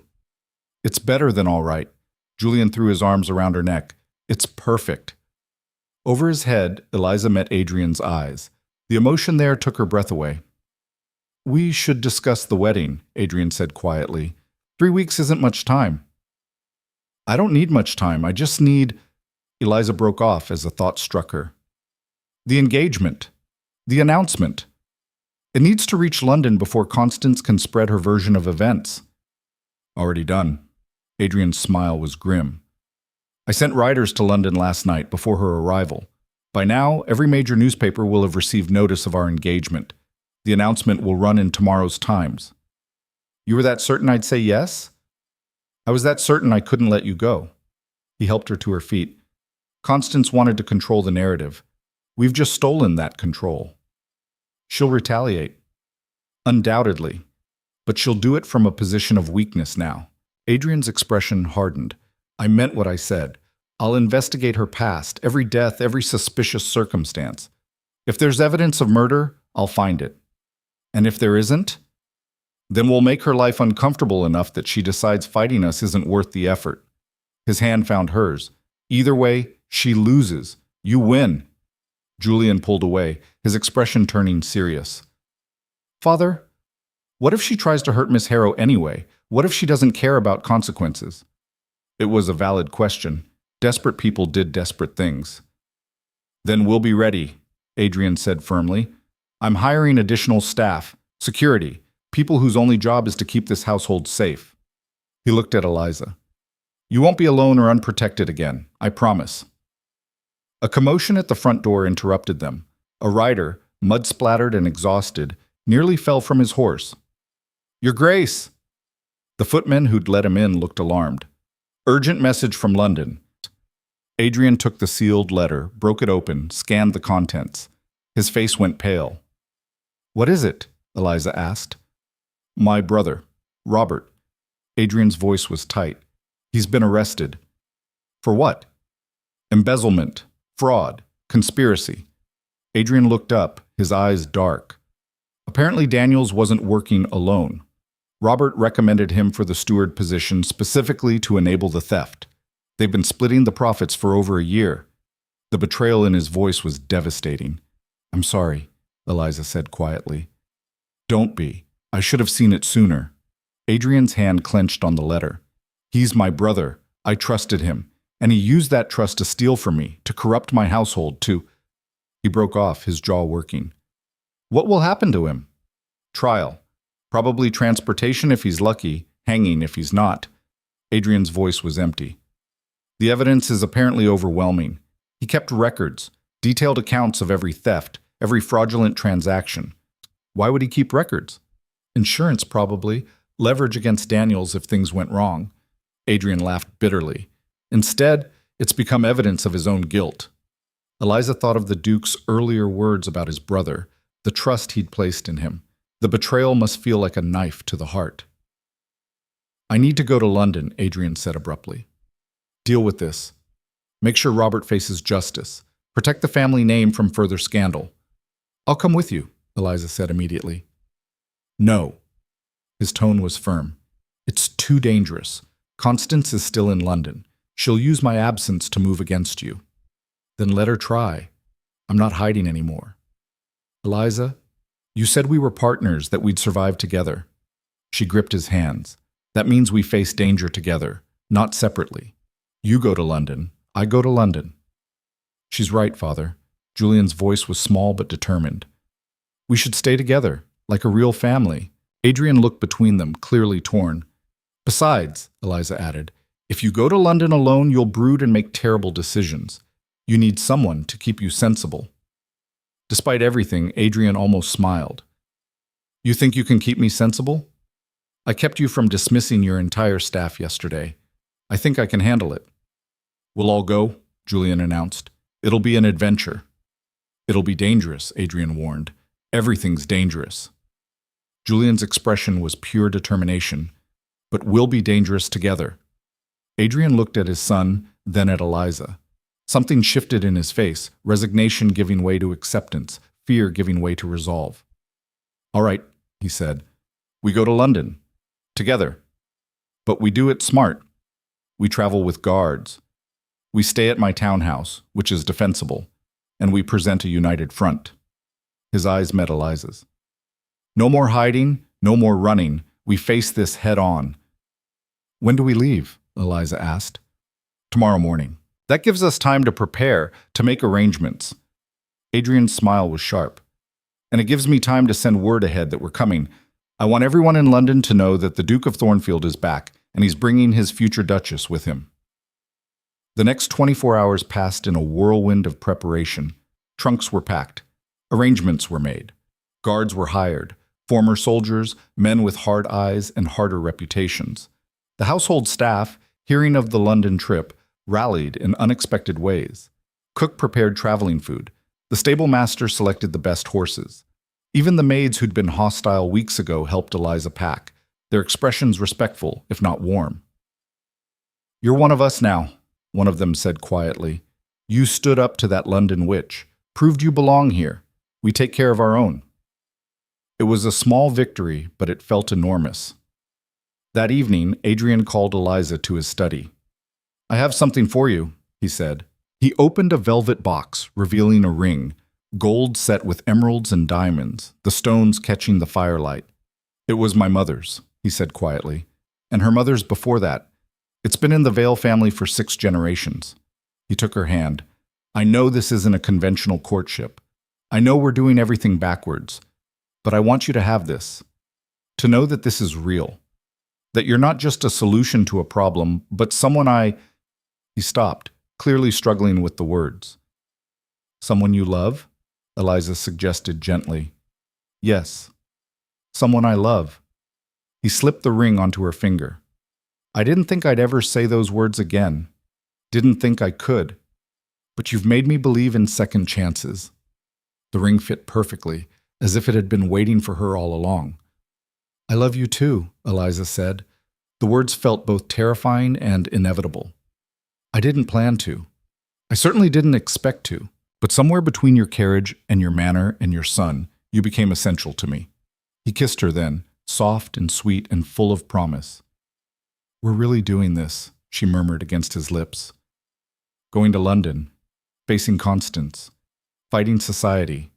It's better than all right. Julian threw his arms around her neck. It's perfect. Over his head, Eliza met Adrian's eyes. The emotion there took her breath away. We should discuss the wedding, Adrian said quietly. 3 weeks isn't much time. I don't need much time. I just need… Eliza broke off as a thought struck her. The engagement. The announcement. It needs to reach London before Constance can spread her version of events. Already done. Adrian's smile was grim. I sent writers to London last night before her arrival. By now, every major newspaper will have received notice of our engagement. The announcement will run in tomorrow's Times. You were that certain I'd say yes? I was that certain I couldn't let you go. He helped her to her feet. Constance wanted to control the narrative. We've just stolen that control. She'll retaliate. Undoubtedly. But she'll do it from a position of weakness now. Adrian's expression hardened. I meant what I said. I'll investigate her past, every death, every suspicious circumstance. If there's evidence of murder, I'll find it. And if there isn't, then we'll make her life uncomfortable enough that she decides fighting us isn't worth the effort. His hand found hers. Either way, she loses. You win. Julian pulled away, his expression turning serious. Father, what if she tries to hurt Miss Harrow anyway? What if she doesn't care about consequences? It was a valid question. Desperate people did desperate things. Then we'll be ready, Adrian said firmly. I'm hiring additional staff, security, people whose only job is to keep this household safe. He looked at Eliza. You won't be alone or unprotected again, I promise. A commotion at the front door interrupted them. A rider, mud-splattered and exhausted, nearly fell from his horse. Your Grace! The footman who'd let him in looked alarmed. Urgent message from London. Adrian took the sealed letter, broke it open, scanned the contents. His face went pale. What is it? Eliza asked. My brother, Robert. Adrian's voice was tight. He's been arrested. For what? Embezzlement, fraud, conspiracy. Adrian looked up, his eyes dark. Apparently Daniels wasn't working alone. Robert recommended him for the steward position specifically to enable the theft. They've been splitting the profits for over a year. The betrayal in his voice was devastating. I'm sorry, Eliza said quietly. Don't be. I should have seen it sooner. Adrian's hand clenched on the letter. He's my brother. I trusted him. And he used that trust to steal from me, to corrupt my household, to… He broke off, his jaw working. What will happen to him? Trial. Probably transportation if he's lucky, hanging if he's not. Adrian's voice was empty. The evidence is apparently overwhelming. He kept records, detailed accounts of every theft, every fraudulent transaction. Why would he keep records? Insurance, probably. Leverage against Daniels if things went wrong. Adrian laughed bitterly. Instead, it's become evidence of his own guilt. Eliza thought of the Duke's earlier words about his brother, the trust he'd placed in him. The betrayal must feel like a knife to the heart. I need to go to London, Adrian said abruptly. Deal with this. Make sure Robert faces justice. Protect the family name from further scandal. I'll come with you, Eliza said immediately. No. His tone was firm. It's too dangerous. Constance is still in London. She'll use my absence to move against you. Then let her try. I'm not hiding anymore. Eliza, you said we were partners, that we'd survive together. She gripped his hands. That means we face danger together, not separately. You go to London. I go to London. She's right, Father. Julian's voice was small but determined. We should stay together, like a real family. Adrian looked between them, clearly torn. Besides, Eliza added, if you go to London alone, you'll brood and make terrible decisions. You need someone to keep you sensible. Despite everything, Adrian almost smiled. You think you can keep me sensible? I kept you from dismissing your entire staff yesterday. I think I can handle it. We'll all go, Julian announced. It'll be an adventure. It'll be dangerous, Adrian warned. Everything's dangerous. Julian's expression was pure determination. But we'll be dangerous together. Adrian looked at his son, then at Eliza. Something shifted in his face, resignation giving way to acceptance, fear giving way to resolve. All right, he said. We go to London. Together. But we do it smart. We travel with guards. We stay at my townhouse, which is defensible, and we present a united front. His eyes met Eliza's. No more hiding, no more running. We face this head on. When do we leave? Eliza asked. Tomorrow morning. That gives us time to prepare, to make arrangements. Adrian's smile was sharp. And it gives me time to send word ahead that we're coming. I want everyone in London to know that the Duke of Thornfield is back, and he's bringing his future Duchess with him. The next 24 hours passed in a whirlwind of preparation. Trunks were packed. Arrangements were made. Guards were hired. Former soldiers, men with hard eyes and harder reputations. The household staff, hearing of the London trip, rallied in unexpected ways. Cook prepared traveling food. The stable master selected the best horses. Even the maids who'd been hostile weeks ago helped Eliza pack, their expressions respectful, if not warm. "You're one of us now," one of them said quietly. "You stood up to that London witch, proved you belong here. We take care of our own." It was a small victory, but it felt enormous. That evening, Adrian called Eliza to his study. "I have something for you," he said. He opened a velvet box, revealing a ring, gold set with emeralds and diamonds, the stones catching the firelight. "It was my mother's," he said quietly, "and her mother's before that. It's been in the Vale family for 6 generations. He took her hand. "I know this isn't a conventional courtship. I know we're doing everything backwards. But I want you to have this. To know that this is real. That you're not just a solution to a problem, but someone I—" He stopped, clearly struggling with the words. "Someone you love?" Eliza suggested gently. "Yes. Someone I love." He slipped the ring onto her finger. "I didn't think I'd ever say those words again. Didn't think I could. But you've made me believe in second chances." The ring fit perfectly, as if it had been waiting for her all along. "I love you too," Eliza said. The words felt both terrifying and inevitable. "I didn't plan to. I certainly didn't expect to. But somewhere between your carriage and your manner and your son, you became essential to me." He kissed her then, soft and sweet and full of promise. "We're really doing this," she murmured against his lips. "Going to London, facing Constance, fighting society.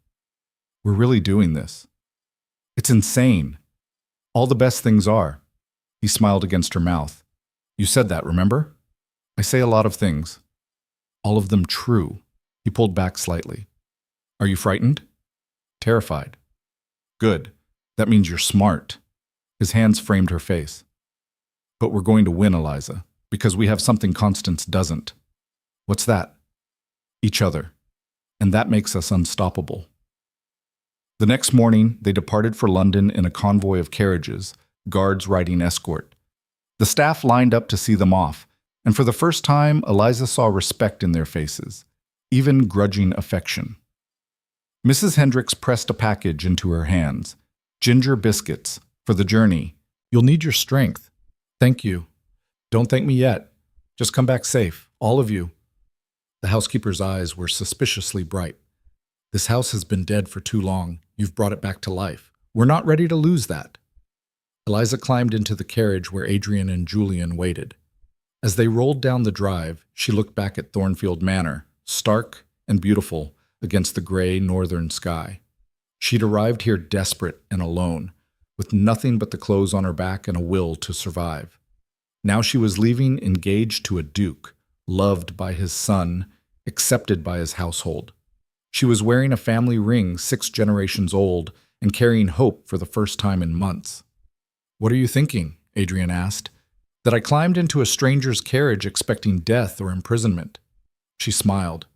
We're really doing this. It's insane. All the best things are." He smiled against her mouth. "You said that, remember? I say a lot of things. All of them true." He pulled back slightly. "Are you frightened?" "Terrified." "Good. That means you're smart." His hands framed her face. "But we're going to win, Eliza, because we have something Constance doesn't." "What's that?" "Each other. And that makes us unstoppable." The next morning, they departed for London in a convoy of carriages, guards riding escort. The staff lined up to see them off, and for the first time, Eliza saw respect in their faces, even grudging affection. Mrs. Hendricks pressed a package into her hands. "Ginger biscuits. For the journey. You'll need your strength." "Thank you." "Don't thank me yet. Just come back safe, all of you." The housekeeper's eyes were suspiciously bright. "This house has been dead for too long. You've brought it back to life. We're not ready to lose that." Eliza climbed into the carriage where Adrian and Julian waited. As they rolled down the drive, she looked back at Thornfield Manor, stark and beautiful against the gray northern sky. She'd arrived here desperate and alone, with nothing but the clothes on her back and a will to survive. Now she was leaving engaged to a duke, loved by his son, accepted by his household. She was wearing a family ring 6 generations old and carrying hope for the first time in months. "What are you thinking?" Adrian asked. "That I climbed into a stranger's carriage expecting death or imprisonment." She smiled.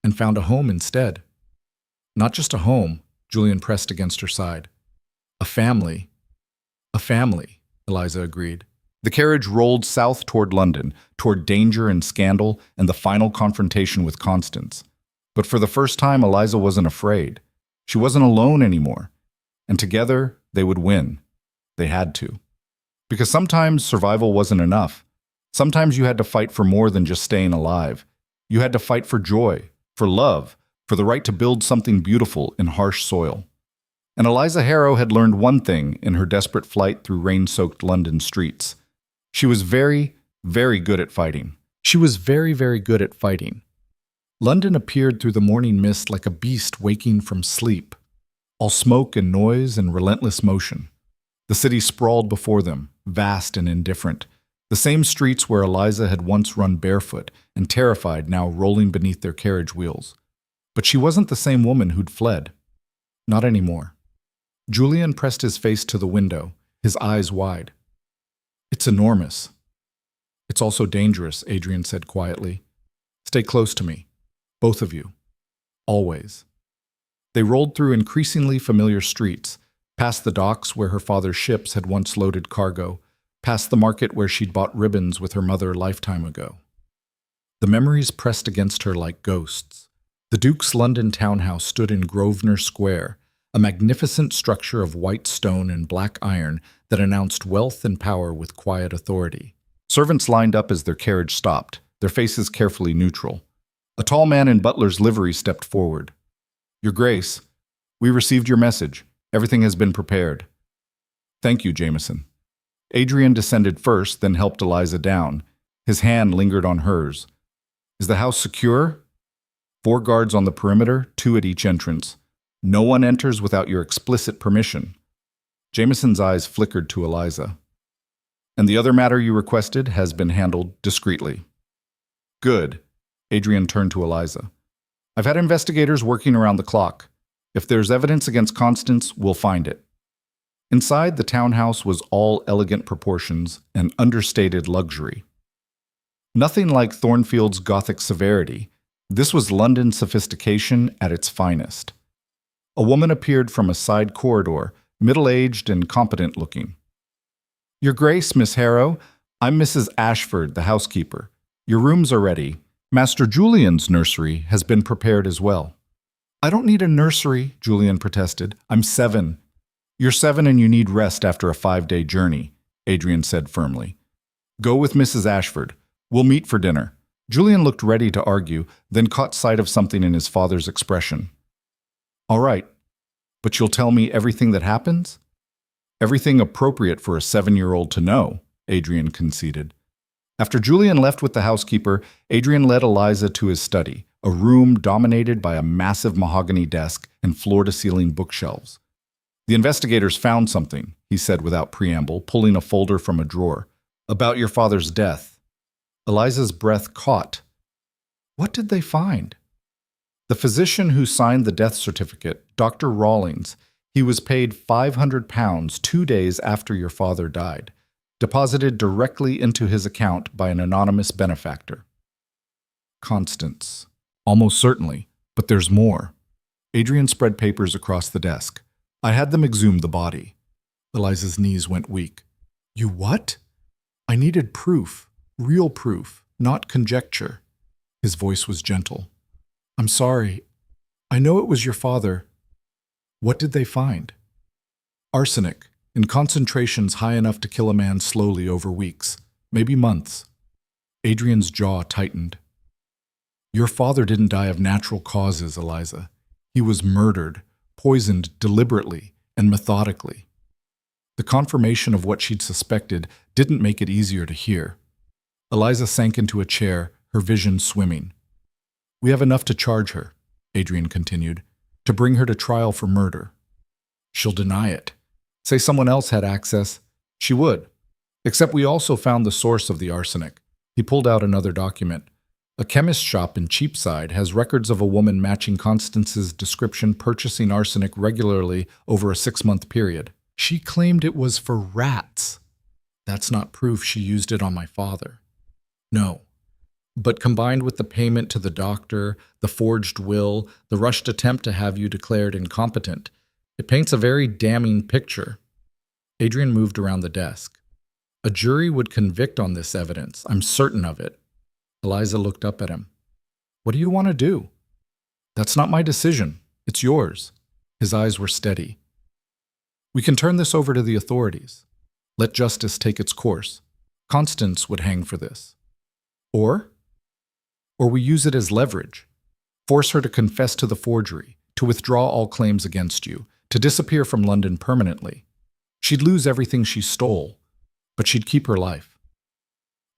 "And found a home instead." "Not just a home," Julian pressed against her side. "A family." "A family," Eliza agreed. The carriage rolled south toward London, toward danger and scandal and the final confrontation with Constance. But for the first time, Eliza wasn't afraid. She wasn't alone anymore. And together, they would win. They had to. Because sometimes survival wasn't enough. Sometimes you had to fight for more than just staying alive. You had to fight for joy, for love, for the right to build something beautiful in harsh soil. And Eliza Harrow had learned one thing in her desperate flight through rain-soaked London streets. She was very, very good at fighting. London appeared through the morning mist like a beast waking from sleep, all smoke and noise and relentless motion. The city sprawled before them, vast and indifferent. The same streets where Eliza had once run barefoot and terrified, now rolling beneath their carriage wheels. But she wasn't the same woman who'd fled. Not anymore. Julian pressed his face to the window, his eyes wide. "It's enormous." "It's also dangerous," Adrian said quietly. "Stay close to me. Both of you. Always." They rolled through increasingly familiar streets, past the docks where her father's ships had once loaded cargo, past the market where she'd bought ribbons with her mother a lifetime ago. The memories pressed against her like ghosts. The Duke's London townhouse stood in Grosvenor Square, a magnificent structure of white stone and black iron that announced wealth and power with quiet authority. Servants lined up as their carriage stopped, their faces carefully neutral. A tall man in butler's livery stepped forward. "Your Grace, we received your message. Everything has been prepared." "Thank you, Jameson." Adrian descended first, then helped Eliza down. His hand lingered on hers. "Is the house secure?" 4 guards on the perimeter, 2 at each entrance. "No one enters without your explicit permission." Jameson's eyes flickered to Eliza. "And the other matter you requested has been handled discreetly." "Good." Adrian turned to Eliza. "I've had investigators working around the clock. If there's evidence against Constance, we'll find it." Inside, the townhouse was all elegant proportions and understated luxury. Nothing like Thornfield's Gothic severity. This was London sophistication at its finest. A woman appeared from a side corridor, middle-aged and competent-looking. "Your Grace, Miss Harrow, I'm Mrs. Ashford, the housekeeper. Your rooms are ready. Master Julian's nursery has been prepared as well." "I don't need a nursery," Julian protested. "I'm 7. "You're 7 and you need rest after a 5-day journey," Adrian said firmly. "Go with Mrs. Ashford. We'll meet for dinner." Julian looked ready to argue, then caught sight of something in his father's expression. "All right, but you'll tell me everything that happens?" "Everything appropriate for a 7-year-old to know," Adrian conceded. After Julian left with the housekeeper, Adrian led Eliza to his study, a room dominated by a massive mahogany desk and floor-to-ceiling bookshelves. "The investigators found something," he said without preamble, pulling a folder from a drawer. "About your father's death." Eliza's breath caught. What did they find? "The physician who signed the death certificate, Dr. Rawlings, he was paid £500 2 days after your father died, deposited directly into his account by an anonymous benefactor." Constance. "Almost certainly, but there's more." Adrian spread papers across the desk. "I had them exhume the body." Eliza's knees went weak. "You what?" "I needed proof, real proof, not conjecture." His voice was gentle. "I'm sorry. I know it was your father." "What did they find?" "Arsenic, in concentrations high enough to kill a man slowly over weeks, maybe months." Adrian's jaw tightened. "Your father didn't die of natural causes, Eliza. He was murdered, poisoned deliberately and methodically." The confirmation of what she'd suspected didn't make it easier to hear. Eliza sank into a chair, her vision swimming. "We have enough to charge her," Adrian continued, "to bring her to trial for murder. She'll deny it. Say someone else had access, she would. Except we also found the source of the arsenic." He pulled out another document. "A chemist shop in Cheapside has records of a woman matching Constance's description purchasing arsenic regularly over a 6-month period. She claimed it was for rats. That's not proof she used it on my father." "No. But combined with the payment to the doctor, the forged will, the rushed attempt to have you declared incompetent, it paints a very damning picture." Adrian moved around the desk. "A jury would convict on this evidence. I'm certain of it." Eliza looked up at him. "What do you want to do?" "That's not my decision. It's yours." His eyes were steady. "We can turn this over to the authorities. Let justice take its course. Constance would hang for this. Or we use it as leverage. Force her to confess to the forgery, to withdraw all claims against you, to disappear from London permanently. She'd lose everything she stole, but she'd keep her life.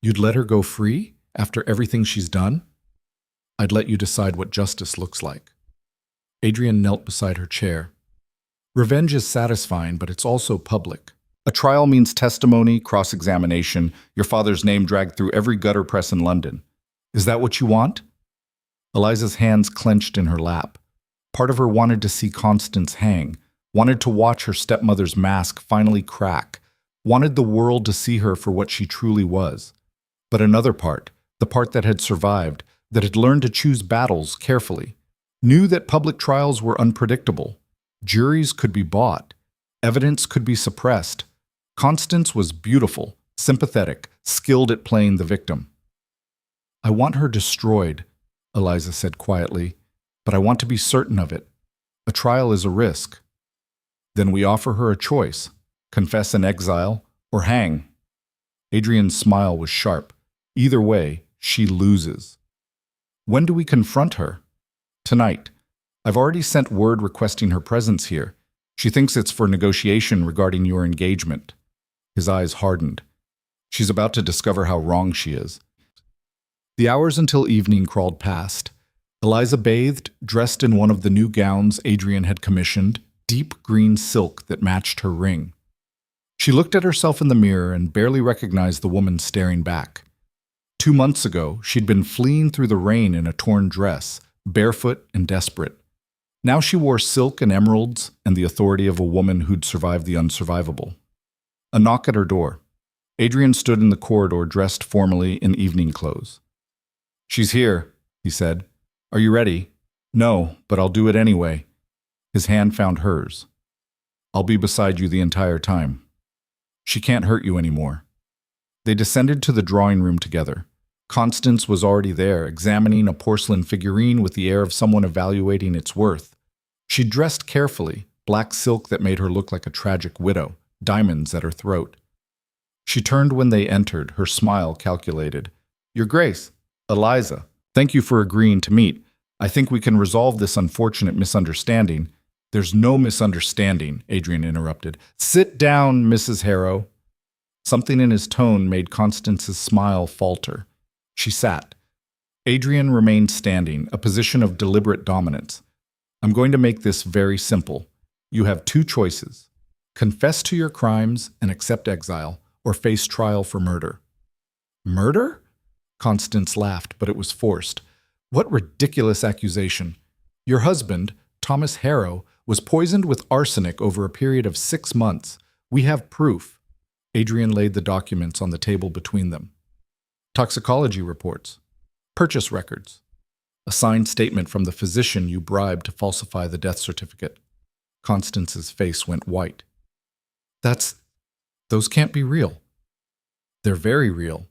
You'd let her go free after everything she's done? I'd let you decide what justice looks like. Adrian knelt beside her chair. Revenge is satisfying, but it's also public. A trial means testimony, cross-examination, your father's name dragged through every gutter press in London. Is that what you want? Eliza's hands clenched in her lap. Part of her wanted to see Constance hang, wanted to watch her stepmother's mask finally crack, wanted the world to see her for what she truly was. But another part, the part that had survived, that had learned to choose battles carefully, knew that public trials were unpredictable. Juries could be bought. Evidence could be suppressed. Constance was beautiful, sympathetic, skilled at playing the victim. I want her destroyed, Eliza said quietly, but I want to be certain of it. A trial is a risk. Then we offer her a choice, confess in exile or hang. Adrian's smile was sharp. Either way, she loses. When do we confront her? Tonight. I've already sent word requesting her presence here. She thinks it's for negotiation regarding your engagement. His eyes hardened. She's about to discover how wrong she is. The hours until evening crawled past. Eliza bathed, dressed in one of the new gowns Adrian had commissioned, deep green silk that matched her ring. She looked at herself in the mirror and barely recognized the woman staring back. 2 months ago, she'd been fleeing through the rain in a torn dress, barefoot and desperate. Now she wore silk and emeralds and the authority of a woman who'd survived the unsurvivable. A knock at her door. Adrian stood in the corridor dressed formally in evening clothes. "She's here," he said. "Are you ready?" "No, but I'll do it anyway." His hand found hers. "I'll be beside you the entire time. She can't hurt you anymore." They descended to the drawing room together. Constance was already there, examining a porcelain figurine with the air of someone evaluating its worth. She dressed carefully, black silk that made her look like a tragic widow, diamonds at her throat. She turned when they entered, her smile calculated. "Your Grace, Eliza, thank you for agreeing to meet. I think we can resolve this unfortunate misunderstanding." "There's no misunderstanding," Adrian interrupted. "Sit down, Mrs. Harrow." Something in his tone made Constance's smile falter. She sat. Adrian remained standing, a position of deliberate dominance. "I'm going to make this very simple. You have 2 choices. Confess to your crimes and accept exile, or face trial for murder." "Murder?" Constance laughed, but it was forced. "What ridiculous accusation. Your husband, Thomas Harrow, was poisoned with arsenic over a period of 6 months. We have proof." Adrian laid the documents on the table between them. "Toxicology reports, purchase records, a signed statement from the physician you bribed to falsify the death certificate." Constance's face went white. Those can't be real." "They're very real.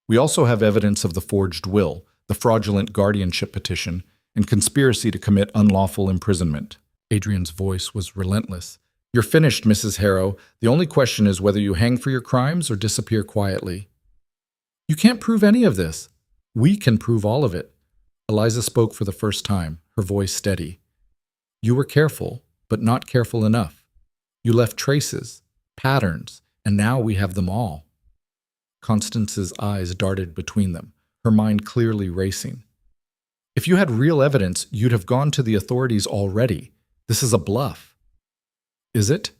We also have evidence of the forged will, the fraudulent guardianship petition, and conspiracy to commit unlawful imprisonment." Adrian's voice was relentless. "You're finished, Mrs. Harrow. The only question is whether you hang for your crimes or disappear quietly." "You can't prove any of this." "We can prove all of it." Eliza spoke for the first time, her voice steady. "You were careful, but not careful enough. You left traces, patterns, and now we have them all." Constance's eyes darted between them, her mind clearly racing. "If you had real evidence, you'd have gone to the authorities already. This is a bluff." "Is it?"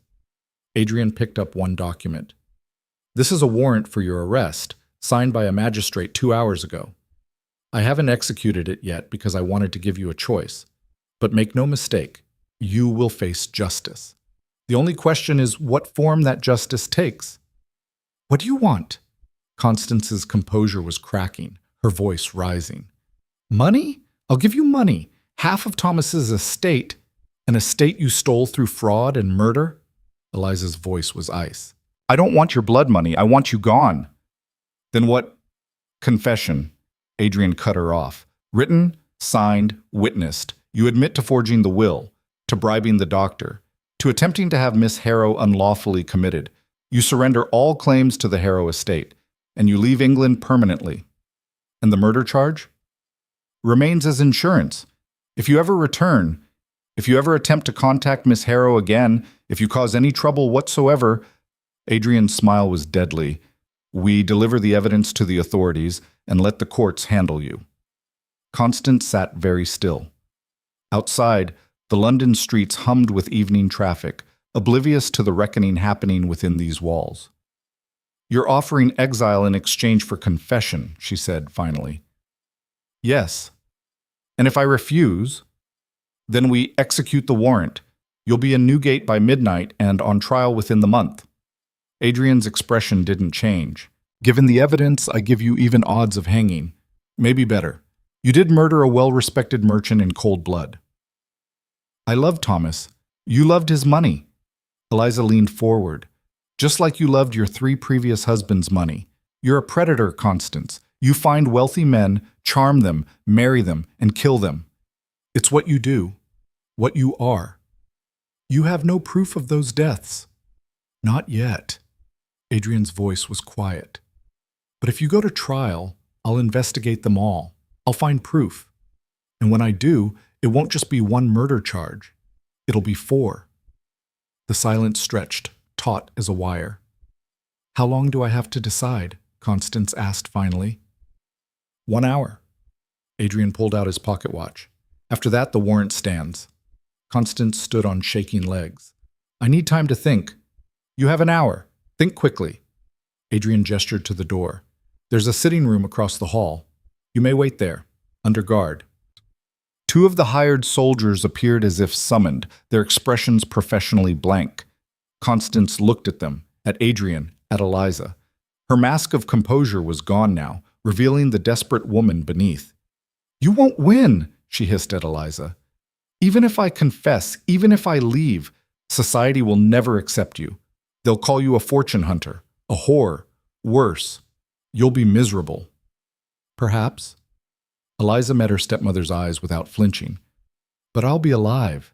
Adrian picked up one document. "This is a warrant for your arrest, signed by a magistrate 2 hours ago. I haven't executed it yet because I wanted to give you a choice. But make no mistake, you will face justice. The only question is what form that justice takes." "What do you want?" Constance's composure was cracking, her voice rising. "Money? I'll give you money. Half of Thomas's estate, an estate you stole through fraud and murder." Eliza's voice was ice. "I don't want your blood money. I want you gone." "Then what?" "Confession." Adrian cut her off. "Written, signed, witnessed. You admit to forging the will, to bribing the doctor, to attempting to have Miss Harrow unlawfully committed. You surrender all claims to the Harrow estate, and you leave England permanently. And the murder charge? Remains as insurance. If you ever return, If you ever attempt to contact Miss Harrow again, if you cause any trouble whatsoever, Adrian's smile was deadly. We deliver the evidence to the authorities and let the courts handle you. Constance sat very still. Outside, the London streets hummed with evening traffic, oblivious to the reckoning happening within these walls. You're offering exile in exchange for confession, she said finally. Yes. And if I refuse, then we execute the warrant. You'll be in Newgate by midnight and on trial within the month. Adrian's expression didn't change. Given the evidence, I give you even odds of hanging. Maybe better. You did murder a well-respected merchant in cold blood. I love Thomas. You loved his money. Eliza leaned forward. Just like you loved your 3 previous husbands' money. You're a predator, Constance. You find wealthy men, charm them, marry them, and kill them. It's what you do. What you are. You have no proof of those deaths. Not yet. Adrian's voice was quiet. But if you go to trial, I'll investigate them all. I'll find proof. And when I do, it won't just be 1 murder charge. It'll be 4. The silence stretched, taut as a wire. How long do I have to decide? Constance asked finally. 1 hour. Adrian pulled out his pocket watch. After that, the warrant stands. Constance stood on shaking legs. I need time to think. You have an hour. Think quickly. Adrian gestured to the door. There's a sitting room across the hall. You may wait there, under guard. 2 of the hired soldiers appeared as if summoned, their expressions professionally blank. Constance looked at them, at Adrian, at Eliza. Her mask of composure was gone now, revealing the desperate woman beneath. You won't win, she hissed at Eliza. Even if I confess, even if I leave, society will never accept you. They'll call you a fortune hunter, a whore, worse. You'll be miserable. Perhaps. Eliza met her stepmother's eyes without flinching. But I'll be alive.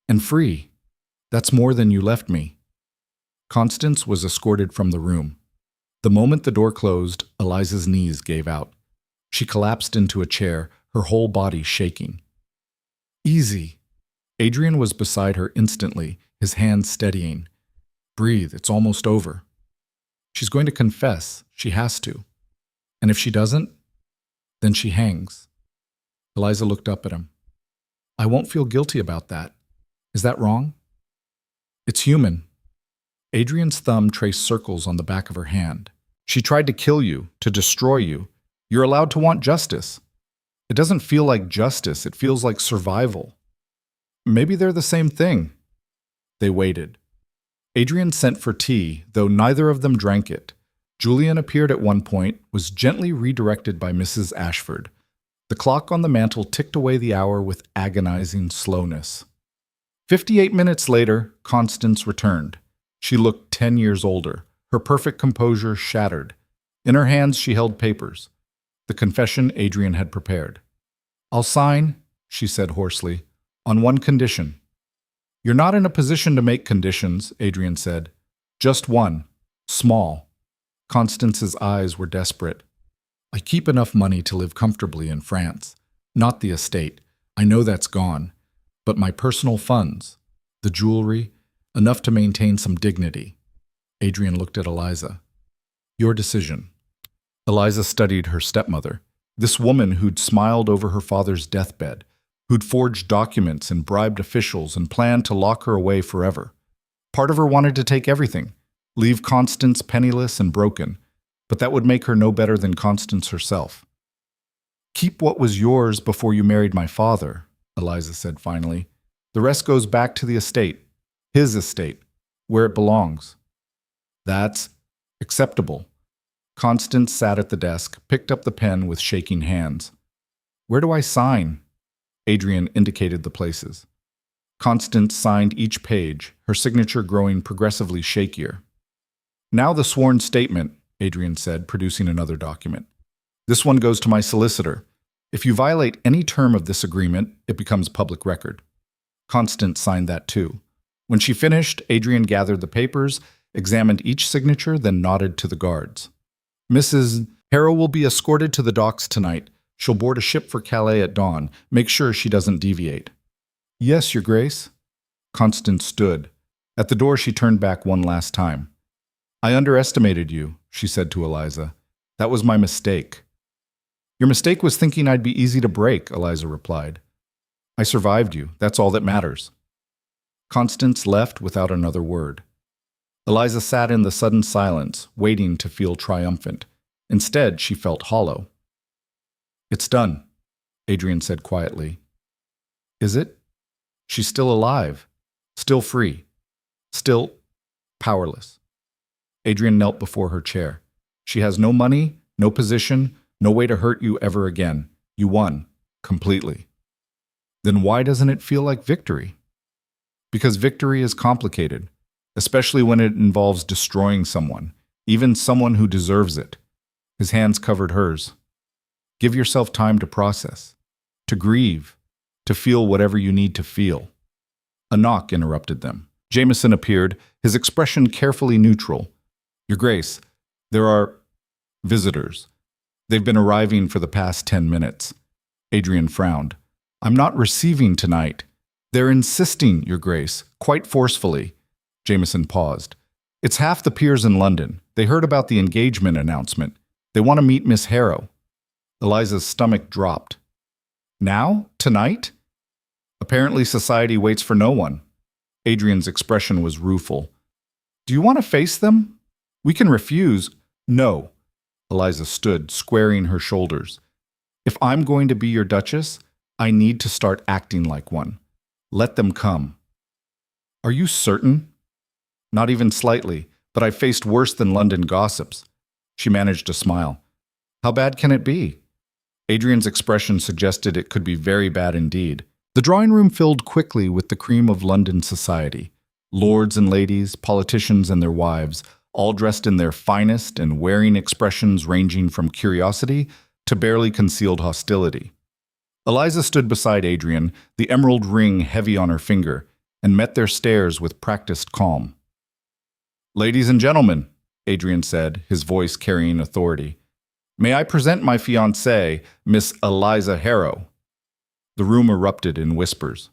And free. That's more than you left me. Constance was escorted from the room. The moment the door closed, Eliza's knees gave out. She collapsed into a chair, her whole body shaking. Easy. Adrian was beside her instantly, his hand steadying. Breathe, it's almost over. She's going to confess. She has to. And if she doesn't, then she hangs. Eliza looked up at him. I won't feel guilty about that. Is that wrong? It's human. Adrian's thumb traced circles on the back of her hand. She tried to kill you, to destroy you. You're allowed to want justice. It doesn't feel like justice, it feels like survival. Maybe they're the same thing. They waited. Adrian sent for tea, though neither of them drank it. Julian appeared at one point, was gently redirected by Mrs. Ashford. The clock on the mantel ticked away the hour with agonizing slowness. 58 minutes later, Constance returned. She looked 10 years older, her perfect composure shattered. In her hands she held papers. The confession Adrian had prepared. I'll sign, she said hoarsely, on one condition. You're not in a position to make conditions, Adrian said. Just one. Small. Constance's eyes were desperate. I keep enough money to live comfortably in France. Not the estate. I know that's gone. But my personal funds, the jewelry, enough to maintain some dignity. Adrian looked at Eliza. Your decision. Eliza studied her stepmother, this woman who'd smiled over her father's deathbed, who'd forged documents and bribed officials and planned to lock her away forever. Part of her wanted to take everything, leave Constance penniless and broken, but that would make her no better than Constance herself. Keep what was yours before you married my father, Eliza said finally. The rest goes back to the estate, his estate, where it belongs. That's acceptable. Constance sat at the desk, picked up the pen with shaking hands. Where do I sign? Adrian indicated the places. Constance signed each page, her signature growing progressively shakier. Now the sworn statement, Adrian said, producing another document. This one goes to my solicitor. If you violate any term of this agreement, it becomes public record. Constance signed that too. When she finished, Adrian gathered the papers, examined each signature, then nodded to the guards. Mrs. Harrow will be escorted to the docks tonight. She'll board a ship for Calais at dawn. Make sure she doesn't deviate. Yes, Your Grace. Constance stood. At the door, she turned back one last time. I underestimated you, she said to Eliza. That was my mistake. Your mistake was thinking I'd be easy to break, Eliza replied. I survived you. That's all that matters. Constance left without another word. Eliza sat in the sudden silence, waiting to feel triumphant. Instead, she felt hollow. It's done, Adrian said quietly. Is it? She's still alive, still free, still powerless. Adrian knelt before her chair. She has no money, no position, no way to hurt you ever again. You won, completely. Then why doesn't it feel like victory? Because victory is complicated, especially when it involves destroying someone, even someone who deserves it. His hands covered hers. Give yourself time to process, to grieve, to feel whatever you need to feel. A knock interrupted them. Jameson appeared, his expression carefully neutral. Your Grace, there are visitors. They've been arriving for the past 10 minutes. Adrian frowned. I'm not receiving tonight. They're insisting, Your Grace, quite forcefully. Jameson paused. It's half the peers in London. They heard about the engagement announcement. They want to meet Miss Harrow. Eliza's stomach dropped. Now? Tonight? Apparently society waits for no one. Adrian's expression was rueful. Do you want to face them? We can refuse. No. Eliza stood, squaring her shoulders. If I'm going to be your Duchess, I need to start acting like one. Let them come. Are you certain? Not even slightly, but I've faced worse than London gossips. She managed a smile. How bad can it be? Adrian's expression suggested it could be very bad indeed. The drawing room filled quickly with the cream of London society. Lords and ladies, politicians and their wives, all dressed in their finest and wearing expressions ranging from curiosity to barely concealed hostility. Eliza stood beside Adrian, the emerald ring heavy on her finger, and met their stares with practiced calm. Ladies and gentlemen, Adrian said, his voice carrying authority, may I present my fiancée, Miss Eliza Harrow? The room erupted in whispers.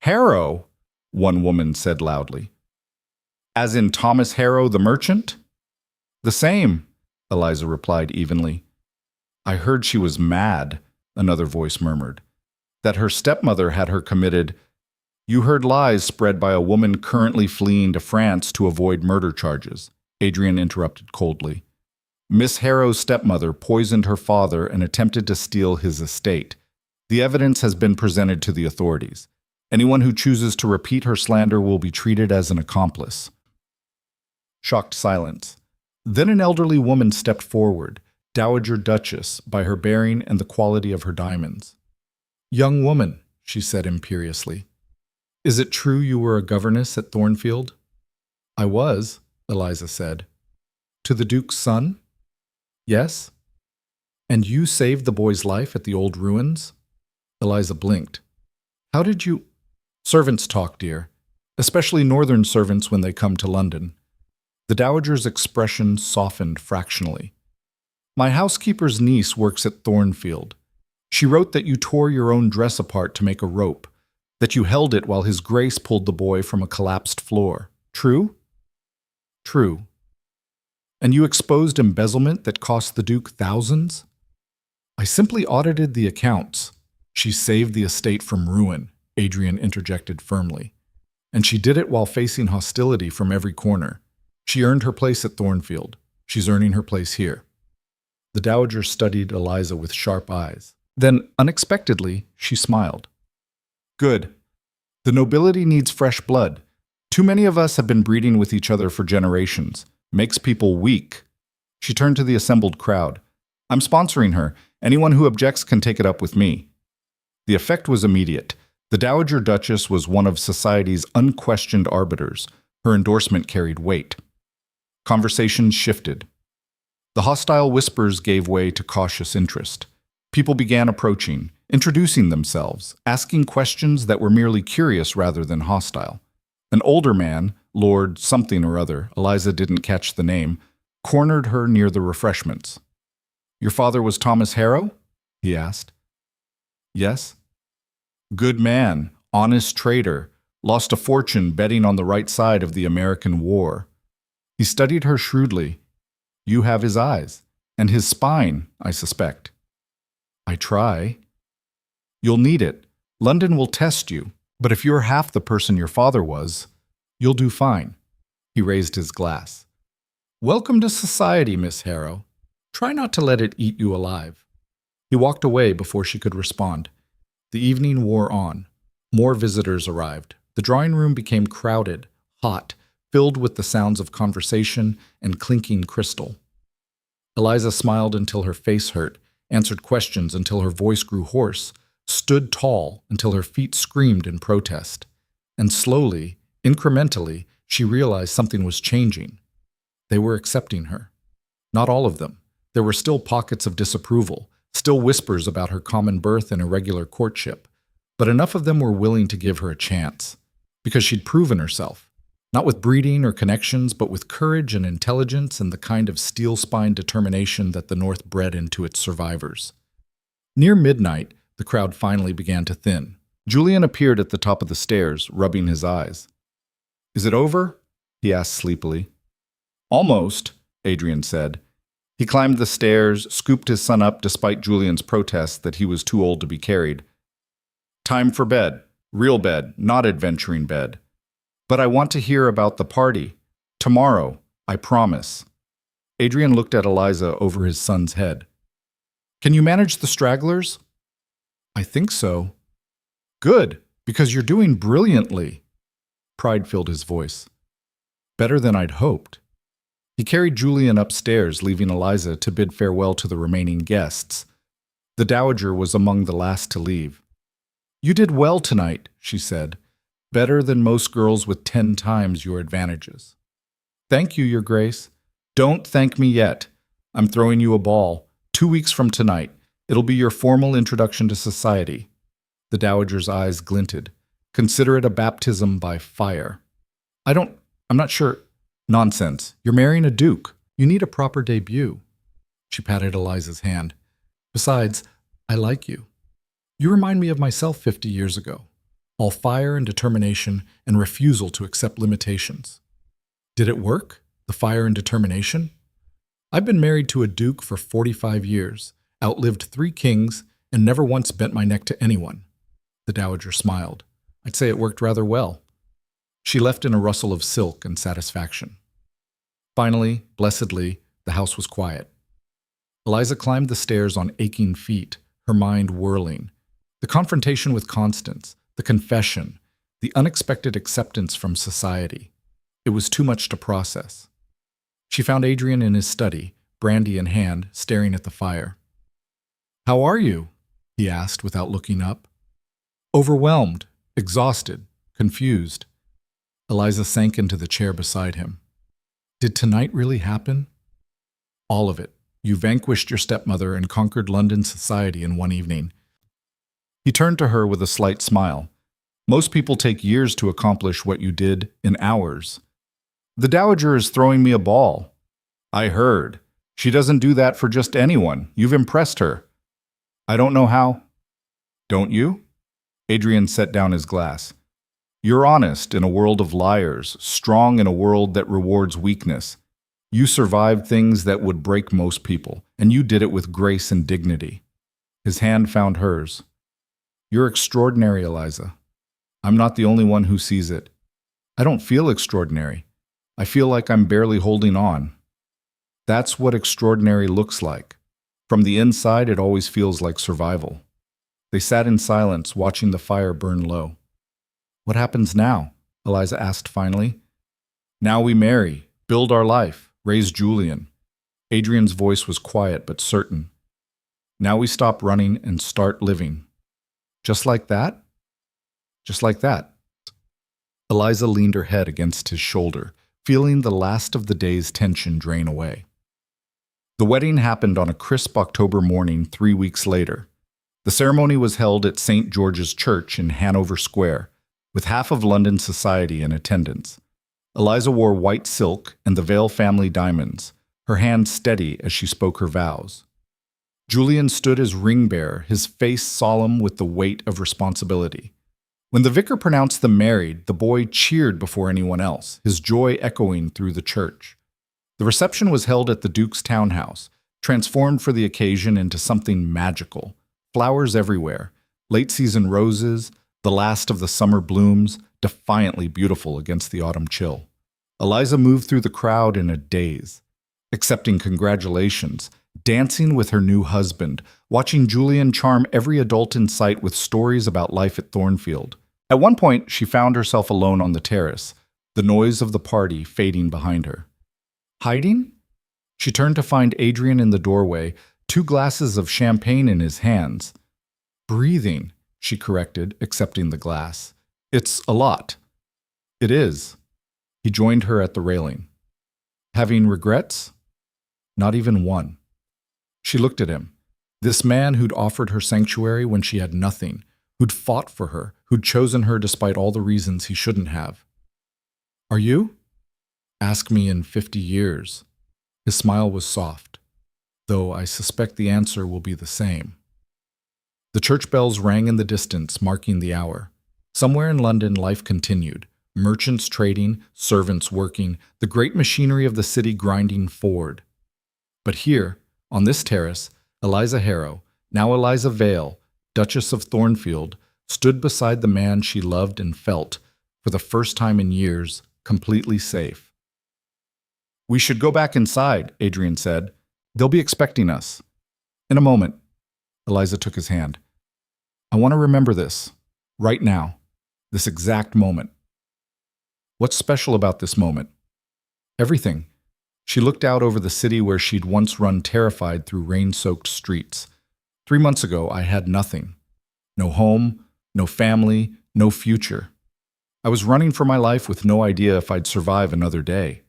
Harrow? One woman said loudly. As in Thomas Harrow the merchant? The same, Eliza replied evenly. I heard she was mad, another voice murmured. That her stepmother had her committed. You heard lies spread by a woman currently fleeing to France to avoid murder charges, Adrian interrupted coldly. Miss Harrow's stepmother poisoned her father and attempted to steal his estate. The evidence has been presented to the authorities. Anyone who chooses to repeat her slander will be treated as an accomplice. Shocked silence. Then an elderly woman stepped forward, Dowager Duchess, by her bearing and the quality of her diamonds. Young woman, she said imperiously, is it true you were a governess at Thornfield? I was, Eliza said. To the Duke's son? Yes. And you saved the boy's life at the old ruins? Eliza blinked. How did you— Servants talk, dear, especially northern servants when they come to London. The dowager's expression softened fractionally. My housekeeper's niece works at Thornfield. She wrote that you tore your own dress apart to make a rope, that you held it while His Grace pulled the boy from a collapsed floor. True? True. And you exposed embezzlement that cost the Duke thousands? I simply audited the accounts. She saved the estate from ruin, Adrian interjected firmly. And she did it while facing hostility from every corner. She earned her place at Thornfield. She's earning her place here. The dowager studied Eliza with sharp eyes. Then, unexpectedly, she smiled. Good. The nobility needs fresh blood. Too many of us have been breeding with each other for generations. Makes people weak. She turned to the assembled crowd. I'm sponsoring her. Anyone who objects can take it up with me. The effect was immediate. The Dowager Duchess was one of society's unquestioned arbiters. Her endorsement carried weight. Conversations shifted. The hostile whispers gave way to cautious interest. People began approaching, introducing themselves, asking questions that were merely curious rather than hostile. An older man, Lord something or other, Eliza didn't catch the name, cornered her near the refreshments. Your father was Thomas Harrow? He asked. Yes. Good man, honest trader, lost a fortune betting on the right side of the American war. He studied her shrewdly. You have his eyes, and his spine, I suspect. I try. You'll need it. London will test you, but if you're half the person your father was, you'll do fine. He raised his glass. Welcome to society, Miss Harrow. Try not to let it eat you alive. He walked away before she could respond. The evening wore on. More visitors arrived. The drawing room became crowded, hot, filled with the sounds of conversation and clinking crystal. Eliza smiled until her face hurt, answered questions until her voice grew hoarse, stood tall until her feet screamed in protest. And slowly, incrementally, she realized something was changing. They were accepting her. Not all of them. There were still pockets of disapproval, still whispers about her common birth and irregular courtship, but enough of them were willing to give her a chance, because she'd proven herself, not with breeding or connections, but with courage and intelligence and the kind of steel-spined determination that the North bred into its survivors. Near midnight, the crowd finally began to thin. Julian appeared at the top of the stairs, rubbing his eyes. Is it over? He asked sleepily. Almost, Adrian said. He climbed the stairs, scooped his son up despite Julian's protests that he was too old to be carried. Time for bed. Real bed, not adventuring bed. But I want to hear about the party. Tomorrow, I promise. Adrian looked at Eliza over his son's head. Can you manage the stragglers? I think so. Good, because you're doing brilliantly. Pride filled his voice. Better than I'd hoped. He carried Julian upstairs, leaving Eliza to bid farewell to the remaining guests. The dowager was among the last to leave. You did well tonight, she said. Better than most girls with 10 times your advantages. Thank you, Your Grace. Don't thank me yet. I'm throwing you a ball. 2 weeks from tonight. It'll be your formal introduction to society. The dowager's eyes glinted. Consider it a baptism by fire. I'm not sure. Nonsense. You're marrying a duke. You need a proper debut. She patted Eliza's hand. Besides, I like you. You remind me of myself 50 years ago. All fire and determination and refusal to accept limitations. Did it work? The fire and determination? I've been married to a duke for 45 years, outlived 3 kings, and never once bent my neck to anyone. The dowager smiled. I'd say it worked rather well. She left in a rustle of silk and satisfaction. Finally, blessedly, the house was quiet. Eliza climbed the stairs on aching feet, her mind whirling. The confrontation with Constance, the confession, the unexpected acceptance from society. It was too much to process. She found Adrian in his study, brandy in hand, staring at the fire. How are you? He asked without looking up. Overwhelmed, exhausted, confused. Eliza sank into the chair beside him. Did tonight really happen? All of it. You vanquished your stepmother and conquered London society in one evening. He turned to her with a slight smile. Most people take years to accomplish what you did in hours. The dowager is throwing me a ball. I heard. She doesn't do that for just anyone. You've impressed her. I don't know how. Don't you? Adrian set down his glass. You're honest in a world of liars, strong in a world that rewards weakness. You survived things that would break most people, and you did it with grace and dignity. His hand found hers. You're extraordinary, Eliza. I'm not the only one who sees it. I don't feel extraordinary. I feel like I'm barely holding on. That's what extraordinary looks like. From the inside, it always feels like survival. They sat in silence, watching the fire burn low. What happens now? Eliza asked finally. Now we marry, build our life, raise Julian. Adrian's voice was quiet but certain. Now we stop running and start living. Just like that? Just like that. Eliza leaned her head against his shoulder, feeling the last of the day's tension drain away. The wedding happened on a crisp October morning 3 weeks later. The ceremony was held at St. George's Church in Hanover Square, with half of London society in attendance. Eliza wore white silk and the Vale family diamonds, her hand steady as she spoke her vows. Julian stood as ring-bearer, his face solemn with the weight of responsibility. When the vicar pronounced them married, the boy cheered before anyone else, his joy echoing through the church. The reception was held at the Duke's townhouse, transformed for the occasion into something magical. Flowers everywhere, late-season roses, the last of the summer blooms, defiantly beautiful against the autumn chill. Eliza moved through the crowd in a daze, accepting congratulations, dancing with her new husband, watching Julian charm every adult in sight with stories about life at Thornfield. At one point, she found herself alone on the terrace, the noise of the party fading behind her. Hiding? She turned to find Adrian in the doorway, 2 glasses of champagne in his hands. Breathing, she corrected, accepting the glass. It's a lot. It is. He joined her at the railing. Having regrets? Not even one. She looked at him. This man who'd offered her sanctuary when she had nothing, who'd fought for her, who'd chosen her despite all the reasons he shouldn't have. Are you? Ask me in 50 years. His smile was soft, though I suspect the answer will be the same. The church bells rang in the distance, marking the hour. Somewhere in London, life continued. Merchants trading, servants working, the great machinery of the city grinding forward. But here, on this terrace, Eliza Harrow, now Eliza Vale, Duchess of Thornfield, stood beside the man she loved and felt, for the first time in years, completely safe. We should go back inside, Adrian said. They'll be expecting us. In a moment. Eliza took his hand. I want to remember this, right now, this exact moment. What's special about this moment? Everything. She looked out over the city where she'd once run terrified through rain-soaked streets. 3 months ago, I had nothing. No home, no family, no future. I was running for my life with no idea if I'd survive another day.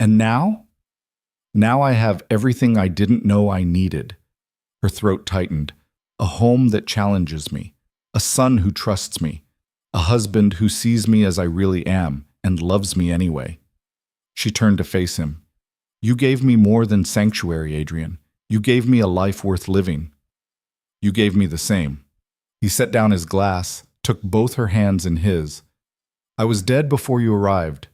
And now? Now I have everything I didn't know I needed. Her throat tightened. A home that challenges me. A son who trusts me. A husband who sees me as I really am and loves me anyway. She turned to face him. You gave me more than sanctuary, Adrian. You gave me a life worth living. You gave me the same. He set down his glass, took both her hands in his. I was dead before you arrived,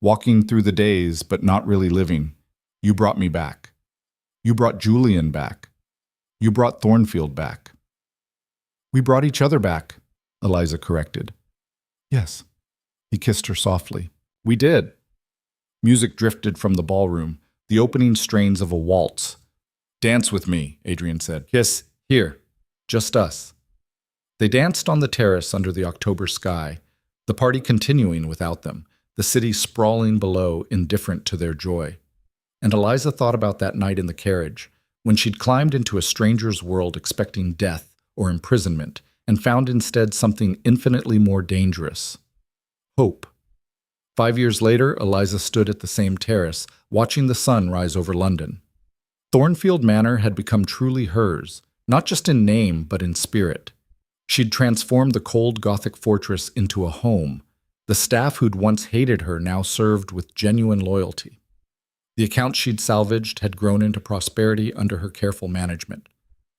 walking through the days but not really living. You brought me back. You brought Julian back. You brought Thornfield back. We brought each other back, Eliza corrected. Yes. He kissed her softly. We did. Music drifted from the ballroom, the opening strains of a waltz. Dance with me, Adrian said. Kiss, here, just us. They danced on the terrace under the October sky, the party continuing without them, the city sprawling below, indifferent to their joy. And Eliza thought about that night in the carriage, when she'd climbed into a stranger's world expecting death or imprisonment, and found instead something infinitely more dangerous. Hope. 5 years later, Eliza stood at the same terrace, watching the sun rise over London. Thornfield Manor had become truly hers, not just in name, but in spirit. She'd transformed the cold Gothic fortress into a home. The staff who'd once hated her now served with genuine loyalty. The accounts she'd salvaged had grown into prosperity under her careful management.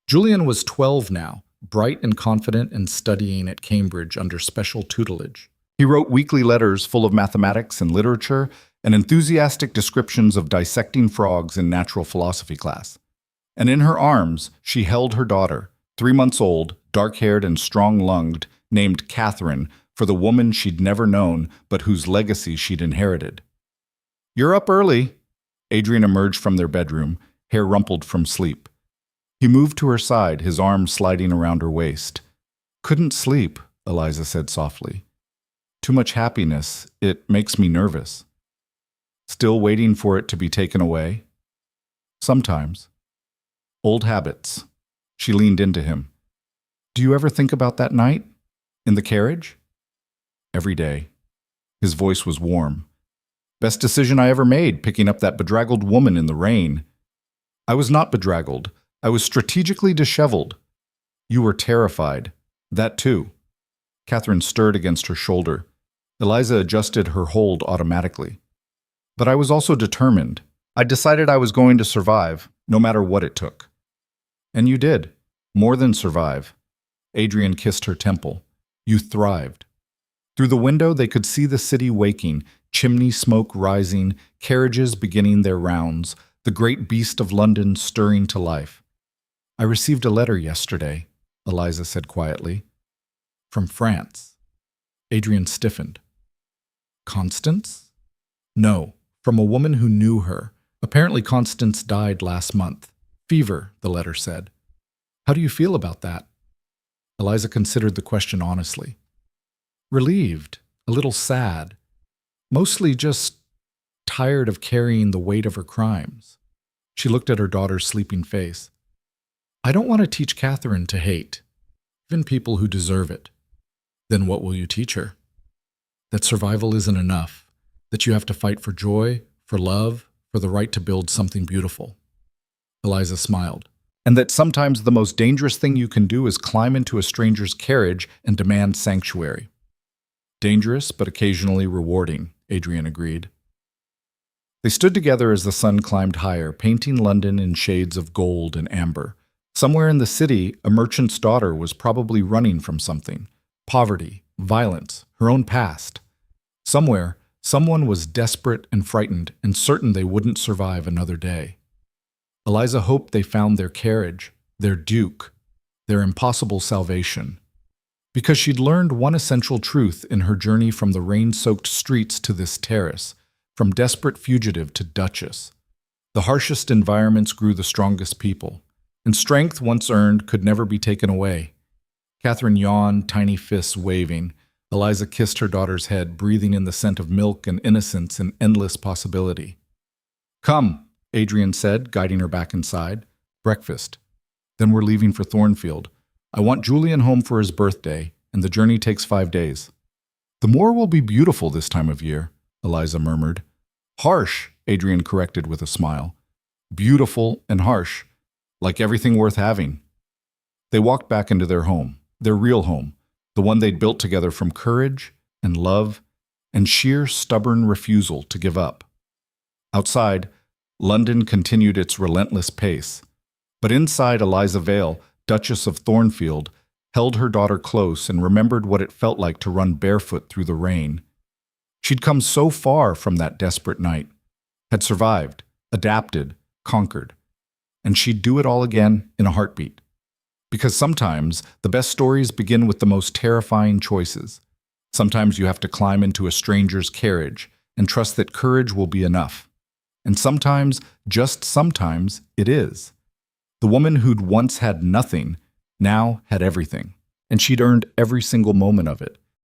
Julian was 12 now, bright and confident and studying at Cambridge under special tutelage. He wrote weekly letters full of mathematics and literature and enthusiastic descriptions of dissecting frogs in natural philosophy class. And in her arms, she held her daughter, 3 months old, dark-haired and strong-lunged, named Catherine, for the woman she'd never known, but whose legacy she'd inherited. You're up early. Adrian emerged from their bedroom, hair rumpled from sleep. He moved to her side, his arm sliding around her waist. Couldn't sleep, Eliza said softly. Too much happiness, it makes me nervous. Still waiting for it to be taken away? Sometimes. Old habits. She leaned into him. Do you ever think about that night? In the carriage? Every day. His voice was warm. Best decision I ever made, picking up that bedraggled woman in the rain. I was not bedraggled. I was strategically disheveled. You were terrified. That too. Catherine stirred against her shoulder. Eliza adjusted her hold automatically. But I was also determined. I decided I was going to survive, no matter what it took. And you did. More than survive. Adrian kissed her temple. You thrived. Through the window, they could see the city waking, chimney smoke rising, carriages beginning their rounds, the great beast of London stirring to life. I received a letter yesterday, Eliza said quietly. From France. Adrian stiffened. Constance? No, from a woman who knew her. Apparently Constance died last month. Fever, the letter said. How do you feel about that? Eliza considered the question honestly. Relieved, a little sad, mostly just tired of carrying the weight of her crimes. She looked at her daughter's sleeping face. I don't want to teach Catherine to hate, even people who deserve it. Then what will you teach her? That survival isn't enough, that you have to fight for joy, for love, for the right to build something beautiful. Eliza smiled. And that sometimes the most dangerous thing you can do is climb into a stranger's carriage and demand sanctuary. Dangerous, but occasionally rewarding, Adrian agreed. They stood together as the sun climbed higher, painting London in shades of gold and amber. Somewhere in the city, a merchant's daughter was probably running from something. Poverty, violence, her own past. Somewhere, someone was desperate and frightened and certain they wouldn't survive another day. Eliza hoped they found their carriage, their duke, their impossible salvation. Because she'd learned one essential truth in her journey from the rain-soaked streets to this terrace, from desperate fugitive to duchess. The harshest environments grew the strongest people, and strength once earned could never be taken away. Catherine yawned, tiny fists waving. Eliza kissed her daughter's head, breathing in the scent of milk and innocence and endless possibility. Come, Adrian said, guiding her back inside. Breakfast. Then we're leaving for Thornfield. I want Julian home for his birthday, and the journey takes 5 days. The moor will be beautiful this time of year, Eliza murmured. Harsh, Adrian corrected with a smile. Beautiful and harsh, like everything worth having. They walked back into their home, their real home, the one they'd built together from courage and love and sheer stubborn refusal to give up. Outside, London continued its relentless pace. But inside, Eliza Vale, Duchess of Thornfield, held her daughter close and remembered what it felt like to run barefoot through the rain. She'd come so far from that desperate night, had survived, adapted, conquered, and she'd do it all again in a heartbeat. Because sometimes the best stories begin with the most terrifying choices. Sometimes you have to climb into a stranger's carriage and trust that courage will be enough. And sometimes, just sometimes, it is. The woman who'd once had nothing now had everything, and she'd earned every single moment of it.